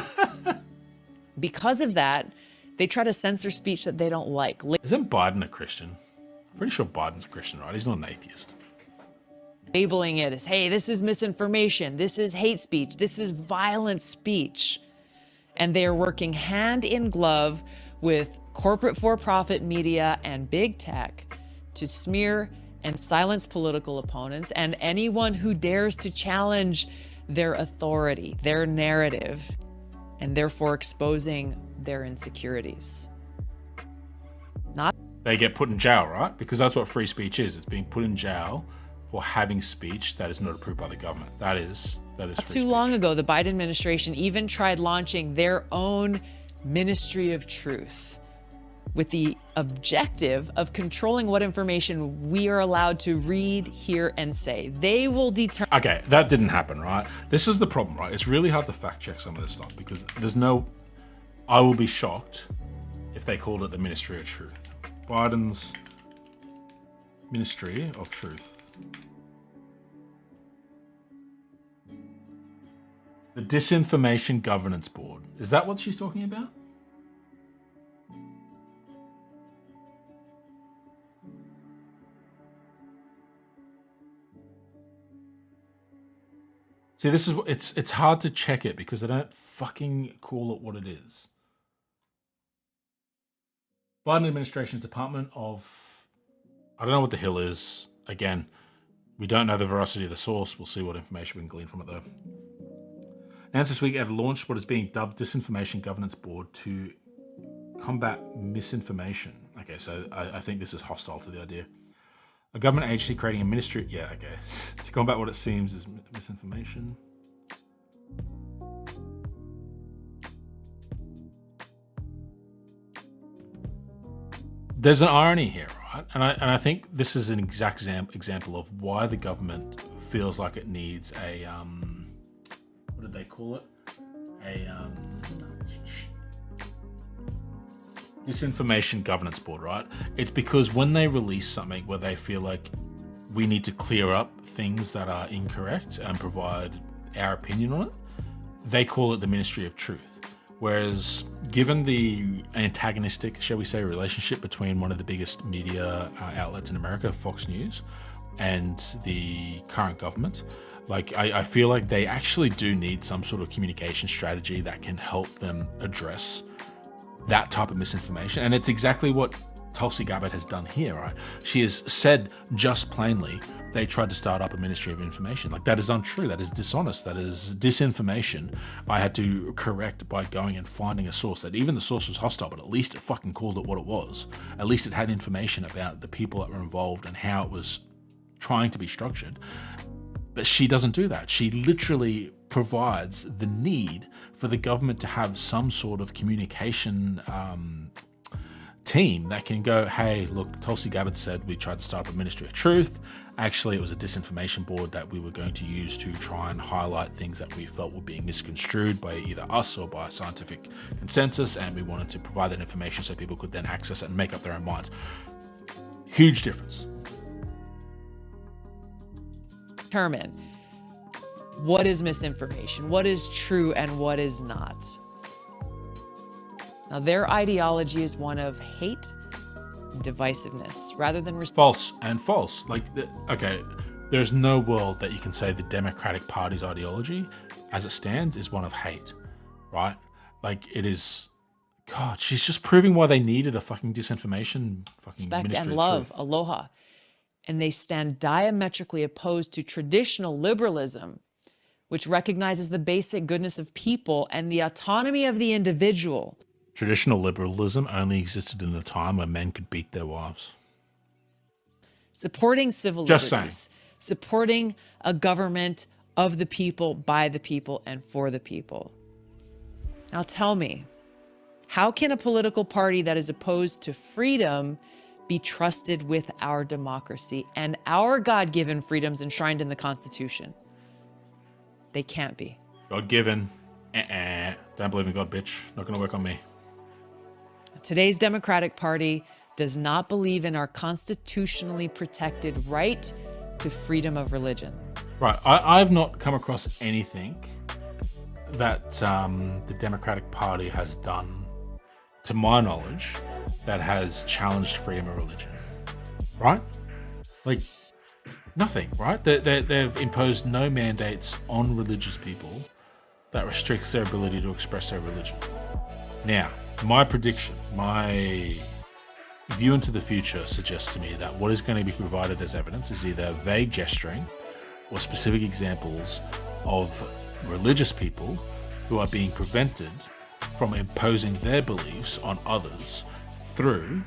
Because of that, they try to censor speech that they don't like. Isn't Biden a Christian? I'm pretty sure Biden's a Christian, right? He's not an atheist. Labeling it as, hey, this is misinformation, this is hate speech, this is violent speech. And they are working hand in glove with corporate for-profit media and big tech to smear and silence political opponents and anyone who dares to challenge their authority, their narrative, and therefore exposing their insecurities. They get put in jail, right? Because that's what free speech is. It's being put in jail for having speech that is not approved by the government. That is free Not too speech. long ago, the Biden administration even tried launching their own Ministry of Truth with the objective of controlling what information we are allowed to read, hear, and say. They will determine. Okay, that didn't happen, right? This is the problem, right? It's really hard to fact check some of this stuff because I will be shocked if they called it the Ministry of Truth. Biden's Ministry of Truth. The Disinformation Governance Board. Is that what she's talking about? See, this is it's hard to check it because they don't fucking call it what it is. Biden administration Department of, I don't know what the hill is. Again, we don't know the veracity of the source. We'll see what information we can glean from it though. Announced this week it had launched what is being dubbed Disinformation Governance Board to combat misinformation. Okay, so I think this is hostile to the idea. A government agency creating a ministry, yeah, okay, to combat what it seems is misinformation. There's an irony here, right? And I think this is an exact example of why the government feels like it needs a what did they call it? Disinformation Governance Board, right? It's because when they release something where they feel like we need to clear up things that are incorrect and provide our opinion on it, they call it the Ministry of Truth. Whereas given the antagonistic, shall we say, relationship between one of the biggest media outlets in America, Fox News, and the current government, like I feel like they actually do need some sort of communication strategy that can help them address that type of misinformation. And it's exactly what Tulsi Gabbard has done here, right? She has said just plainly they tried to start up a Ministry of Information. Like, that is untrue. That is dishonest. That is disinformation. I had to correct by going and finding a source that even the source was hostile, but at least it fucking called it what it was. At least it had information about the people that were involved and how it was trying to be structured. But she doesn't do that. She literally provides the need for the government to have some sort of communication team that can go, hey, look, Tulsi Gabbard said we tried to start up a Ministry of Truth. Actually, it was a disinformation board that we were going to use to try and highlight things that we felt were being misconstrued by either us or by scientific consensus, and we wanted to provide that information so people could then access it and make up their own minds. Huge difference. Determine what is misinformation, what is true, and what is not. Now, their ideology is one of hate and divisiveness rather than false and false. Like, okay, there's no world that you can say the Democratic Party's ideology, as it stands, is one of hate, right? Like, it is. God, she's just proving why they needed a fucking disinformation fucking respect Ministry and of love, Truth. aloha. And they stand diametrically opposed to traditional liberalism, which recognizes the basic goodness of people and the autonomy of the individual. Traditional liberalism only existed in a time when men could beat their wives. Supporting civil Just liberties, supporting a government of the people, by the people, and for the people. Now tell me, how can a political party that is opposed to freedom be trusted with our democracy and our God-given freedoms enshrined in the Constitution? They can't be. God-given. Don't believe in God, bitch. Not gonna work on me. Today's Democratic Party does not believe in our constitutionally protected right to freedom of religion. Right, I've not come across anything that the Democratic Party has done, to my knowledge, that has challenged freedom of religion, right? Like, nothing, right? They've imposed no mandates on religious people that restricts their ability to express their religion. Now, my prediction, my view into the future suggests to me that what is going to be provided as evidence is either vague gesturing or specific examples of religious people who are being prevented from imposing their beliefs on others through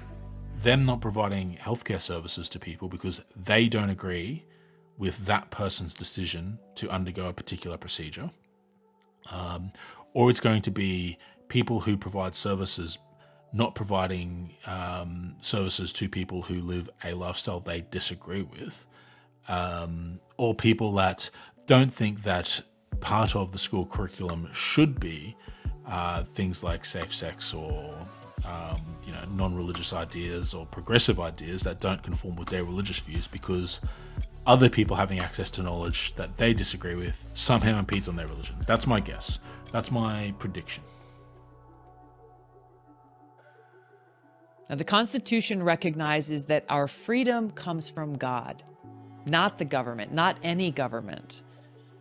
them not providing healthcare services to people because they don't agree with that person's decision to undergo a particular procedure. Or it's going to be people who provide services not providing services to people who live a lifestyle they disagree with, or people that don't think that part of the school curriculum should be things like safe sex or non-religious ideas or progressive ideas that don't conform with their religious views, because other people having access to knowledge that they disagree with somehow impedes on their religion. That's my guess. That's my prediction. Now, the Constitution recognizes that our freedom comes from God, not the government, not any government.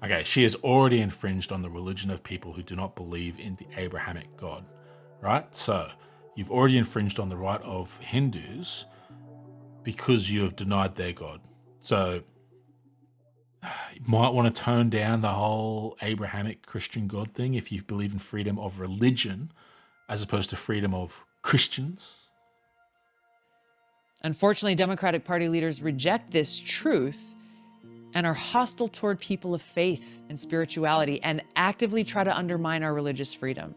Okay, she has already infringed on the religion of people who do not believe in the Abrahamic God, right? So, you've already infringed on the right of Hindus because you have denied their God. So, you might want to tone down the whole Abrahamic Christian God thing if you believe in freedom of religion as opposed to freedom of Christians. Unfortunately, Democratic Party leaders reject this truth and are hostile toward people of faith and spirituality and actively try to undermine our religious freedom.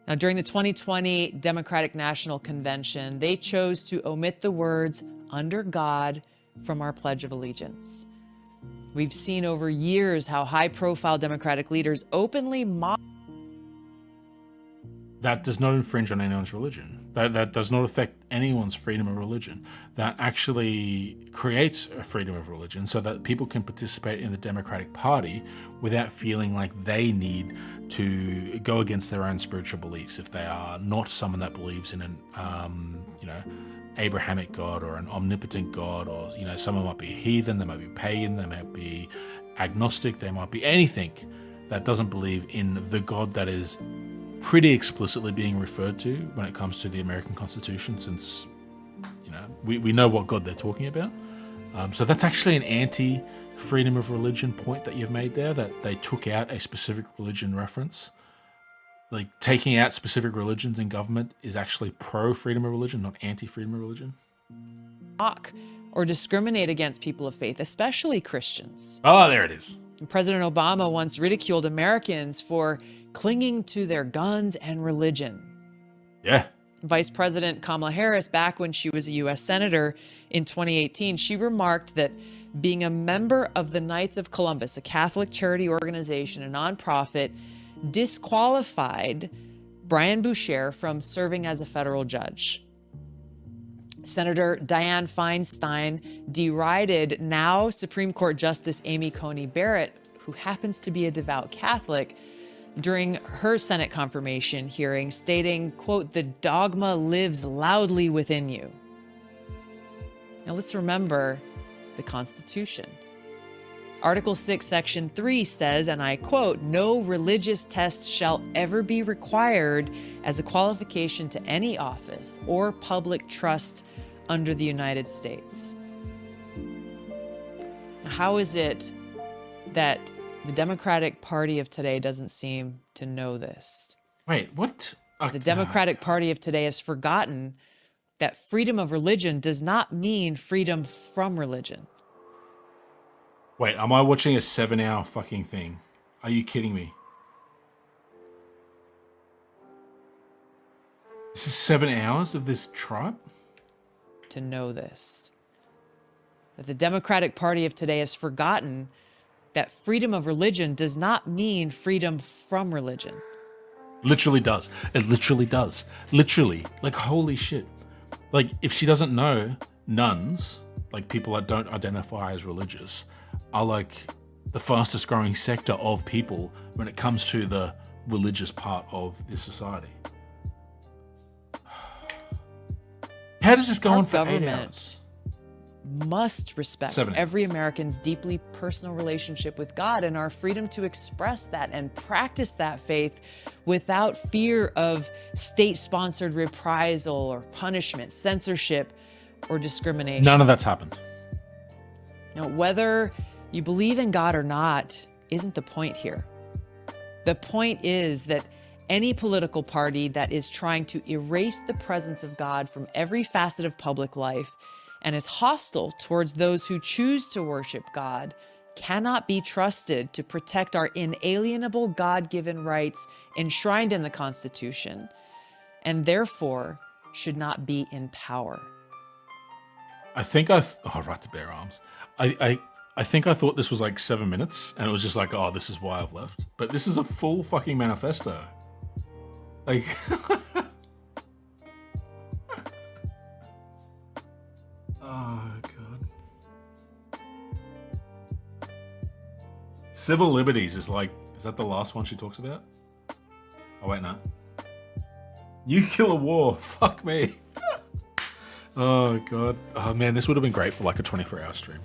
Now, during the 2020 Democratic National Convention, they chose to omit the words "under God" from our Pledge of Allegiance. We've seen over years how high-profile Democratic leaders openly mock. That does not infringe on anyone's religion. That does not affect anyone's freedom of religion. That actually creates a freedom of religion so that people can participate in the Democratic Party without feeling like they need to go against their own spiritual beliefs if they are not someone that believes in an Abrahamic God or an omnipotent God, or someone might be a heathen, they might be pagan, they might be agnostic, they might be anything that doesn't believe in the God that is pretty explicitly being referred to when it comes to the American Constitution, since we know what God they're talking about. So that's actually an anti-freedom of religion point that you've made there, that they took out a specific religion reference. Like, taking out specific religions in government is actually pro-freedom of religion, not anti-freedom of religion. Or discriminate against people of faith, especially Christians. Oh, there it is. President Obama once ridiculed Americans for clinging to their guns and religion. Yeah. Vice President Kamala Harris, back when she was a U.S. Senator in 2018, she remarked that being a member of the Knights of Columbus, a Catholic charity organization, a nonprofit, disqualified Brian Boucher from serving as a federal judge. Senator Dianne Feinstein derided now Supreme Court Justice Amy Coney Barrett, who happens to be a devout Catholic, during her Senate confirmation hearing, stating, quote, "The dogma lives loudly within you." Now let's remember the Constitution. Article 6, Section 3 says, and I quote, "No religious test shall ever be required as a qualification to any office or public trust under the United States." How is it that the Democratic Party of today doesn't seem to know this? Wait, what? The Democratic Party of today has forgotten that freedom of religion does not mean freedom from religion. Wait, am I watching a 7-hour fucking thing? Are you kidding me? This is 7 hours of this tribe? To know this. That the Democratic Party of today has forgotten that freedom of religion does not mean freedom from religion. Literally does. It literally does. Literally. Like, holy shit. Like, if she doesn't know, nuns, like people that don't identify as religious, are like the fastest growing sector of people when it comes to the religious part of this society. How does this go on for 8 hours? Must respect every American's deeply personal relationship with God and our freedom to express that and practice that faith without fear of state-sponsored reprisal or punishment, censorship, or discrimination. None of that's happened. Now, whether you believe in God or not isn't the point here. The point is that any political party that is trying to erase the presence of God from every facet of public life and is hostile towards those who choose to worship God cannot be trusted to protect our inalienable God-given rights enshrined in the Constitution, and therefore should not be in power. I think right to bear arms. I think I thought this was like 7 minutes, and it was just like, oh, this is why I've left. But this is a full fucking manifesto. Like, oh god. Civil liberties is that the last one she talks about? Oh wait, no. Nuclear war. Fuck me. Oh god. Oh man, this would have been great for like a 24-hour stream.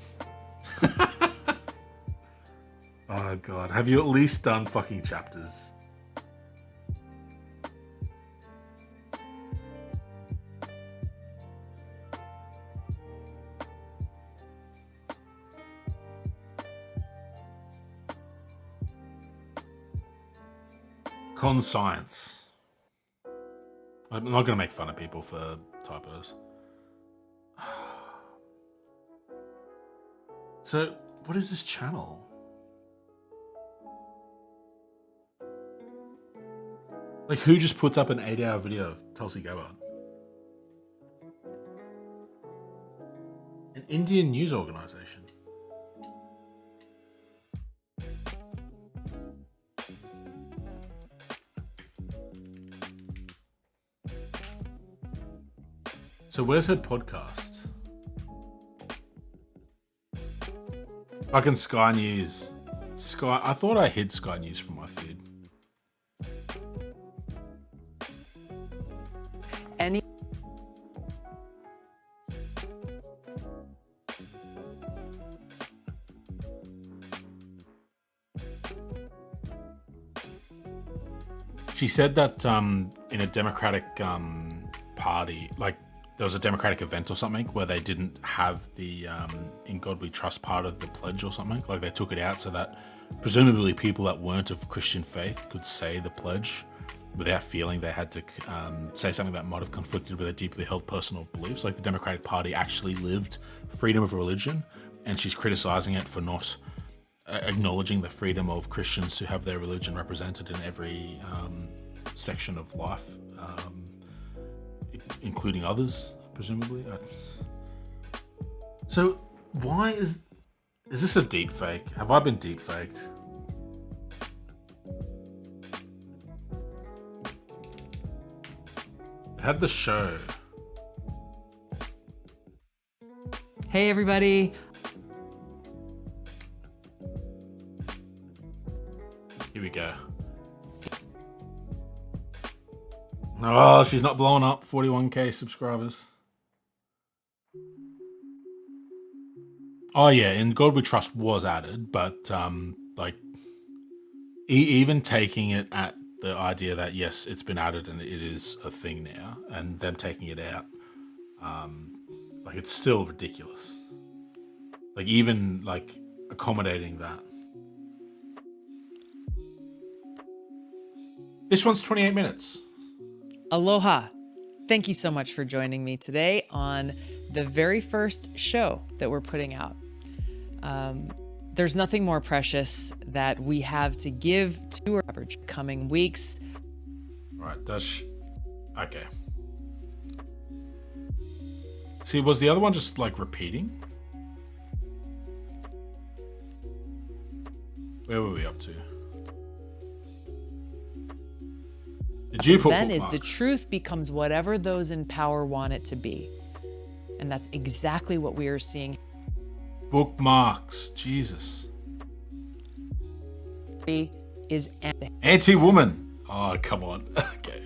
Oh god. Have you at least done fucking chapters? Conscience. I'm not going to make fun of people for typos. So, what is this channel? Like, who just puts up an 8-hour video of Tulsi Gabbard? An Indian news organization. So where's her podcast? Fucking Sky News. I thought I hid Sky News from my feed. Any She said that in a Democratic party, like there was a Democratic event or something where they didn't have the "In God We Trust" part of the pledge or something. Like they took it out so that presumably people that weren't of Christian faith could say the pledge without feeling they had to say something that might have conflicted with their deeply held personal beliefs. Like the Democratic Party actually lived freedom of religion, and she's criticizing it for not acknowledging the freedom of Christians to have their religion represented in every section of life, including others, presumably. So why is this a deep fake? Have I been deep faked? It had the show. Hey everybody. Here we go. Oh, she's not blowing up. 41k subscribers. Oh yeah, In God We Trust was added, but like even taking it at the idea that yes, it's been added and it is a thing now, and them taking it out, like it's still ridiculous. Like even like accommodating that. This one's 28 minutes. Aloha. Thank you so much for joining me today on the very first show that we're putting out. There's nothing more precious that we have to give to our average coming weeks. Right, Dash. Okay. See, was the other one just like repeating? Where were we up to? Did you put Then is bookmarks? the truth becomes whatever those in power want it to be. And that's exactly what we are seeing. Bookmarks. Jesus. Is anti-woman. Oh, come on. Okay.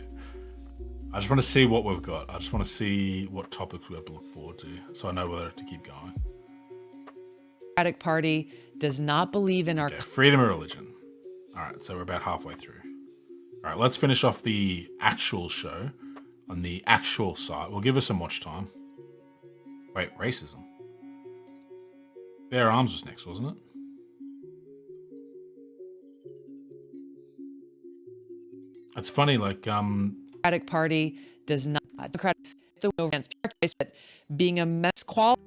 I just want to see what we've got. I just want to see what topics we have to look forward to, so I know whether to keep going. Democratic Party does not believe in our freedom of religion. All right, so we're about halfway through. All right, let's finish off the actual show on the actual site. We'll give us some watch time. Wait, racism. Bare Arms was next, wasn't it? It's funny, like Democratic Party does not Democratic the will against that being a mess quality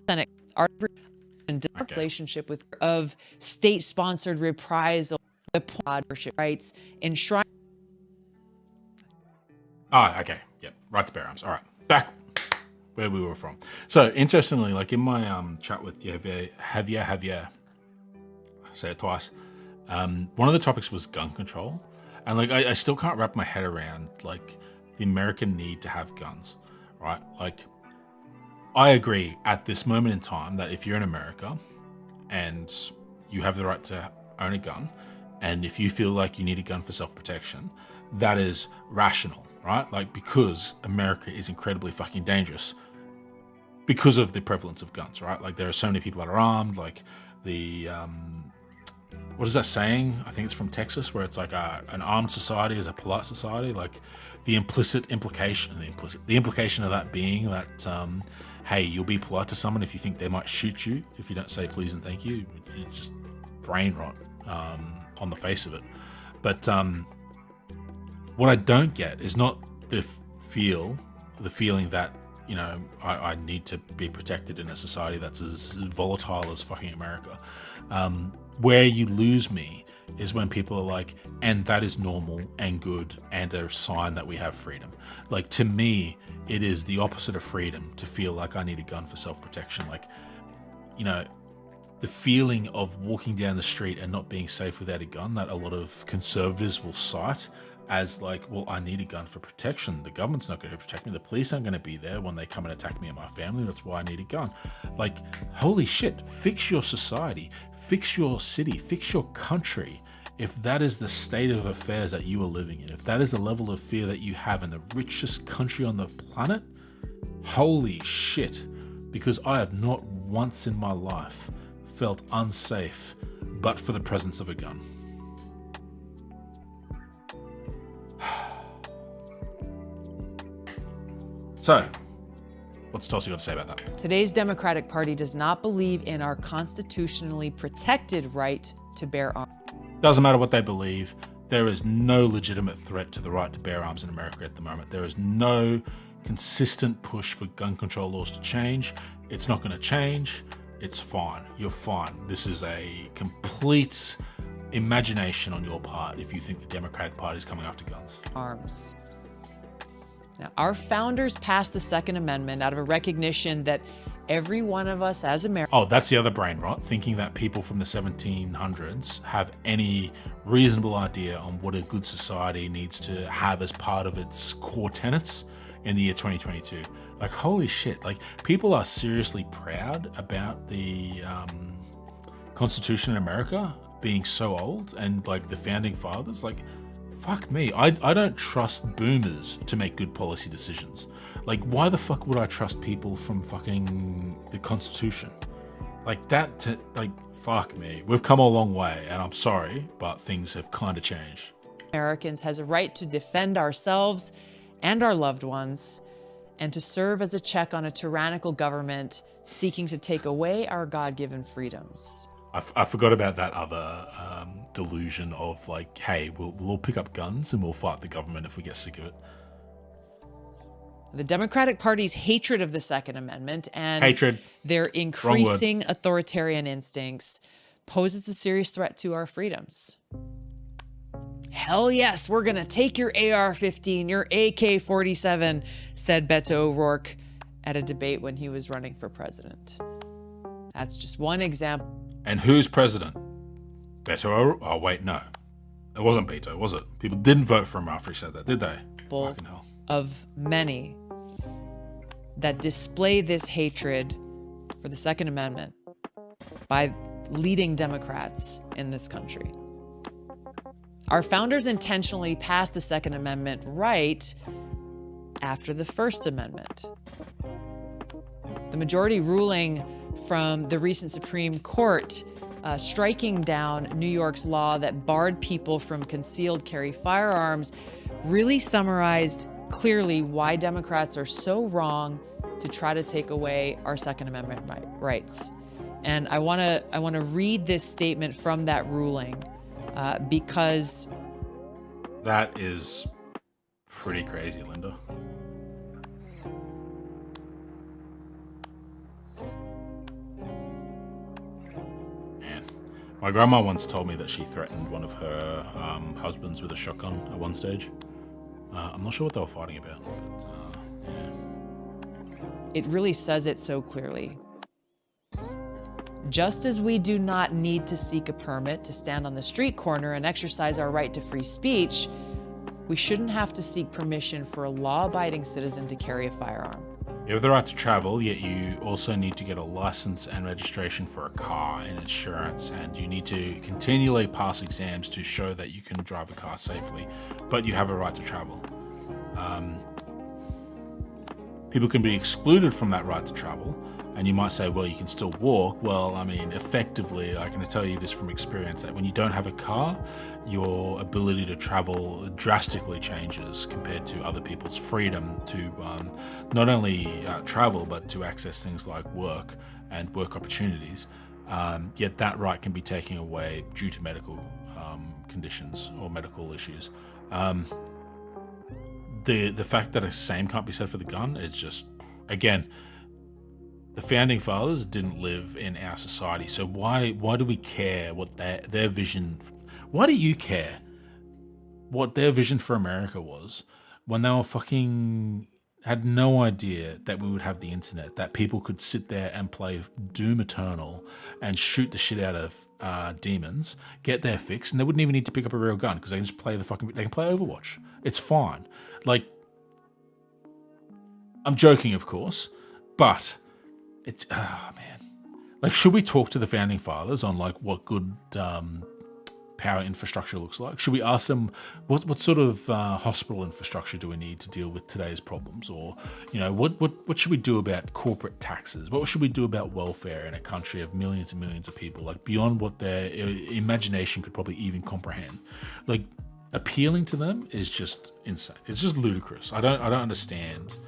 Senate and relationship with of state-sponsored reprisal, the worship rights enshrined. Oh, okay, yep, right to bear arms. All right, back where we were from. So interestingly, like in my chat with Javier, say it twice. One of the topics was gun control, and like I still can't wrap my head around like the American need to have guns, right? Like I agree at this moment in time that if you're in America and you have the right to own a gun, and if you feel like you need a gun for self-protection, that is rational, right? Like because America is incredibly fucking dangerous because of the prevalence of guns, right? Like there are so many people that are armed, like the what is that saying? I think it's from Texas, where it's like an armed society is a polite society. Like the implication of that being that, hey, you'll be polite to someone if you think they might shoot you if you don't say please and thank you. It's just brain rot on the face of it. But what I don't get is not the feeling that, you know, I need to be protected in a society that's as volatile as fucking America. Where you lose me is when people are like, and that is normal and good and a sign that we have freedom. Like to me, it is the opposite of freedom to feel like I need a gun for self-protection. Like, you know, the feeling of walking down the street and not being safe without a gun that a lot of conservatives will cite as like, well, I need a gun for protection. The government's not going to protect me. The police aren't going to be there when they come and attack me and my family. That's why I need a gun. Like, holy shit, fix your society, fix your city, fix your country. If that is the state of affairs that you are living in, if that is the level of fear that you have in the richest country on the planet, holy shit. Because I have not once in my life felt unsafe but for the presence of a gun. So, what's Tulsi got to say about that? Today's Democratic Party does not believe in our constitutionally protected right to bear arms. Doesn't matter what they believe. There is no legitimate threat to the right to bear arms in America at the moment. There is no consistent push for gun control laws to change. It's not going to change. It's fine. You're fine. This is a complete imagination on your part if you think the Democratic Party is coming after guns. Arms. Now, our founders passed the Second Amendment out of a recognition that every one of us as Americans... Oh, that's the other brain rot, thinking that people from the 1700s have any reasonable idea on what a good society needs to have as part of its core tenets in the year 2022. Like, holy shit. Like, people are seriously proud about the Constitution in America being so old and, like, the founding fathers. Like, fuck me. I don't trust boomers to make good policy decisions. Like, why the fuck would I trust people from fucking the Constitution? Like, fuck me. We've come a long way, and I'm sorry, but things have kind of changed. Americans has a right to defend ourselves and our loved ones, and to serve as a check on a tyrannical government seeking to take away our God-given freedoms. I forgot about that other delusion of like, hey, we'll all pick up guns and we'll fight the government if we get sick of it. The Democratic Party's hatred of the Second Amendment and their increasing authoritarian instincts poses a serious threat to our freedoms. Hell yes, we're gonna take your AR-15, your AK-47, said Beto O'Rourke at a debate when he was running for president. That's just one example. And who's president? Beto O'Rourke? Oh, wait, no. It wasn't Beto, was it? People didn't vote for him after he said that, did they? Fucking hell. Of many that display this hatred for the Second Amendment by leading Democrats in this country. Our founders intentionally passed the Second Amendment right after the First Amendment. The majority ruling from the recent Supreme Court striking down New York's law that barred people from concealed carry firearms really summarized clearly why Democrats are so wrong to try to take away our Second Amendment rights. And I want to read this statement from that ruling because That is pretty crazy, Linda. Man, my grandma once told me that she threatened one of her husbands with a shotgun at one stage. I'm not sure what they were fighting about, but yeah. It really says it so clearly. Just as we do not need to seek a permit to stand on the street corner and exercise our right to free speech, we shouldn't have to seek permission for a law-abiding citizen to carry a firearm. You have the right to travel, yet you also need to get a license and registration for a car and insurance, and you need to continually pass exams to show that you can drive a car safely, but you have a right to travel. People can be excluded from that right to travel, and you might say, well, you can still walk. Well, I mean, effectively, I can tell you this from experience, that when you don't have a car, your ability to travel drastically changes compared to other people's freedom to not only travel, but to access things like work and work opportunities. Yet that right can be taken away due to medical conditions or medical issues. The fact that the same can't be said for the gun is just, again, the founding fathers didn't live in our society, so why do we care what their vision? Why do you care what their vision for America was when they were had no idea that we would have the internet, that people could sit there and play Doom Eternal and shoot the shit out of demons, get their fix, and they wouldn't even need to pick up a real gun because they can just play they can play Overwatch. It's fine. Like, I'm joking, of course, but it's, oh man. Like, should we talk to the founding fathers on like what good power infrastructure looks like? Should we ask them what sort of hospital infrastructure do we need to deal with today's problems? Or, you know, what should we do about corporate taxes? What should we do about welfare in a country of millions and millions of people, like beyond what their imagination could probably even comprehend? Like, appealing to them is just insane. It's just ludicrous. I don't understand.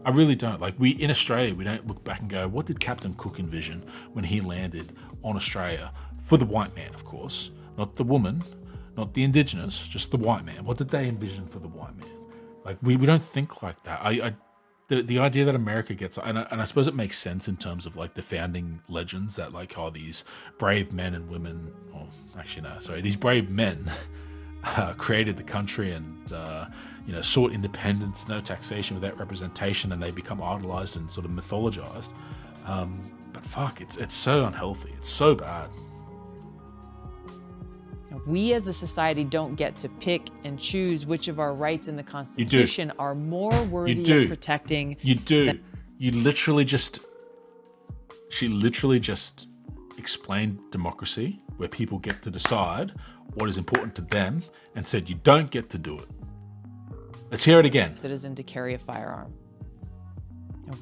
I really don't. Like, in Australia, we don't look back and go, what did Captain Cook envision when he landed on Australia? For the white man, of course. Not the woman, not the indigenous, just the white man. What did they envision for the white man? Like, we don't think like that. The idea that America gets, and I suppose it makes sense in terms of like the founding legends that like, these brave men and women, or actually no, sorry, these brave men created the country and sought independence, no taxation without representation, and they become idolized and sort of mythologized. But fuck, it's so unhealthy. It's so bad. We as a society don't get to pick and choose which of our rights in the Constitution are more worthy of protecting. You do. She literally just explained democracy, where people get to decide what is important to them, and said you don't get to do it. Let's hear it again. Citizen to carry a firearm.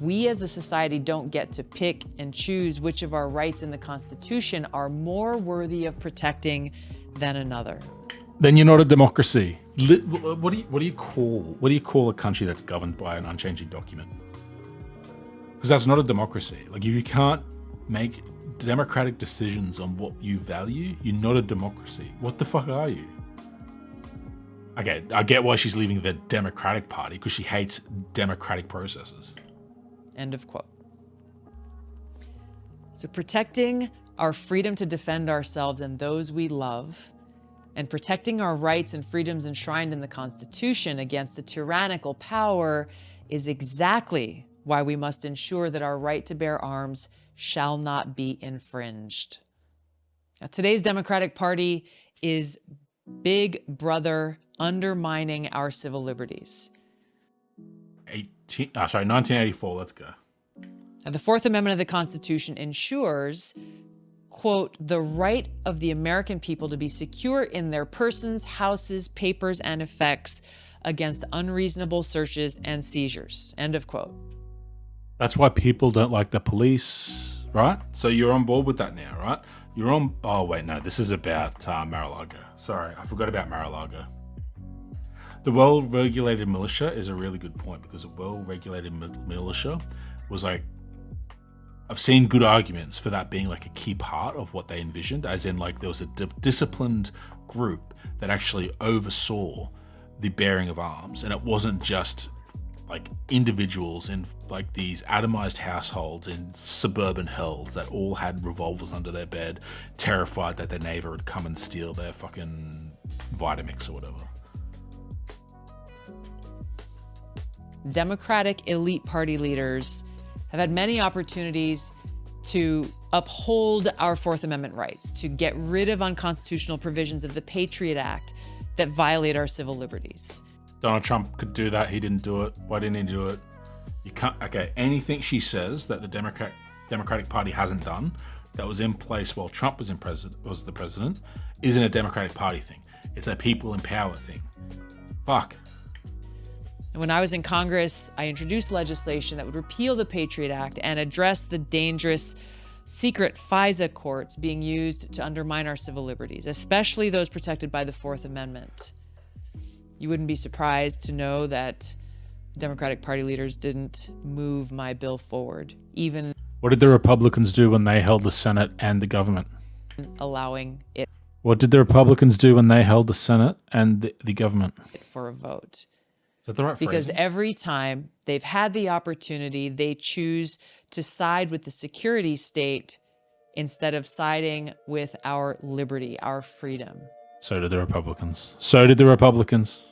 We as a society don't get to pick and choose which of our rights in the Constitution are more worthy of protecting than another. Then you're not a democracy. What do you call a country that's governed by an unchanging document? Because that's not a democracy. Like, if you can't make democratic decisions on what you value, you're not a democracy. What the fuck are you? Okay, I get why she's leaving the Democratic Party, because she hates democratic processes. End of quote. So protecting our freedom to defend ourselves and those we love, and protecting our rights and freedoms enshrined in the Constitution against a tyrannical power is exactly why we must ensure that our right to bear arms shall not be infringed. Now, today's Democratic Party is Big Brother undermining our civil liberties. 1984, let's go. Now, the Fourth Amendment of the Constitution ensures, quote, the right of the American people to be secure in their persons, houses, papers, and effects against unreasonable searches and seizures, end of quote. That's why people don't like the police, right? So you're on board with that now, right? Oh wait, no, this is about Mar-a-Lago. Sorry, I forgot about Mar-a-Lago. The well-regulated militia is a really good point, because a well-regulated militia was like, I've seen good arguments for that being like a key part of what they envisioned, as in like there was a disciplined group that actually oversaw the bearing of arms, and it wasn't just like individuals in like these atomized households in suburban hills that all had revolvers under their bed, terrified that their neighbor would come and steal their fucking Vitamix or whatever. Democratic elite party leaders have had many opportunities to uphold our Fourth Amendment rights, to get rid of unconstitutional provisions of the Patriot Act that violate our civil liberties. Donald Trump could do that. He didn't do it. Why didn't he do it? You can't. Okay, anything she says that the Democratic Party hasn't done that was in place while Trump was the president isn't a Democratic Party thing. It's a people in power thing. Fuck. And when I was in Congress, I introduced legislation that would repeal the Patriot Act and address the dangerous secret FISA courts being used to undermine our civil liberties, especially those protected by the Fourth Amendment. You wouldn't be surprised to know that Democratic Party leaders didn't move my bill forward, even what did the Republicans do when they held the Senate and the government? Allowing it. What did the Republicans do when they held the Senate and the government? For a vote. Is that the right Because phrasing? every time they've had the opportunity, they choose to side with the security state instead of siding with our liberty, our freedom. So did the Republicans. So did the Republicans.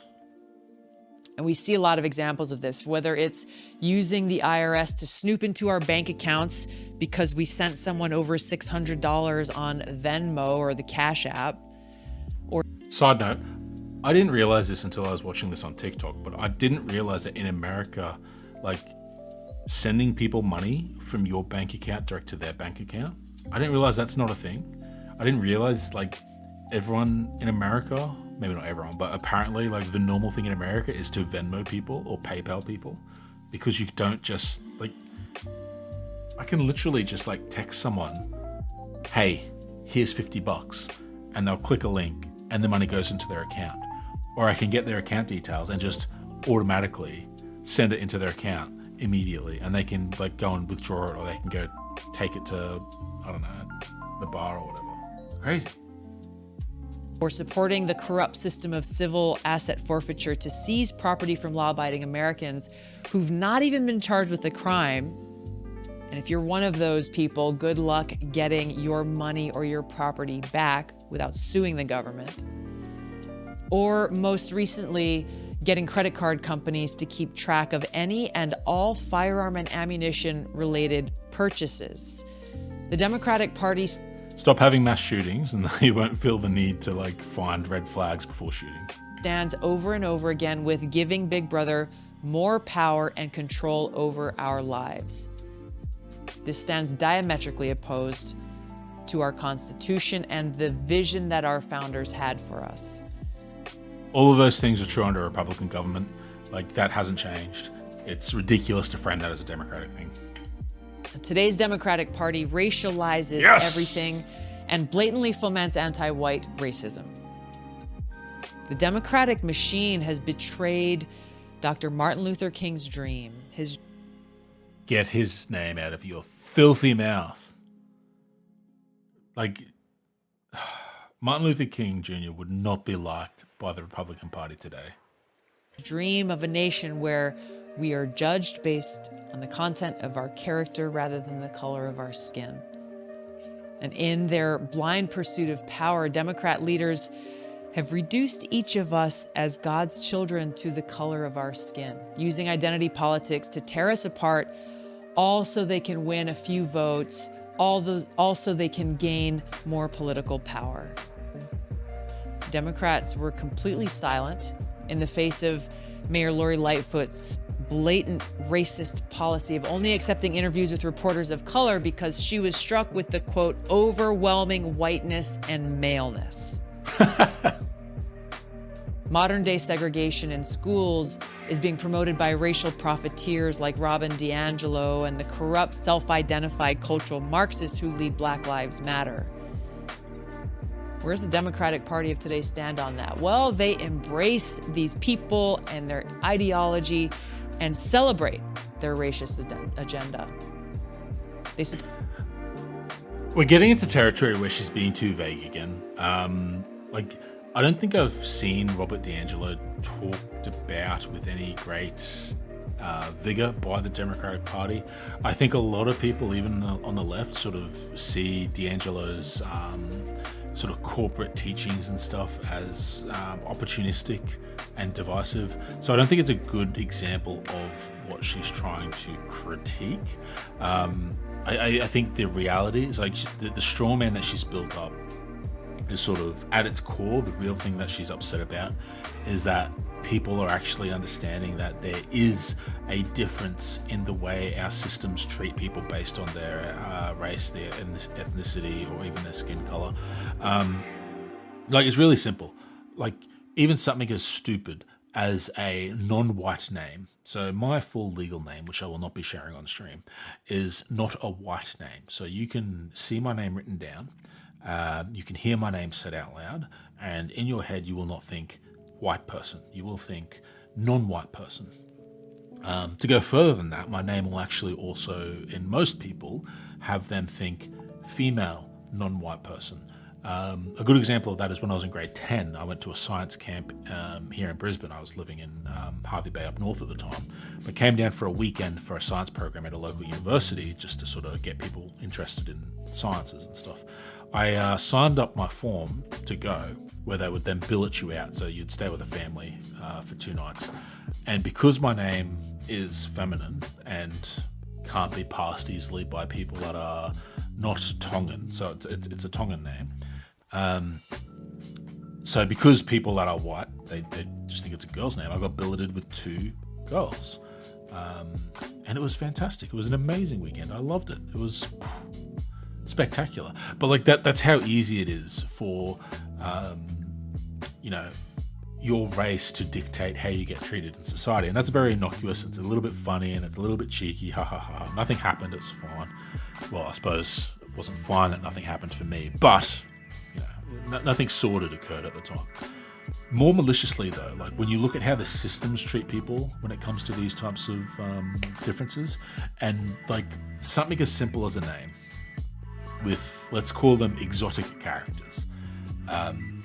And we see a lot of examples of this, whether it's using the IRS to snoop into our bank accounts because we sent someone over $600 on Venmo or the Cash App. Or side note, I didn't realize this until I was watching this on TikTok, but I didn't realize that in America, like sending people money from your bank account direct to their bank account, I didn't realize that's not a thing. I didn't realize like everyone in America, maybe not everyone, but apparently like the normal thing in America is to Venmo people or PayPal people, because you don't just like, I can literally just like text someone, hey, here's $50, and they'll click a link and the money goes into their account. Or I can get their account details and just automatically send it into their account immediately, and they can like go and withdraw it, or they can go take it to, I don't know, the bar or whatever. Crazy. Or supporting the corrupt system of civil asset forfeiture to seize property from law-abiding Americans who've not even been charged with a crime. And if you're one of those people, good luck getting your money or your property back without suing the government. Or most recently, getting credit card companies to keep track of any and all firearm and ammunition related purchases. The Democratic Party stop having mass shootings and you won't feel the need to like find red flags before shooting. Stands over and over again with giving Big Brother more power and control over our lives. This stands diametrically opposed to our Constitution and the vision that our founders had for us. All of those things are true under a Republican government. Like, that hasn't changed. It's ridiculous to frame that as a Democratic thing. Today's Democratic Party racializes everything and blatantly foments anti-white racism. The Democratic machine has betrayed Dr. Martin Luther King's dream. Get his name out of your filthy mouth. Like, Martin Luther King Jr. would not be liked by the Republican Party today. Dream of a nation where we are judged based on the content of our character rather than the color of our skin. And in their blind pursuit of power, Democrat leaders have reduced each of us as God's children to the color of our skin, using identity politics to tear us apart, all so they can win a few votes, all so they can gain more political power. Democrats were completely silent in the face of Mayor Lori Lightfoot's blatant racist policy of only accepting interviews with reporters of color because she was struck with the, quote, overwhelming whiteness and maleness. Modern-day segregation in schools is being promoted by racial profiteers like Robin DiAngelo and the corrupt, self-identified cultural Marxists who lead Black Lives Matter. Where's the Democratic Party of today stand on that? Well, they embrace these people and their ideology and celebrate their racist agenda. We're getting into territory where she's being too vague again. Like, I don't think I've seen Robert DiAngelo talked about with any great vigor by the Democratic Party. I think a lot of people, even on the left, sort of see DiAngelo's sort of corporate teachings and stuff as opportunistic and divisive. So I don't think it's a good example of what she's trying to critique. I think the reality is like the straw man that she's built up is sort of at its core, the real thing that she's upset about is that people are actually understanding that there is a difference in the way our systems treat people based on their race, their ethnicity, or even their skin color. Like, it's really simple. Like, even something as stupid as a non-white name. So my full legal name, which I will not be sharing on stream, is not a white name. So you can see my name written down. You can hear my name said out loud, and in your head you will not think white person. You will think non-white person. To go further than that, my name will actually also, in most people, have them think female non-white person. A good example of that is when I was in grade 10, I went to a science camp here in Brisbane. I was living in Harvey Bay up north at the time, but came down for a weekend for a science program at a local university just to sort of get people interested in sciences and stuff. I signed up my form to go, where they would then billet you out, so you'd stay with a family for 2 nights. And because my name is feminine and can't be passed easily by people that are not Tongan, so it's a Tongan name. So because people that are white, they just think it's a girl's name, I got billeted with 2 girls. And it was fantastic. It was an amazing weekend. I loved it. It was spectacular. But like that's how easy it is for your race to dictate how you get treated in society. And that's very innocuous. It's a little bit funny and it's a little bit cheeky. Ha ha ha. Nothing happened. It's fine. Well, I suppose it wasn't fine that nothing happened for me, but nothing sordid occurred at the time. More maliciously though, like when you look at how the systems treat people when it comes to these types of differences, and like something as simple as a name with, let's call them exotic characters,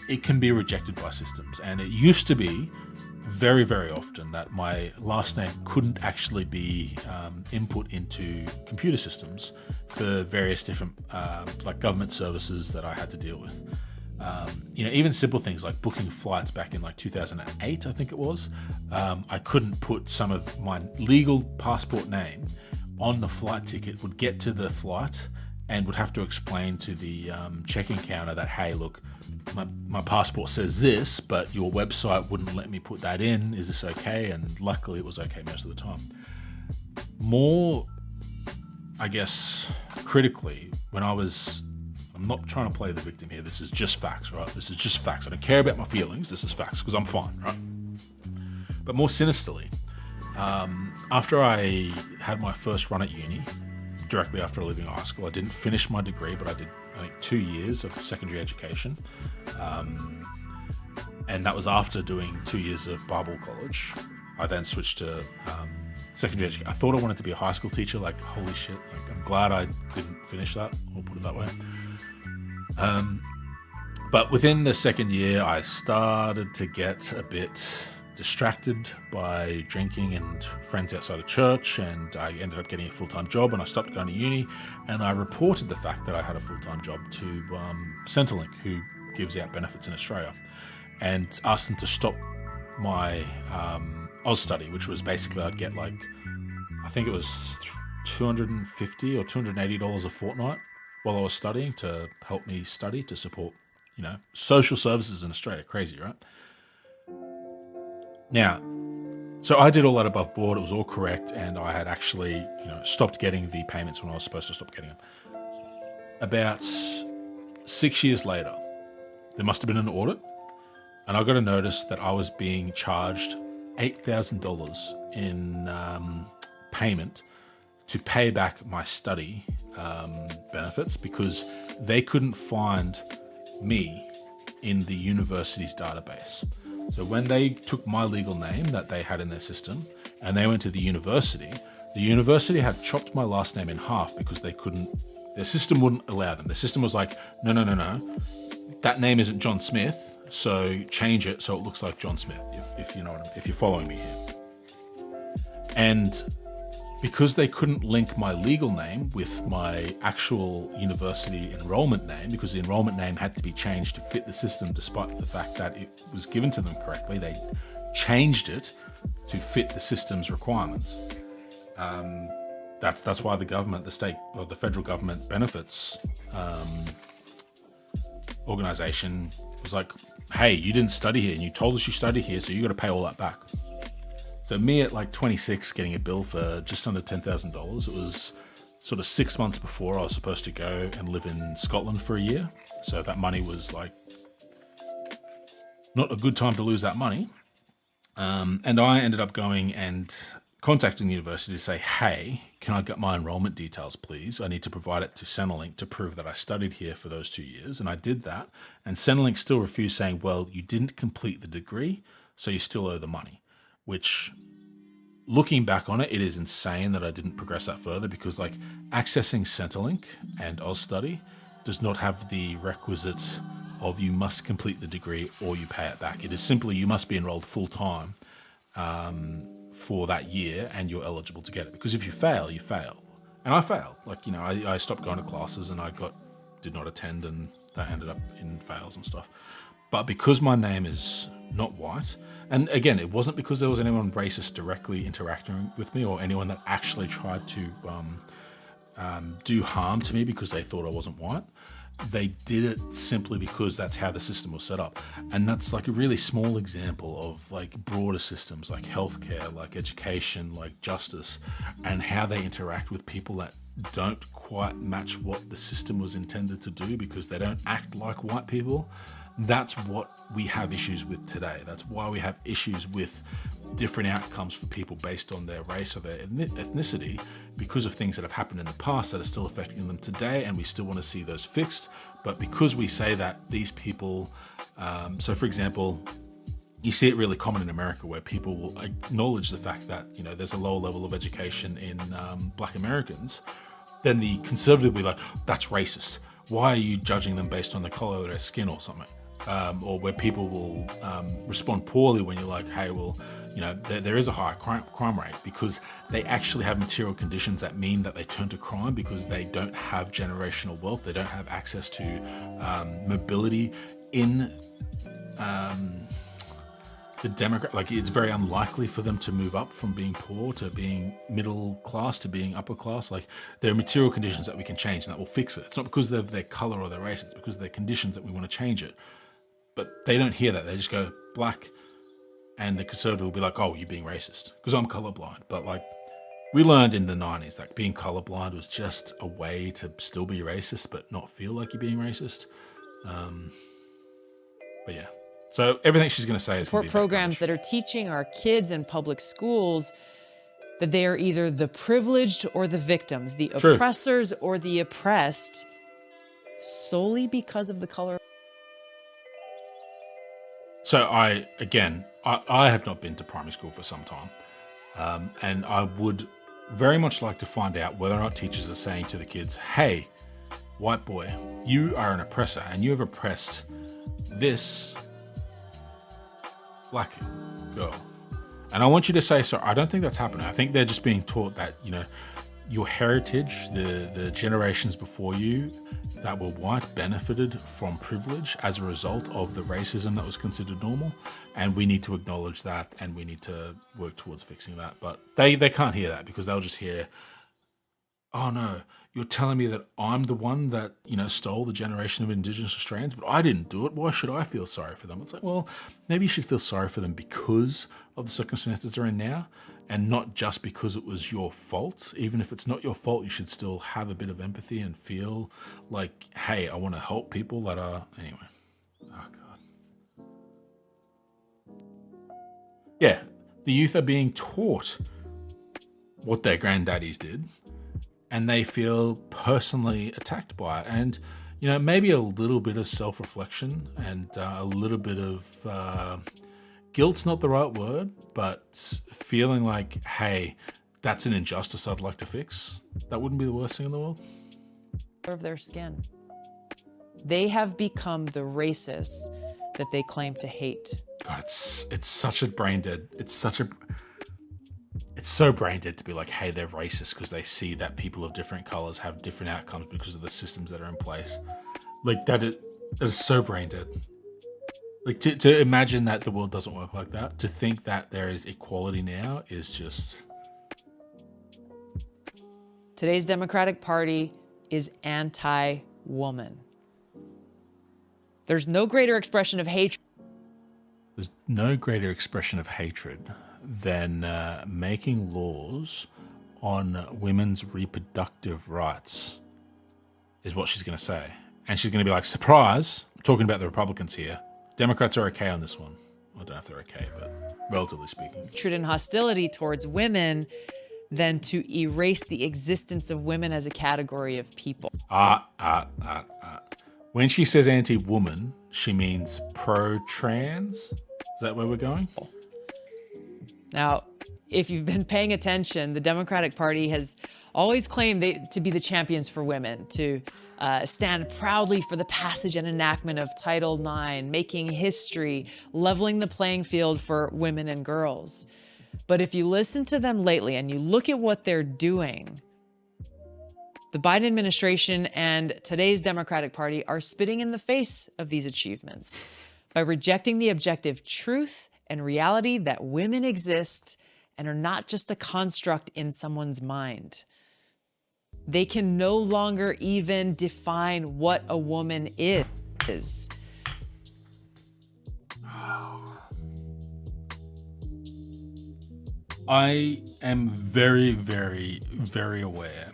it can be rejected by systems. And it used to be very, very often that my last name couldn't actually be input into computer systems for various different like government services that I had to deal with. Even simple things like booking flights back in like 2008, I think it was. I couldn't put some of my legal passport name on the flight ticket, would get to the flight and would have to explain to the check-in counter that, hey, look, my passport says this, but your website wouldn't let me put that in. Is this okay? And luckily it was okay most of the time. More, I guess, critically, when I'm not trying to play the victim here. This is just facts, right? This is just facts. I don't care about my feelings. This is facts because I'm fine, right? But more sinisterly, after I had my first run at uni, directly after leaving high school, I didn't finish my degree, but I did, I think, 2 years of secondary education. And that was after doing 2 years of Bible college. I then switched to secondary education. I thought I wanted to be a high school teacher. Like, holy shit. Like, I'm glad I didn't finish that, or put it that way. But within the second year, I started to get a bit distracted by drinking and friends outside of church, and I ended up getting a full-time job, and I stopped going to uni, and I reported the fact that I had a full-time job to Centrelink, who gives out benefits in Australia, and asked them to stop my Oz study, which was basically I'd get like, I think it was $250 or $280 a fortnight while I was studying to help me study, to support, social services in Australia. Crazy, right? Now, so I did all that above board. It was all correct, and I had actually, stopped getting the payments when I was supposed to stop getting them. About 6 years later, there must have been an audit, and I got a notice that I was being charged $8,000 in payment to pay back my study benefits because they couldn't find me in the university's database. So when they took my legal name that they had in their system and they went to the university had chopped my last name in half because their system wouldn't allow them. Their system was like, no. That name isn't John Smith. so change it so it looks like John Smith, if you know what if you're following me here. And because they couldn't link my legal name with my actual university enrollment name, because the enrollment name had to be changed to fit the system despite the fact that it was given to them correctly, they changed it to fit the system's requirements. That's why the government, the state or the federal government benefits organization was like, hey, you didn't study here and you told us you studied here, so you got to pay all that back. So me at like 26 getting a bill for just under $10,000. It was sort of 6 months before I was supposed to go and live in Scotland for a year. So that money was like not a good time to lose that money. And I ended up going and contacting the university to say, hey, can I get my enrollment details, please? I need to provide it to Centrelink to prove that I studied here for those 2 years. And I did that. And Centrelink still refused, saying, well, you didn't complete the degree, so you still owe the money. Which, looking back on it, it is insane that I didn't progress that further, because like accessing Centrelink and AusStudy does not have the requisite of you must complete the degree or you pay it back. It is simply you must be enrolled full time for that year and you're eligible to get it. Because if you fail, you fail. And I failed. Like, you know, I stopped going to classes and did not attend, and that ended up in fails and stuff. But because my name is not white, and again, it wasn't because there was anyone racist directly interacting with me or anyone that actually tried to do harm to me because they thought I wasn't white. They did it simply because that's how the system was set up. And that's like a really small example of like broader systems like healthcare, like education, like justice, and how they interact with people that don't quite match what the system was intended to do because they don't act like white people. That's what we have issues with today. That's why we have issues with different outcomes for people based on their race or their ethnicity, because of things that have happened in the past that are still affecting them today, and we still want to see those fixed. But because we say that these people, so for example, you see it really common in America where people will acknowledge the fact that, you know, there's a lower level of education in Black Americans, then the conservative will be like, that's racist. Why are you judging them based on the color of their skin or something? Or where people will respond poorly when you're like, hey, well, you know, there is a higher crime rate because they actually have material conditions that mean that they turn to crime because they don't have generational wealth. They don't have access to mobility in the demographic. Like, it's very unlikely for them to move up from being poor to being middle class to being upper class. Like, there are material conditions that we can change and that will fix it. It's not because of their color or their race. It's because of their conditions that we want to change it. But they don't hear that. They just go black, and the conservative will be like, oh, you're being racist because I'm colorblind. But like, we learned in the 90s that being colorblind was just a way to still be racist but not feel like you're being racist. But yeah. So everything she's going to say is support programs that are teaching our kids in public schools that they are either the privileged or the victims, the True. oppressors or the oppressed, solely because of the color. So I have not been to primary school for some time. And I would very much like to find out whether or not teachers are saying to the kids, hey, white boy, you are an oppressor and you have oppressed this black girl. And I want you to say, so I don't think that's happening. I think they're just being taught that, you know, your heritage, the generations before you that were white benefited from privilege as a result of the racism that was considered normal. And we need to acknowledge that and we need to work towards fixing that. But they can't hear that because they'll just hear, oh no, you're telling me that I'm the one that, you know, stole the generation of Indigenous Australians, but I didn't do it. Why should I feel sorry for them? It's like, well, maybe you should feel sorry for them because of the circumstances they're in now, and not just because it was your fault. Even if it's not your fault, you should still have a bit of empathy and feel like, hey, I want to help people that are... Anyway. Oh, God. Yeah, the youth are being taught what their granddaddies did, and they feel personally attacked by it. And, you know, maybe a little bit of self-reflection and a little bit of... guilt's not the right word, but feeling like, hey, that's an injustice I'd like to fix. That wouldn't be the worst thing in the world. Of their skin. They have become the racists that they claim to hate. God, it's such a brain dead. It's so brain dead to be like, hey, they're racist because they see that people of different colors have different outcomes because of the systems that are in place. Like that is so brain dead. Like to imagine that the world doesn't work like that, to think that there is equality now is just... Today's Democratic Party is anti-woman. There's no greater expression of hatred. There's no greater expression of hatred than making laws on women's reproductive rights, is what she's going to say. And she's going to be like, surprise, I'm talking about the Republicans here. Democrats are okay on this one. I don't know if they're okay, but relatively speaking. Hatred and hostility towards women than to erase the existence of women as a category of people. When she says anti-woman, she means pro-trans? Is that where we're going? Now, if you've been paying attention, the Democratic Party has always claimed to be the champions for women, to stand proudly for the passage and enactment of Title IX, making history, leveling the playing field for women and girls. But if you listen to them lately and you look at what they're doing, the Biden administration and today's Democratic Party are spitting in the face of these achievements by rejecting the objective truth and reality that women exist and are not just a construct in someone's mind. They can no longer even define what a woman is. I am very, very, very aware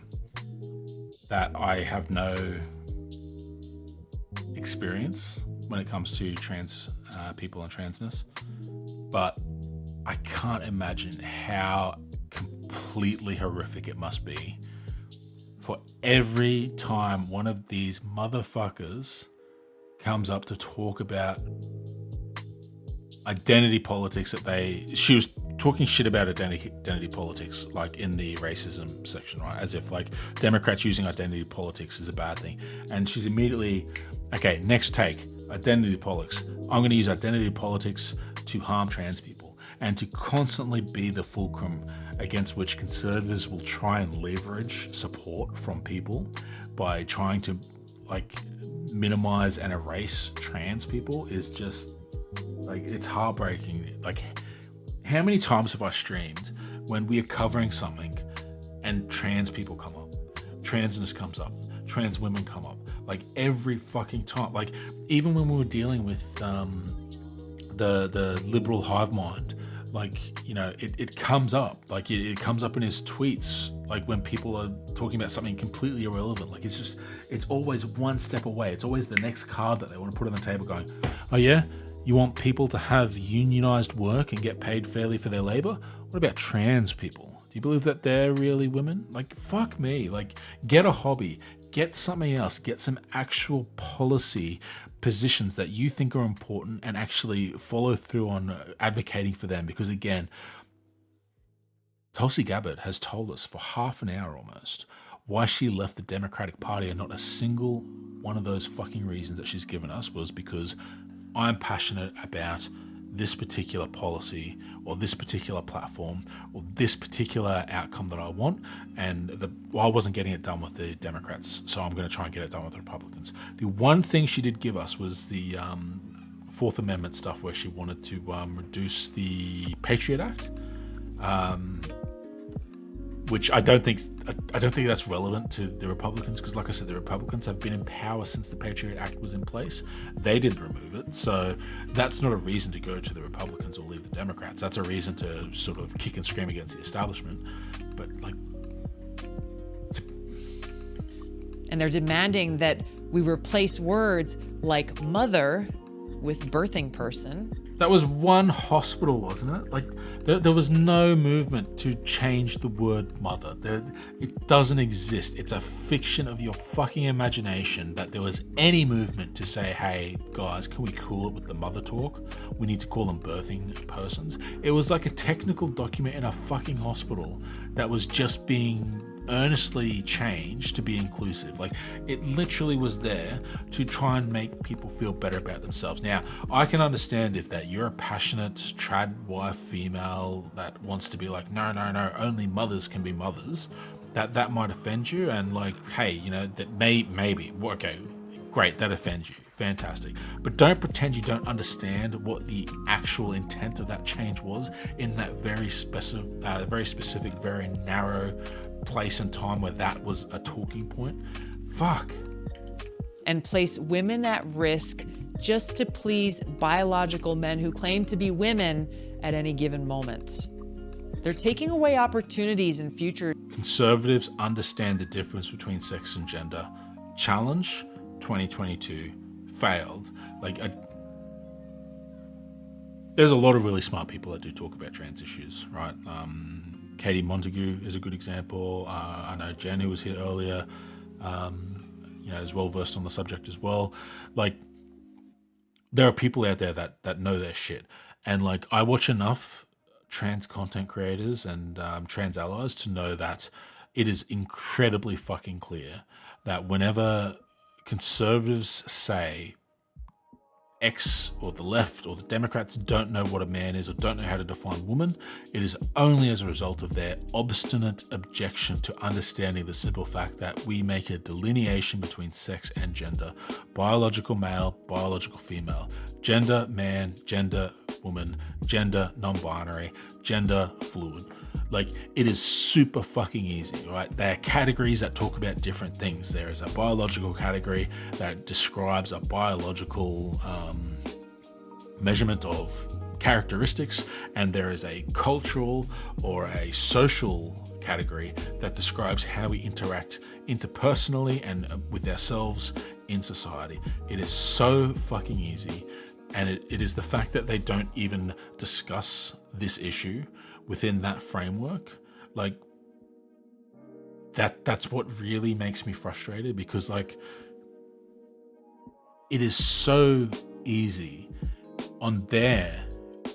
that I have no experience when it comes to trans people and transness, but I can't imagine how completely horrific it must be for every time one of these motherfuckers comes up to talk about identity politics she was talking shit about identity politics, like in the racism section, right? As if like Democrats using identity politics is a bad thing. And she's immediately, okay, next take, identity politics. I'm going to use identity politics to harm trans people and to constantly be the fulcrum against which conservatives will try and leverage support from people by trying to like minimize and erase trans people is just like, it's heartbreaking. Like, how many times have I streamed when we are covering something and trans people come up, transness comes up, trans women come up, like every fucking time. Like even when we were dealing with the liberal hive mind, like, you know, it comes up, like it comes up in his tweets, like when people are talking about something completely irrelevant. Like it's always one step away. It's always the next card that they want to put on the table going, oh yeah, you want people to have unionized work and get paid fairly for their labor? What about trans people? Do you believe that they're really women? Like, fuck me. Like, get a hobby. Get something else. Get some actual policy positions that you think are important and actually follow through on advocating for them. Because again, Tulsi Gabbard has told us for half an hour almost why she left the Democratic Party, and not a single one of those fucking reasons that she's given us was because I'm passionate about this particular policy or this particular platform or this particular outcome that I want, and I wasn't getting it done with the Democrats, so I'm going to try and get it done with the Republicans. The one thing she did give us was the Fourth Amendment stuff, where she wanted to reduce the Patriot Act, which I don't think that's relevant to the Republicans, because like I said, the Republicans have been in power since the Patriot Act was in place. They didn't remove it, so that's not a reason to go to the Republicans or leave the Democrats. That's a reason to sort of kick and scream against the establishment. But like, and they're demanding that we replace words like mother with birthing person. That was one hospital, wasn't it? Like, there was no movement to change the word mother. It doesn't exist. It's a fiction of your fucking imagination that there was any movement to say, hey, guys, can we cool it with the mother talk? We need to call them birthing persons. It was like a technical document in a fucking hospital that was just being earnestly changed to be inclusive. Like, it literally was there to try and make people feel better about themselves. Now, I can understand if that you're a passionate trad wife female that wants to be like, no, only mothers can be mothers, that might offend you, and like, hey, you know, that maybe, okay, great, that offends you. Fantastic. But don't pretend you don't understand what the actual intent of that change was in that very specific, very narrow place and time where that was a talking point. Fuck. And place women at risk just to please biological men who claim to be women at any given moment. They're taking away opportunities in future. Conservatives understand the difference between sex and gender. Challenge 2022. Failed. There's a lot of really smart people that do talk about trans issues, right? Katie Montague is a good example. I know Jen, who was here earlier, is well versed on the subject as well. Like, there are people out there that know their shit, and like, I watch enough trans content creators and trans allies to know that it is incredibly fucking clear that whenever conservatives say X or the left or the Democrats don't know what a man is or don't know how to define woman, it is only as a result of their obstinate objection to understanding the simple fact that we make a delineation between sex and gender. Biological male, biological female, gender man, gender woman, gender non-binary, gender fluid. Like, it is super fucking easy, right? There are categories that talk about different things. There is a biological category that describes a biological measurement of characteristics, and there is a cultural or a social category that describes how we interact interpersonally and with ourselves in society. It is so fucking easy, and it is the fact that they don't even discuss this issue within that framework, like, that's what really makes me frustrated, because like, it is so easy on their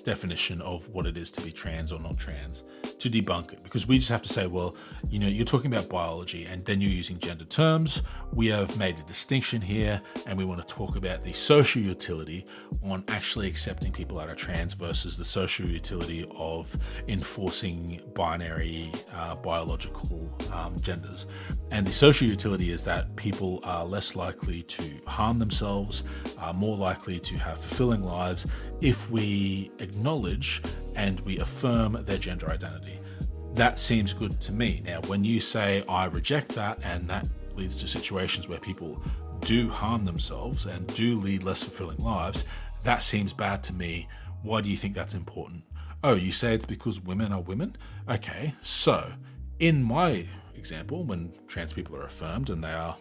definition of what it is to be trans or not trans to debunk it, because we just have to say, well, you know, you're talking about biology and then you're using gender terms. We have made a distinction here, and we want to talk about the social utility on actually accepting people that are trans versus the social utility of enforcing binary biological genders. And the social utility is that people are less likely to harm themselves, are more likely to have fulfilling lives if we acknowledge and we affirm their gender identity. That seems good to me. Now, when you say I reject that, and that leads to situations where people do harm themselves and do lead less fulfilling lives, that seems bad to me. Why do you think that's important? Oh, you say it's because women are women? Okay, so in my example, when trans people are affirmed and they are,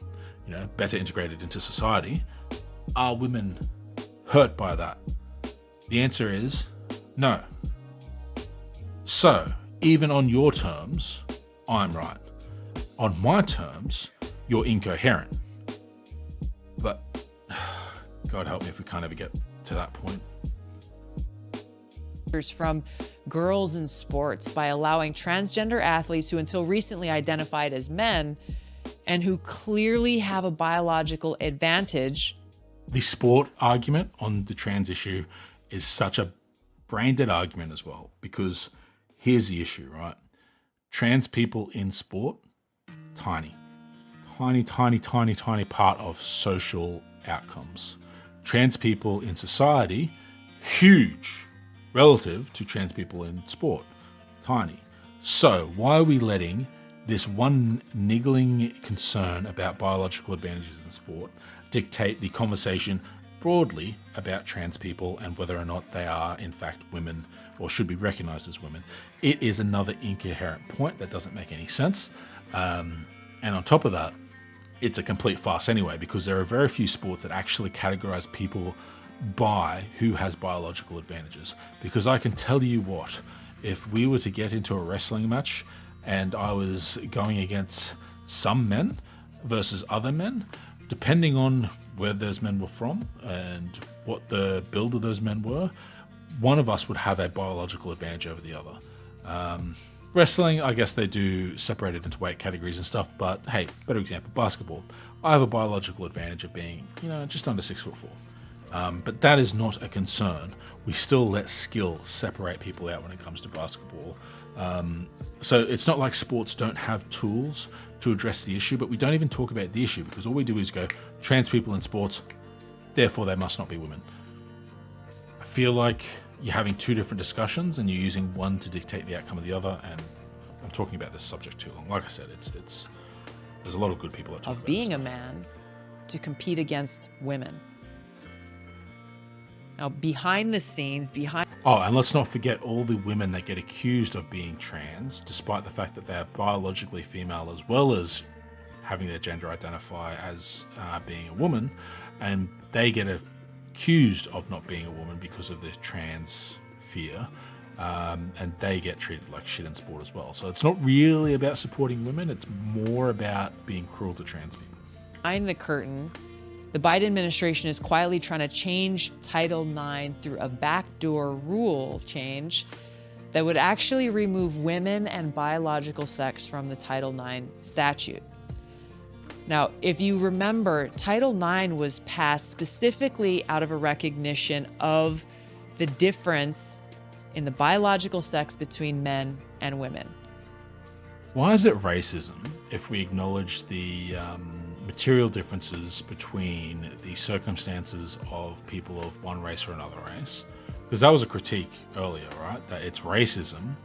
you know, better integrated into society, are women hurt by that? The answer is no. So, even on your terms, I'm right. On my terms, you're incoherent. But God help me if we can't ever get to that point. From girls in sports by allowing transgender athletes who until recently identified as men and who clearly have a biological advantage. The sport argument on the trans issue is such a brain-dead argument as well, because here's the issue, right? Trans people in sport, tiny part of social outcomes. Trans people in society, huge relative to trans people in sport, tiny. So why are we letting this one niggling concern about biological advantages in sport dictate the conversation broadly about trans people and whether or not they are in fact women or should be recognized as women? It is another incoherent point that doesn't make any sense. And on top of that, it's a complete farce anyway, because there are very few sports that actually categorize people by who has biological advantages. Because I can tell you what, if we were to get into a wrestling match and I was going against some men versus other men, depending on where those men were from and what the build of those men were, one of us would have a biological advantage over the other. Wrestling, I guess they do separate it into weight categories and stuff, but hey, better example, basketball. I have a biological advantage of being, just under 6'4". But that is not a concern. We still let skill separate people out when it comes to basketball. So it's not like sports don't have tools to address the issue, but we don't even talk about the issue because all we do is go, trans people in sports, therefore they must not be women. I feel like you're having two different discussions and you're using one to dictate the outcome of the other, and I'm talking about this subject too long. Like I said, it's there's a lot of good people that talk about being this a stuff. man to compete against women. Now, behind the scenes, Oh, and let's not forget all the women that get accused of being trans, despite the fact that they're biologically female as well as having their gender identify as being a woman, and they get accused of not being a woman because of their trans fear, and they get treated like shit in sport as well. So it's not really about supporting women, it's more about being cruel to trans people. behind the curtain, the Biden administration is quietly trying to change Title IX through a backdoor rule change that would actually remove women and biological sex from the Title IX statute. Now, if you remember, Title IX was passed specifically out of a recognition of the difference in the biological sex between men and women. Why is it racism if we acknowledge the material differences between the circumstances of people of one race or another race? Because that was a critique earlier, right? That it's racism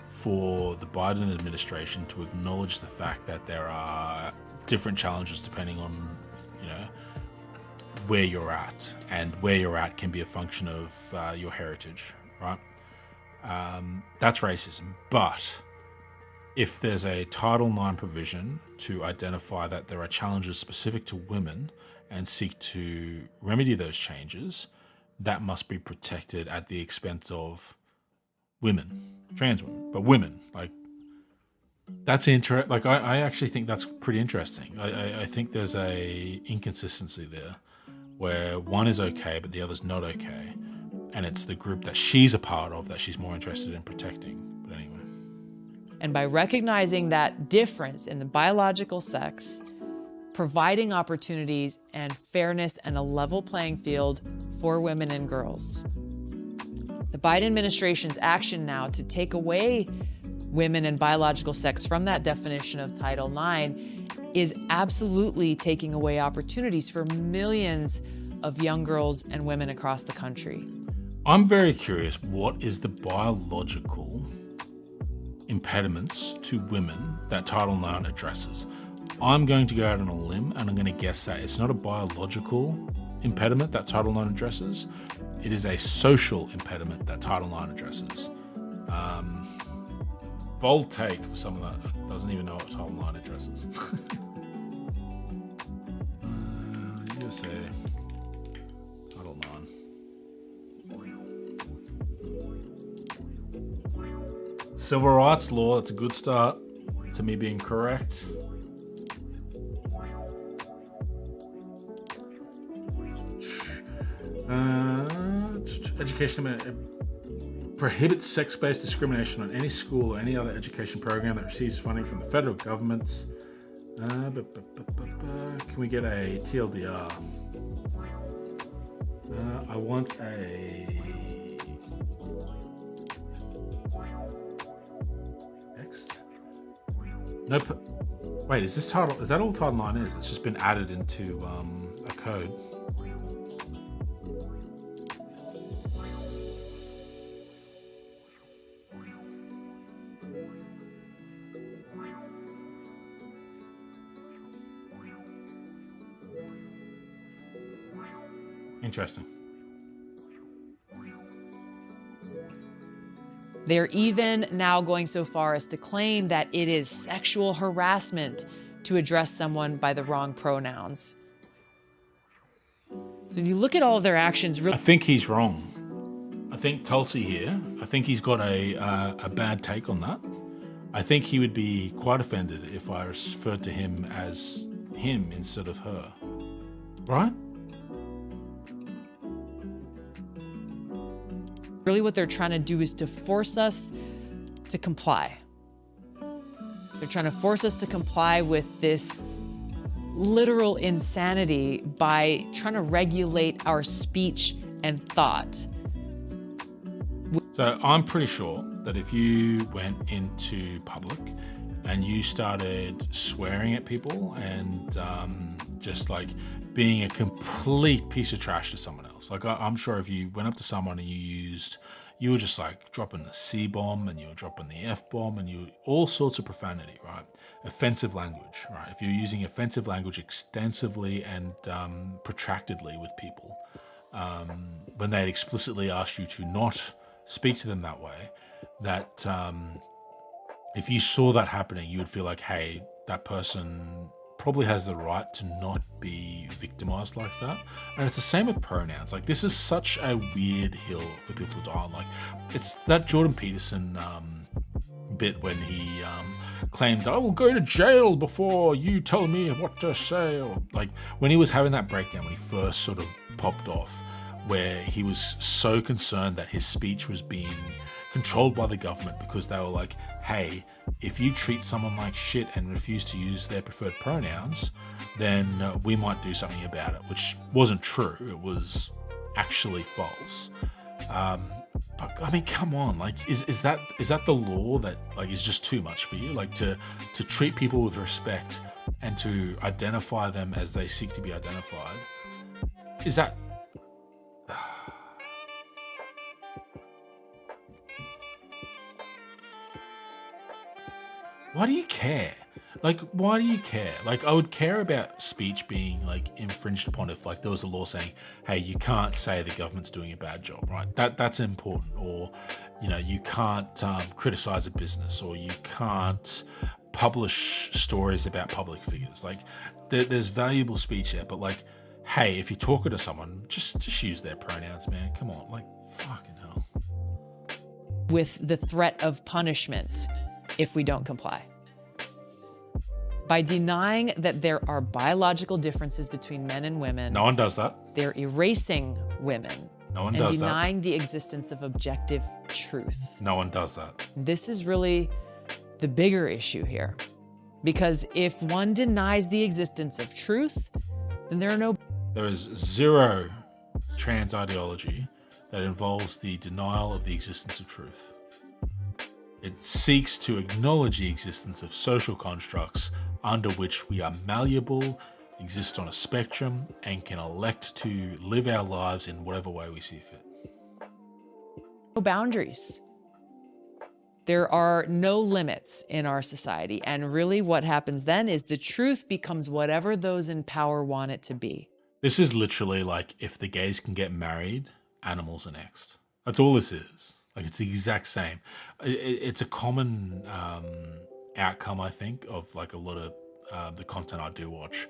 for the Biden administration to acknowledge the fact that there are different challenges depending on, where you're at, and where you're at can be a function of your heritage, right? That's racism. But if there's a Title IX provision to identify that there are challenges specific to women and seek to remedy those changes, that must be protected at the expense of women, trans women, but women. Like, that's interesting. Like, I actually think that's pretty interesting. I think there's a inconsistency there where one is okay, but the other's not okay. And it's the group that she's a part of that she's more interested in protecting. But anyway. And by recognizing that difference in the biological sex, providing opportunities and fairness and a level playing field for women and girls. The Biden administration's action now to take away women and biological sex from that definition of Title IX is absolutely taking away opportunities for millions of young girls and women across the country. I'm very curious, what is the biological impediments to women that Title IX addresses? I'm going to go out on a limb and I'm going to guess that it's not a biological impediment that Title IX addresses. It is a social impediment that Title IX addresses. Bold take for someone that doesn't even know what Title IX addresses. USA. Title IX. Civil rights law, that's a good start to me being correct. Education prohibits sex-based discrimination on any school or any other education program that receives funding from the federal government. Can we get a TLDR? I want a next. Nope. Wait, is this title? Is that all Title IX is? It's just been added into a code. Interesting. They're even now going so far as to claim that it is sexual harassment to address someone by the wrong pronouns. So when you look at all of their actions, I think he's wrong. I think Tulsi here, I think he's got a bad take on that. I think he would be quite offended if I referred to him as him instead of her. Right? really what they're trying to do is to force us to comply. They're trying to force us to comply with this literal insanity by trying to regulate our speech and thought. So I'm pretty sure that if you went into public and you started swearing at people and just like being a complete piece of trash to someone else, like I'm sure if you went up to someone and you were just like dropping the C-bomb and you were dropping the F-bomb and all sorts of profanity, right? Offensive language, right? If you're using offensive language extensively and protractedly with people, when they explicitly asked you to not speak to them that way, that if you saw that happening, you would feel like, hey, that person probably has the right to not be victimized like that. And it's the same with pronouns. Like, this is such a weird hill for people to die on. Like, it's that Jordan Peterson bit when he claimed, I will go to jail before you tell me what to say. Or like when he was having that breakdown when he first sort of popped off, where he was so concerned that his speech was being controlled by the government because they were like, hey, if you treat someone like shit and refuse to use their preferred pronouns, then we might do something about it, which wasn't true. It was actually false. But I mean, come on, like, is that the law that like is just too much for you? Like to treat people with respect and to identify them as they seek to be identified? Is that... Why do you care? Like, why do you care? Like, I would care about speech being, like, infringed upon if, like, there was a law saying, hey, you can't say the government's doing a bad job, right? That's important. Or, you know, you can't criticize a business, or you can't publish stories about public figures. Like, there's valuable speech there, but, like, hey, if you're talking to someone, just use their pronouns, man. Come on, like, fucking hell. With the threat of punishment if we don't comply. By denying that there are biological differences between men and women. No one does that. They're erasing women. No one and does denying the existence of objective truth. No one does that. This is really the bigger issue here. Because if one denies the existence of truth, then there is zero trans ideology that involves the denial of the existence of truth. It seeks to acknowledge the existence of social constructs under which we are malleable, exist on a spectrum, and can elect to live our lives in whatever way we see fit. no boundaries. There are no limits in our society. And really what happens then is the truth becomes whatever those in power want it to be. This is literally like if the gays can get married, animals are next. That's all this is. Like, it's the exact same. It's a common outcome, I think, of like a lot of the content I do watch,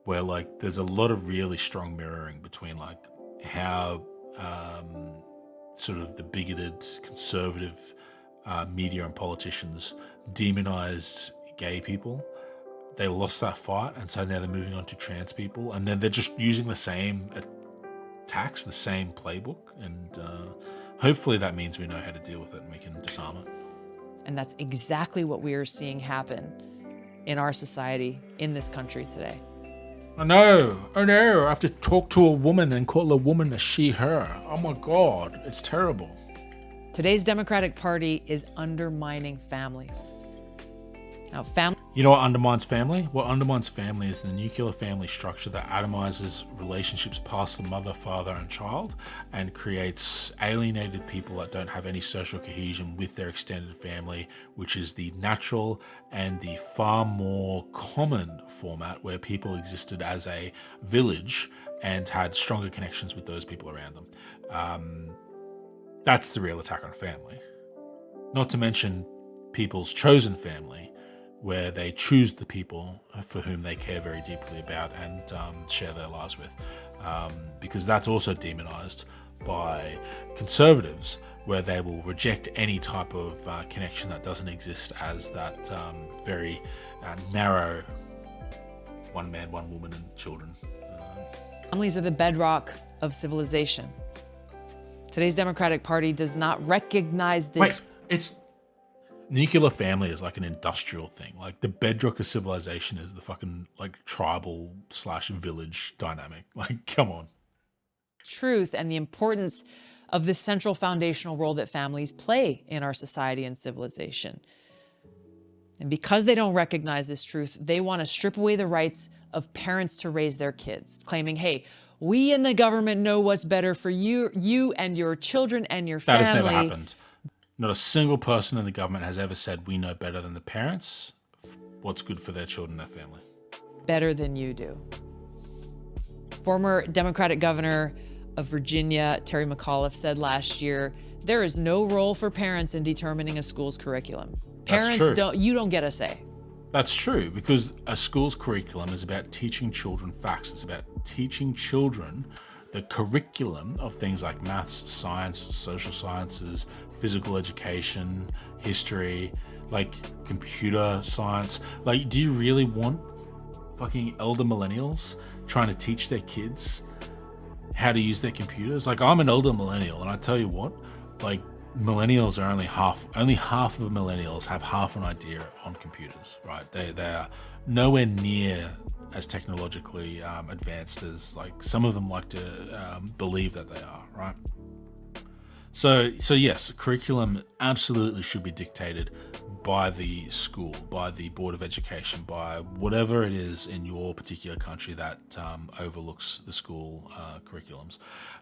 where like there's a lot of really strong mirroring between like how sort of the bigoted conservative media and politicians demonized gay people. They lost that fight, and so now they're moving on to trans people, and then they're just using the same attacks, the same playbook, and hopefully that means we know how to deal with it and we can disarm it. And that's exactly what we are seeing happen in our society, in this country today. Oh no, I have to talk to a woman and call a woman a she, her. Oh my God, it's terrible. Today's Democratic Party is undermining families. Now, You know what undermines family? What undermines family is the nuclear family structure that atomizes relationships past the mother, father, and child, and creates alienated people that don't have any social cohesion with their extended family, which is the natural and the far more common format where people existed as a village and had stronger connections with those people around them. That's the real attack on family. Not to mention people's chosen family, where they choose the people for whom they care very deeply about and share their lives with. Because that's also demonized by conservatives, where they will reject any type of connection that doesn't exist as that very narrow one man, one woman, and children. Families are the bedrock of civilization. Today's Democratic Party does not recognize this. Wait, nuclear family is like an industrial thing. Like the bedrock of civilization is the fucking like tribal / village dynamic. Like, come on. Truth and the importance of this central foundational role that families play in our society and civilization. And because they don't recognize this truth, they want to strip away the rights of parents to raise their kids, claiming, hey, we in the government know what's better for you and your children and your family. That has never happened. Not a single person in the government has ever said we know better than the parents what's good for their children and their family. Better than you do. Former Democratic governor of Virginia, Terry McAuliffe, said last year, there is no role for parents in determining a school's curriculum. Parents don't get a say. That's true, because a school's curriculum is about teaching children facts. It's about teaching children the curriculum of things like maths, science, social sciences, physical education, history, like computer science. Like, do you really want fucking elder millennials trying to teach their kids how to use their computers? Like, I'm an elder millennial, and I tell you what, like, millennials are only half of the millennials have half an idea on computers, right? They are nowhere near as technologically advanced as like some of them like to believe that they are, right? So yes, curriculum absolutely should be dictated by the school, by the Board of Education, by whatever it is in your particular country that overlooks the school curriculums.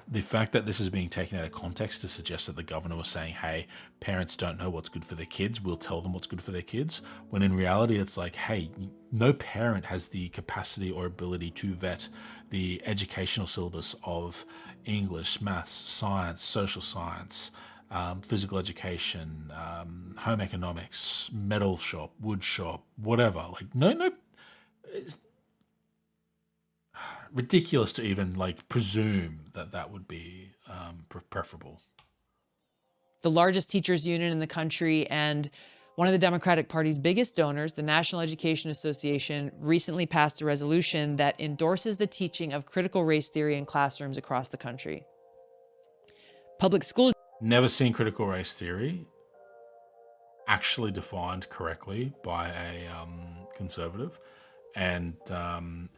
The fact that this is being taken out of context to suggest that the governor was saying, hey, parents don't know what's good for their kids, we'll tell them what's good for their kids, when in reality it's like, hey, no parent has the capacity or ability to vet the educational syllabus of English, maths, science, social science, physical education, home economics, metal shop, wood shop, whatever. Like, no, it's ridiculous to even like presume that that would be preferable. The largest teachers union in the country and one of the Democratic Party's biggest donors, the National Education Association, recently passed a resolution that endorses the teaching of critical race theory in classrooms across the country. Public school... Never seen critical race theory actually defined correctly by a conservative. And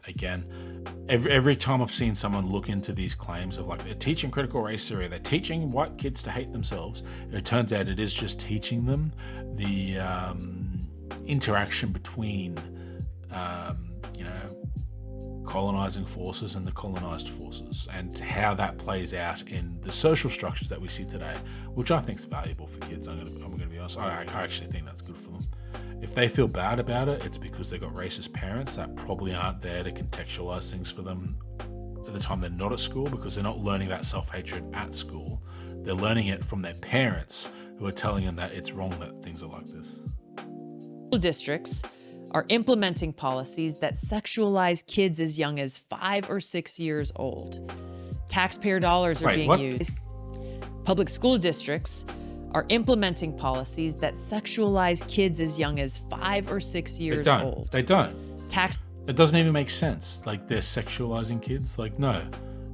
again, every time I've seen someone look into these claims of like they're teaching critical race theory, they're teaching white kids to hate themselves, it turns out it is just teaching them the interaction between colonizing forces and the colonized forces, and how that plays out in the social structures that we see today, which I think is valuable for kids. I'm gonna be honest. I actually think that's good for them. If they feel bad about it, it's because they've got racist parents that probably aren't there to contextualize things for them at the time they're not at school, because they're not learning that self-hatred at school. They're learning it from their parents who are telling them that it's wrong that things are like this. School districts are implementing policies that sexualize kids as young as 5 or 6 years old. Taxpayer dollars are being used. Public school districts are implementing policies that sexualize kids as young as 5 or 6 years old. They don't. It doesn't even make sense. Like, they're sexualizing kids. Like, no,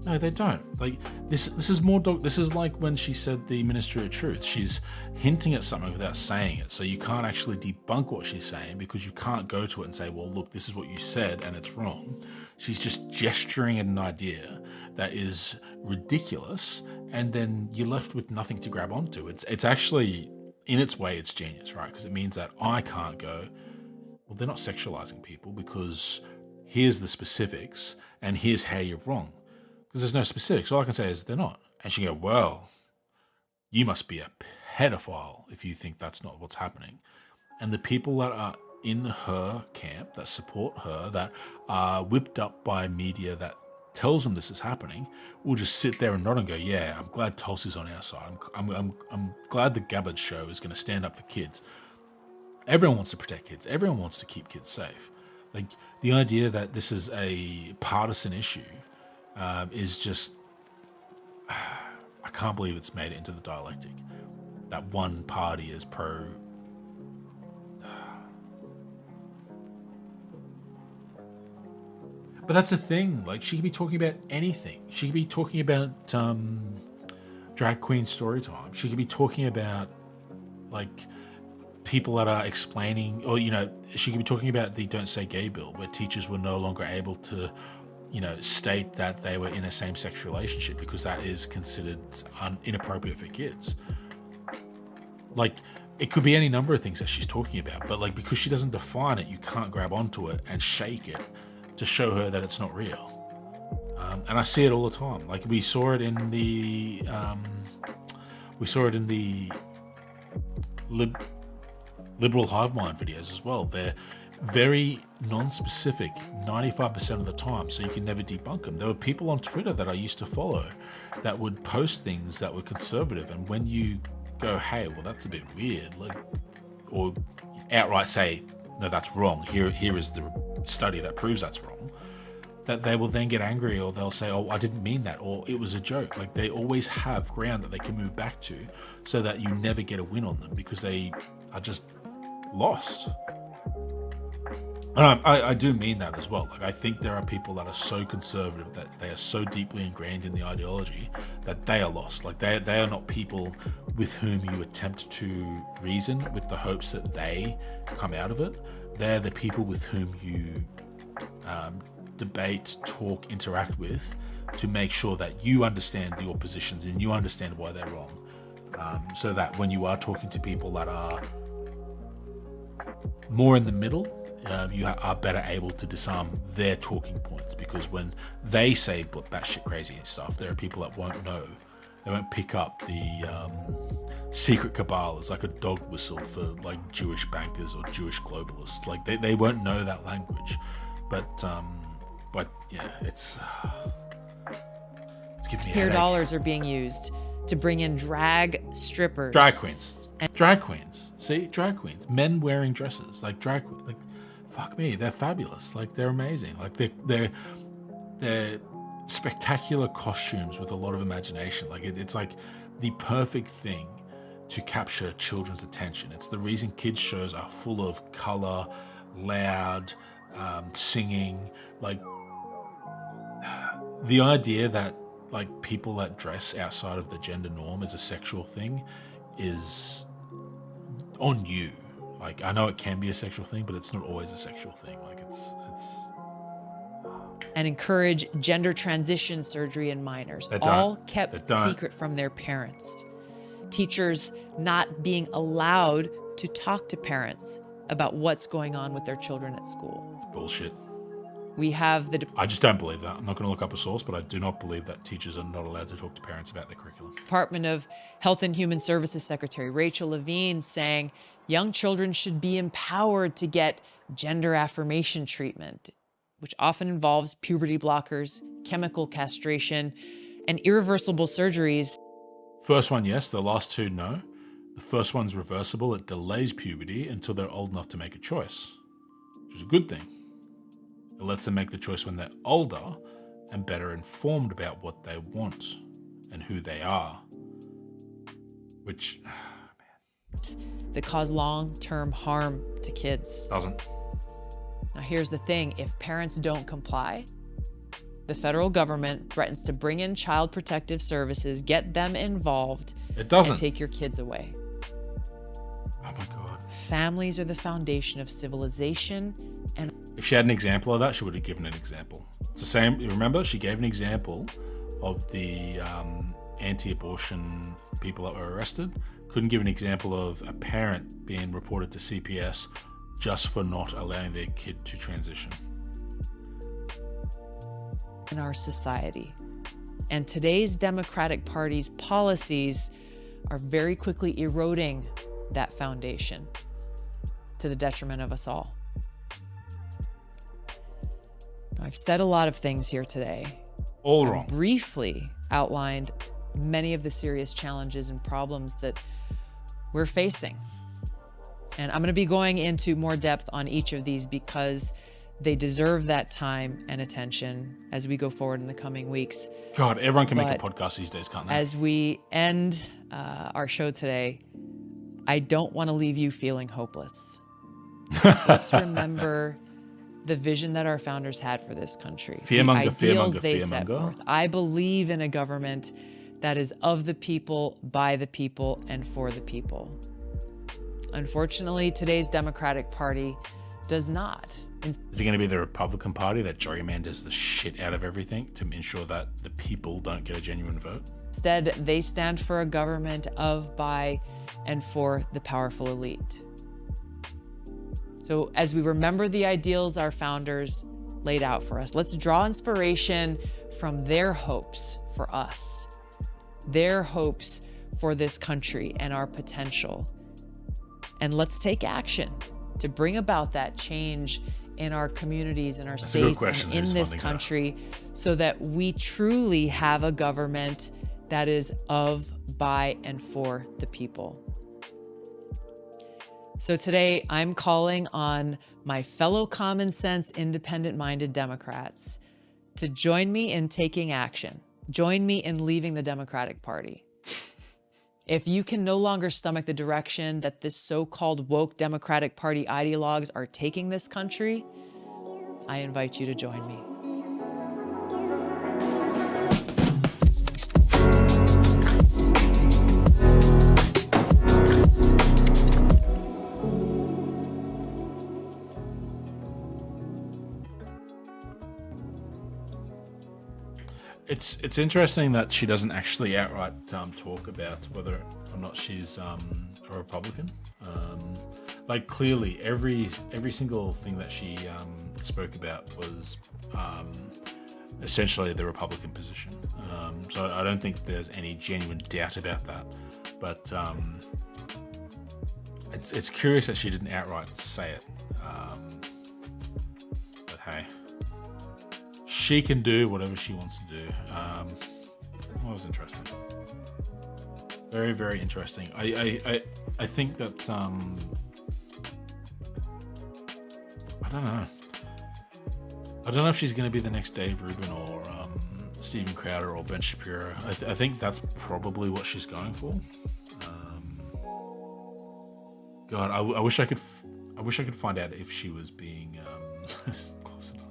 they don't. Like, this is more. This is like when she said the Ministry of Truth. She's hinting at something without saying it. So you can't actually debunk what she's saying, because you can't go to it and say, well, look, this is what you said and it's wrong. She's just gesturing at an idea that is ridiculous, and then you're left with nothing to grab onto. It's actually, in its way, it's genius, right? Because it means that I can't go, well, they're not sexualizing people, because here's the specifics and here's how you're wrong. Because there's no specifics. All I can say is they're not. And she can go, well, you must be a pedophile if you think that's not what's happening. And the people that are in her camp, that support her, that are whipped up by media that tells them this is happening, will just sit there and nod and go, yeah, I'm glad Tulsi's on our side. I'm glad the Gabbard show is going to stand up for kids. Everyone wants to protect kids. Everyone wants to keep kids safe. Like, the idea that this is a partisan issue is just, I can't believe it's made it into the dialectic. That one party is pro. But that's the thing. Like, she could be talking about anything. She could be talking about drag queen story time. She could be talking about, like, people that are explaining, or, she could be talking about the Don't Say Gay bill, where teachers were no longer able to, state that they were in a same-sex relationship because that is considered inappropriate for kids. Like, it could be any number of things that she's talking about, but like, because she doesn't define it, you can't grab onto it and shake it to show her that it's not real. And I see it all the time. Like, we saw it in the liberal hive mind videos as well. They're very non-specific 95% of the time, so you can never debunk them. There were people on Twitter that I used to follow that would post things that were conservative, and when you go, hey, well, that's a bit weird, like, or outright say, no, that's wrong, here is the study that proves that's wrong, that they will then get angry, or they'll say, oh, I didn't mean that, or it was a joke. Like, they always have ground that they can move back to so that you never get a win on them, because they are just lost. And I do mean that as well. Like, I think there are people that are so conservative, that they are so deeply ingrained in the ideology, that they are lost. Like, they are not people with whom you attempt to reason with the hopes that they come out of it. They're the people with whom you debate, talk, interact with, to make sure that you understand your positions and you understand why they're wrong. So that when you are talking to people that are more in the middle, you are better able to disarm their talking points, because when they say batshit crazy and stuff, there are people that won't know. They won't pick up the secret cabal as like a dog whistle for like Jewish bankers or Jewish globalists. Like, they won't know that language. But yeah, it's giving me a Taxpayer headache. dollars are being used to bring in drag strippers. Drag queens. Drag queens. See? Drag queens. Men wearing dresses. Like, drag queens. Like, fuck me. They're fabulous. Like, they're amazing. Like, they're spectacular costumes with a lot of imagination. Like, it's like the perfect thing to capture children's attention. It's the reason kids shows are full of color, loud, singing. Like, the idea that like people that dress outside of the gender norm is a sexual thing is on you. Like, I know it can be a sexual thing, but it's not always a sexual thing. Like, it's and encourage gender transition surgery in minors, all kept secret from their parents. Teachers not being allowed to talk to parents about what's going on with their children at school. It's bullshit. We have I just don't believe that. I'm not going to look up a source, but I do not believe that teachers are not allowed to talk to parents about their curriculum. Department of Health and Human Services Secretary Rachel Levine saying young children should be empowered to get gender affirmation treatment, which often involves puberty blockers, chemical castration, and irreversible surgeries. First one, yes. The last two, no. The first one's reversible. It delays puberty until they're old enough to make a choice, which is a good thing. It lets them make the choice when they're older and better informed about what they want and who they are. Which, man. That cause long-term harm to kids. Doesn't. Now here's the thing, if parents don't comply, the federal government threatens to bring in child protective services, get them involved, it doesn't. And take your kids away. Oh my God. Families are the foundation of civilization, and if she had an example of that, she would have given an example. It's the same. Remember, she gave an example of the anti-abortion people that were arrested. Couldn't give an example of a parent being reported to CPS just for not allowing their kid to transition. In our society. And today's Democratic Party's policies are very quickly eroding that foundation to the detriment of us all. Now, I've said a lot of things here today. All I've wrong. Briefly outlined many of the serious challenges and problems that we're facing. And I'm going to be going into more depth on each of these because they deserve that time and attention as we go forward in the coming weeks. God, everyone can make a podcast these days, can't they? As we end our show today, I don't want to leave you feeling hopeless. Let's remember the vision that our founders had for this country. Fearmonger, the ideals fearmonger, they set fearmonger. forth. I believe in a government that is of the people, by the people, and for the people. Unfortunately, today's Democratic Party does not. Is it going to be the Republican Party that gerrymanders the shit out of everything to ensure that the people don't get a genuine vote? Instead, they stand for a government of, by, and for the powerful elite. So as we remember the ideals our founders laid out for us, let's draw inspiration from their hopes for us, their hopes for this country and our potential. And let's take action to bring about that change in our communities, in our states, and in this country, so that we truly have a government that is of, by, and for the people. So today, I'm calling on my fellow common sense, independent-minded Democrats to join me in taking action. Join me in leaving the Democratic Party. If you can no longer stomach the direction that this so-called woke Democratic Party ideologues are taking this country, I invite you to join me. It's interesting that she doesn't actually outright talk about whether or not she's a Republican. Like clearly, every single thing that she spoke about was essentially the Republican position. So I don't think there's any genuine doubt about that. But it's curious that she didn't outright say it. But hey. She can do whatever she wants to do. That was interesting. Very, very interesting. I think that I don't know. I don't know if she's going to be the next Dave Rubin or Steven Crowder or Ben Shapiro. I think that's probably what she's going for. God, I wish I could. I wish I could find out if she was being close enough.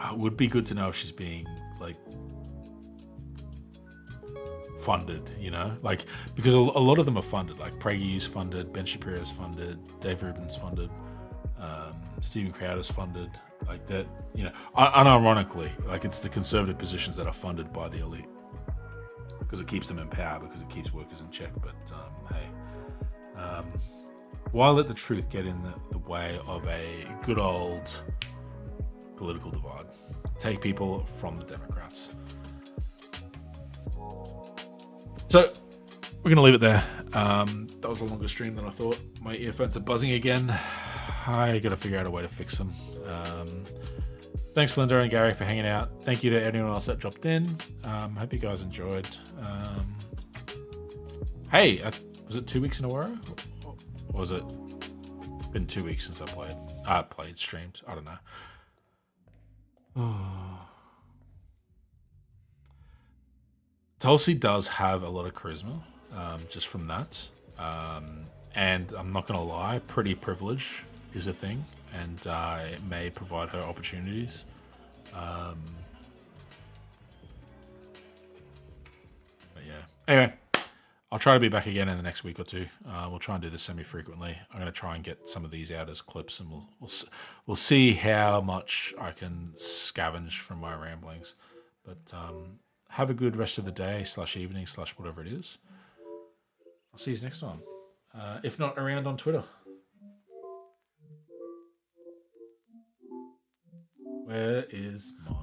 It would be good to know if she's being like funded, you know, like because a lot of them are funded. Like PragerU's funded, Ben Shapiro's funded, Dave Rubin's funded, Steven Crowder's funded. Like that, you know, unironically, like it's the conservative positions that are funded by the elite because it keeps them in power, because it keeps workers in check. But hey. Why let the truth get in the way of a good old political divide? Take people from the Democrats. So, we're going to leave it there. That was a longer stream than I thought. My earphones are buzzing again. I got to figure out a way to fix them. Thanks, Linda and Gary, for hanging out. Thank you to anyone else that dropped in. Hope you guys enjoyed. Hey, was it 2 weeks in a row? Or was it been 2 weeks since I played, streamed? I don't know. Tulsi does have a lot of charisma, just from that. And I'm not going to lie, pretty privilege is a thing, and it may provide her opportunities. But yeah. Anyway. I'll try to be back again in the next week or two. We'll try and do this semi-frequently. I'm going to try and get some of these out as clips, and we'll see how much I can scavenge from my ramblings. But have a good rest of the day / evening / whatever it is. I'll see you next time. If not around on Twitter. Where is my...